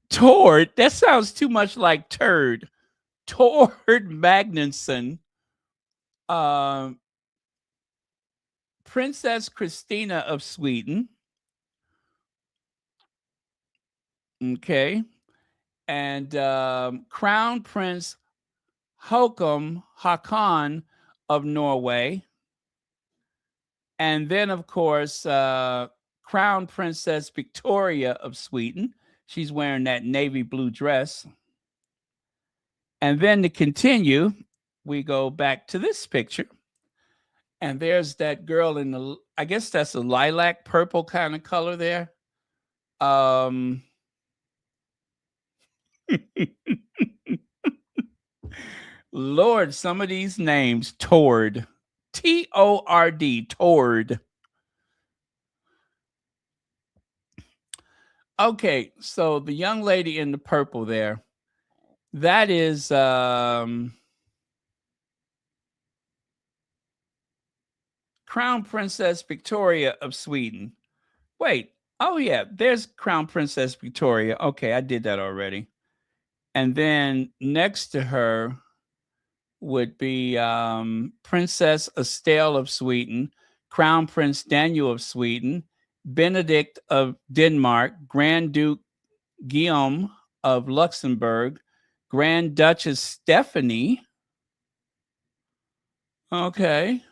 Tord. That sounds too much like turd. Tord Magnusson. Princess Christina of Sweden. Okay. And Crown Prince Haakon of Norway. And then, of course, Crown Princess Victoria of Sweden. She's wearing that navy blue dress. And then to continue, we go back to this picture. And there's that girl in the, I guess that's a lilac purple kind of color there. Lord, some of these names, Tord. T-O-R-D, Tord. Okay, so the young lady in the purple there, that is Crown Princess Victoria of Sweden. Wait, oh yeah, there's Crown Princess Victoria. Okay, I did that already. And then next to her would be Princess Estelle of Sweden, Crown Prince Daniel of Sweden, Benedict of Denmark, Grand Duke Guillaume of Luxembourg, Grand Duchess Stephanie. Okay.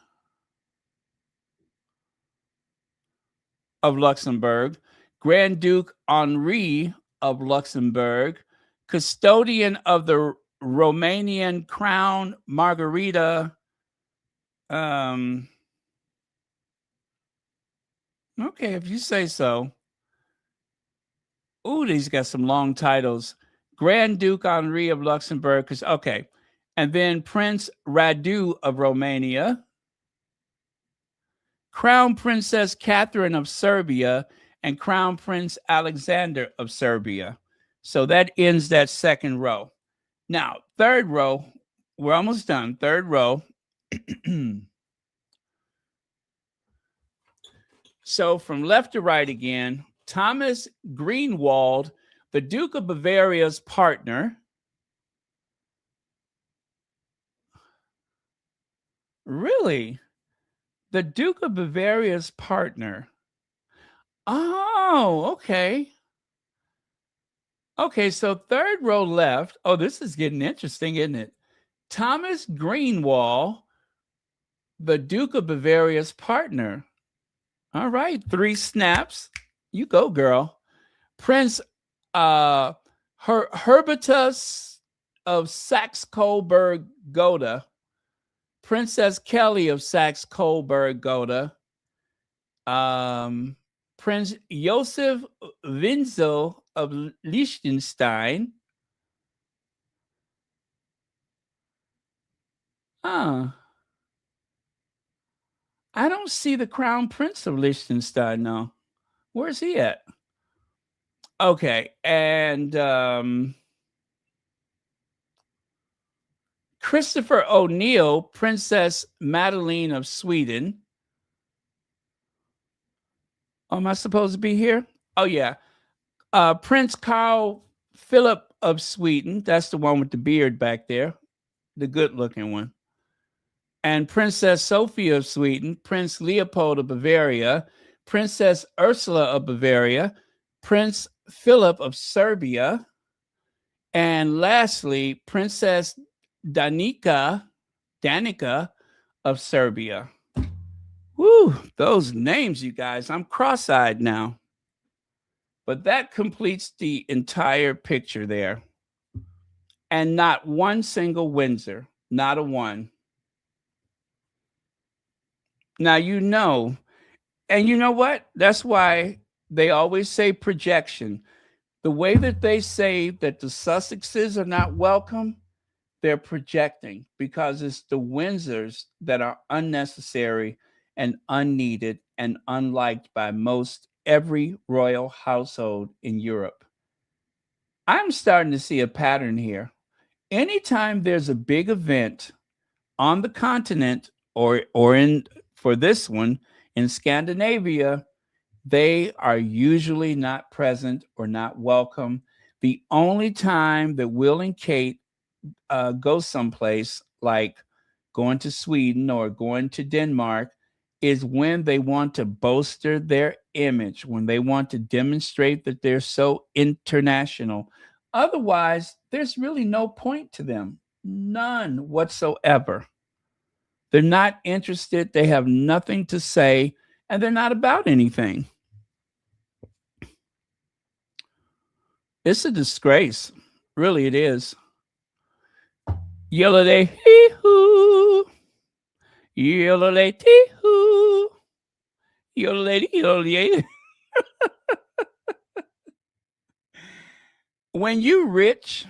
Of Luxembourg, Grand Duke Henri of Luxembourg, custodian of the Romanian crown, Margarita. Okay, if you say so. Ooh, these got some long titles. Grand Duke Henri of Luxembourg. Okay. And then Prince Radu of Romania. Crown Princess Catherine of Serbia and Crown Prince Alexander of Serbia. So that ends that second row. Now, third row, we're almost done. Third row. So from left to right again, Thomas Greenwald, the Duke of Bavaria's partner. Really? The Duke of Bavaria's partner. Oh, okay. Okay, so third row left. Oh, this is getting interesting, isn't it? Thomas Greenwald, the Duke of Bavaria's partner. All right, 3 snaps. You go, girl. Prince Herbertus of Saxe-Coburg-Gotha. Princess Kelly of Saxe-Coburg-Gotha. Prince Joseph Windsor of Liechtenstein. I don't see the Crown Prince of Liechtenstein, no. Where's he at? Okay, and Christopher O'Neill, Princess Madeleine of Sweden. Am I supposed to be here? Oh, yeah. Prince Carl Philip of Sweden. That's the one with the beard back there. The good-looking one. And Princess Sophia of Sweden. Prince Leopold of Bavaria. Princess Ursula of Bavaria. Prince Philip of Serbia. And lastly, Princess Danica of Serbia. Woo, those names, you guys. I'm cross-eyed now. But that completes the entire picture there. And not one single Windsor. Not a one. Now, you know, and you know what? That's why they always say projection. The way that they say that the Sussexes are not welcome, they're projecting, because it's the Windsors that are unnecessary and unneeded and unliked by most every royal household in Europe. I'm starting to see a pattern here. Anytime there's a big event on the continent or in for this one in Scandinavia, they are usually not present or not welcome. The only time that Will and Kate go someplace like going to Sweden or going to Denmark is when they want to bolster their image, when they want to demonstrate that they're so international. Otherwise, there's really no point to them. None whatsoever. They're not interested. They have nothing to say, and they're not about anything. It's a disgrace. Really, it is. Yellow day, hee hoo. Yellow day, tee hoo. Yellow lady, yellow lady. When you're rich,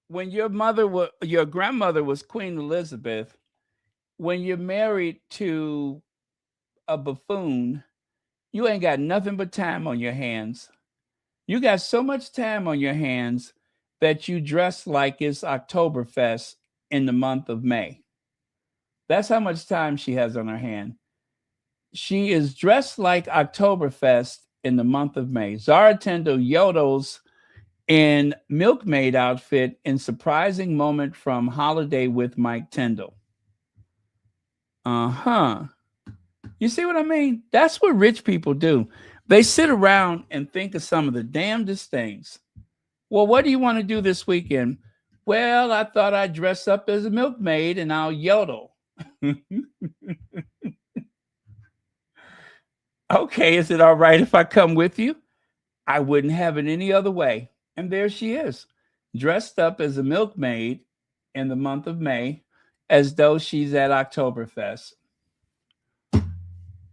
when your grandmother was Queen Elizabeth, when you're married to a buffoon, you ain't got nothing but time on your hands. You got so much time on your hands that you dress like it's Oktoberfest in the month of May. That's how much time she has on her hand. She is dressed like Oktoberfest in the month of May. Zara Tindall yodels in milkmaid outfit in surprising moment from Holiday with Mike Tyndall. You see what I mean? That's what rich people do. They sit around and think of some of the damnedest things. Well, what do you want to do this weekend? Well, I thought I'd dress up as a milkmaid and I'll yodel. Okay, is it all right if I come with you? I wouldn't have it any other way. And there she is, dressed up as a milkmaid in the month of May, as though she's at Oktoberfest.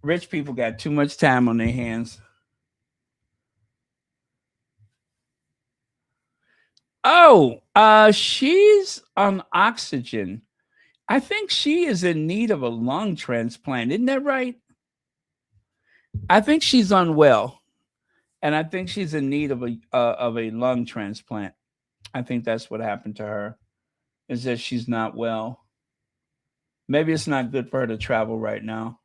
Rich people got too much time on their hands. Oh, she's on oxygen. I think she is in need of a lung transplant. Isn't that right? I think she's unwell, and I think she's in need of a lung transplant. I think that's what happened to her, is that she's not well. Maybe it's not good for her to travel right now.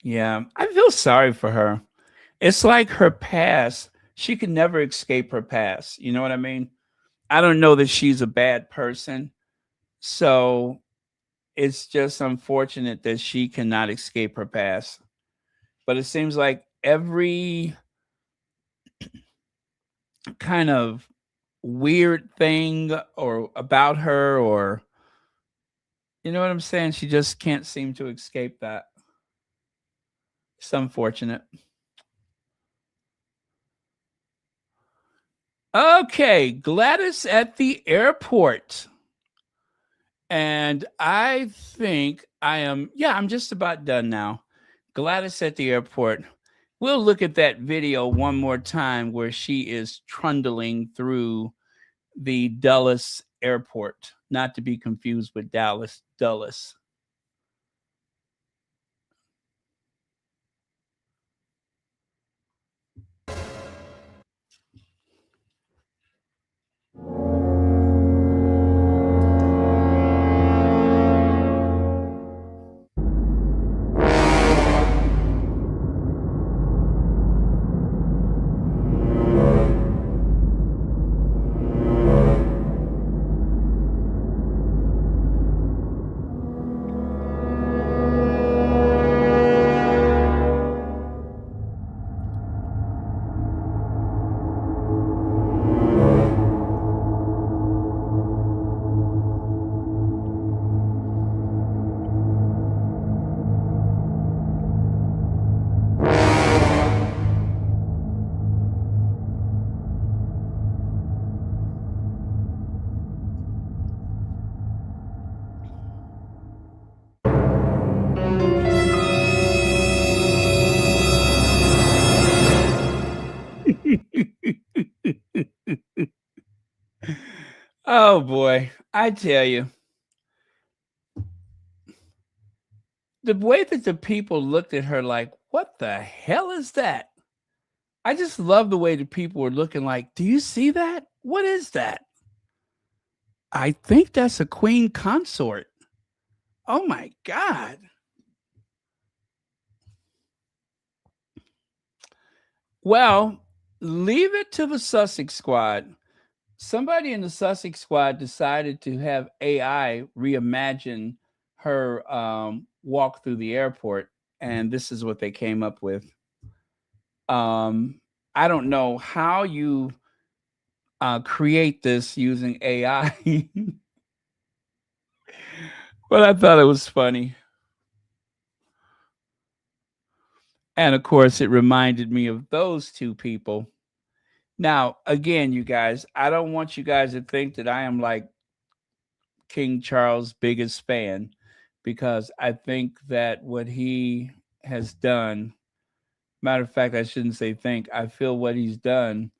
Yeah, I feel sorry for her. It's like her past. She could never escape her past. You know what I mean? I don't know that she's a bad person. So it's just unfortunate that she cannot escape her past. But it seems like every kind of weird thing or about her, or you know what I'm saying? She just can't seem to escape that. It's unfortunate. Okay, Gladys at the airport. And I think I'm just about done now. Gladys at the airport. We'll look at that video one more time where she is trundling through the Dulles airport, not to be confused with Dallas, Dulles. Oh boy, I tell you, the way that the people looked at her like, what the hell is that? I just love the way the people were looking like, do you see that? What is that? I think that's a queen consort. Oh my God. Well, leave it to the Sussex squad. Somebody in the Sussex squad decided to have AI reimagine her walk through the airport, and this is what they came up with. I don't know how you create this using AI, but I thought it was funny. And of course, it reminded me of those two people. Now, again, you guys, I don't want you guys to think that I am like King Charles' biggest fan, because I think that what he has done, matter of fact, I shouldn't say think, I feel what he's done,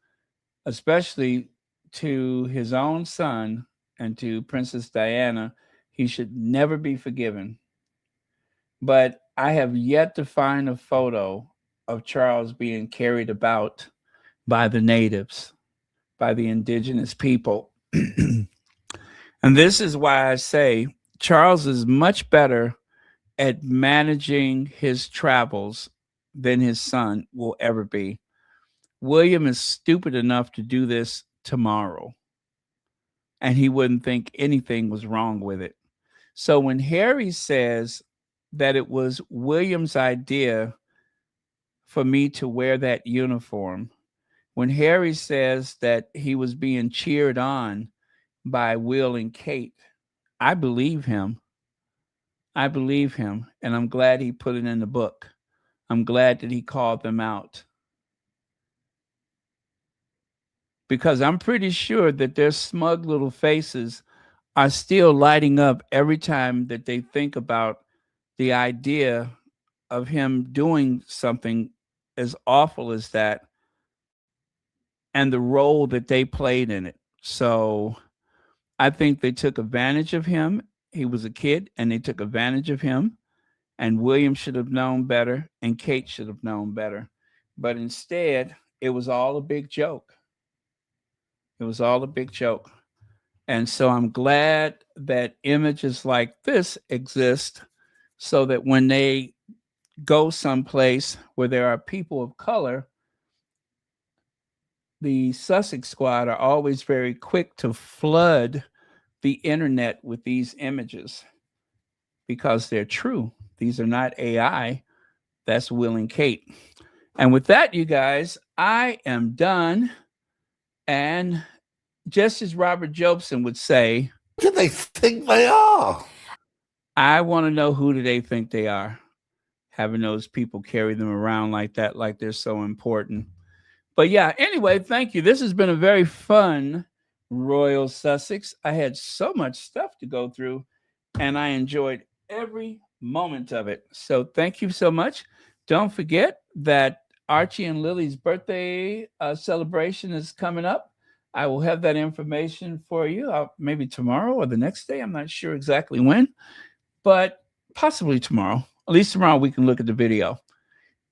especially to his own son and to Princess Diana, he should never be forgiven. But I have yet to find a photo of Charles being carried about by the natives, by the indigenous people. And this is why I say Charles is much better at managing his travels than his son will ever be. William is stupid enough to do this tomorrow, and he wouldn't think anything was wrong with it. So when Harry says that it was William's idea for me to wear that uniform, when Harry says that he was being cheered on by Will and Kate, I believe him. I believe him, and I'm glad he put it in the book. I'm glad that he called them out, because I'm pretty sure that their smug little faces are still lighting up every time that they think about the idea of him doing something as awful as that and the role that they played in it. So I think they took advantage of him. He was a kid and they took advantage of him. And William should have known better and Kate should have known better. But instead, it was all a big joke. It was all a big joke. And so I'm glad that images like this exist, so that when they go someplace where there are people of color, the Sussex squad are always very quick to flood the internet with these images because they're true. These are not AI. That's Will and Kate. And with that, you guys, I am done. And just as Robert Jobson would say, who do they think they are? I want to know, who do they think they are? Having those people carry them around like that, like they're so important. But yeah, anyway, thank you. This has been a very fun Royal Sussex. I had so much stuff to go through, and I enjoyed every moment of it. So thank you so much. Don't forget that Archie and Lily's birthday celebration is coming up. I will have that information for you maybe tomorrow or the next day. I'm not sure exactly when, but possibly tomorrow. At least tomorrow we can look at the video.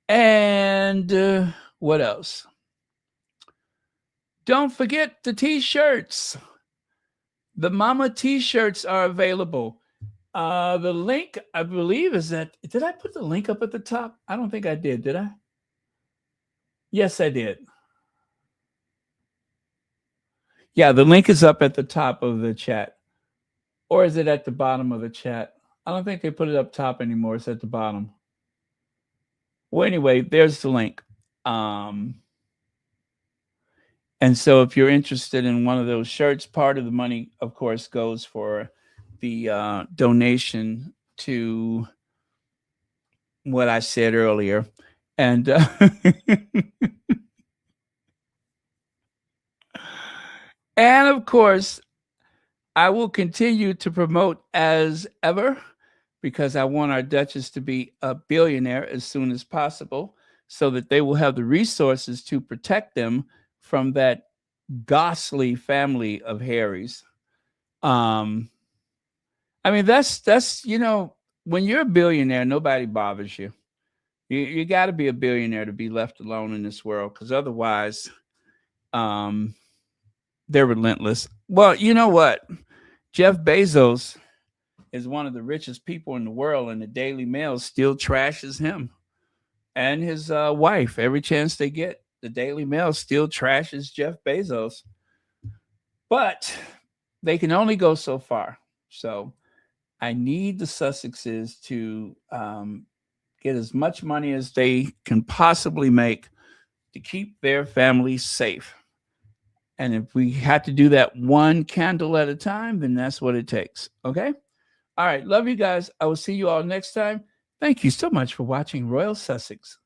And what else? Don't forget the t-shirts. The Mama t-shirts are available. The link, I believe, is that, did I put the link up at the top? I don't think I did I? Yes, I did. Yeah, the link is up at the top of the chat. Or is it at the bottom of the chat? I don't think they put it up top anymore. It's at the bottom. Well, anyway, there's the link. And so if you're interested in one of those shirts, part of the money, of course, goes for the donation to what I said earlier. And and of course, I will continue to promote as ever, because I want our Duchess to be a billionaire as soon as possible, so that they will have the resources to protect them from that ghastly family of Harrys. I mean, that's when you're a billionaire, nobody bothers you. You got to be a billionaire to be left alone in this world, because otherwise, They're relentless. Well, you know what? Jeff Bezos is one of the richest people in the world, and the Daily Mail still trashes him and his wife every chance they get. The Daily Mail still trashes Jeff Bezos, but they can only go so far. So I need the Sussexes to get as much money as they can possibly make to keep their families safe. And if we have to do that one candle at a time, then that's what it takes. Okay? All right. Love you guys. I will see you all next time. Thank you so much for watching Royal Sussex.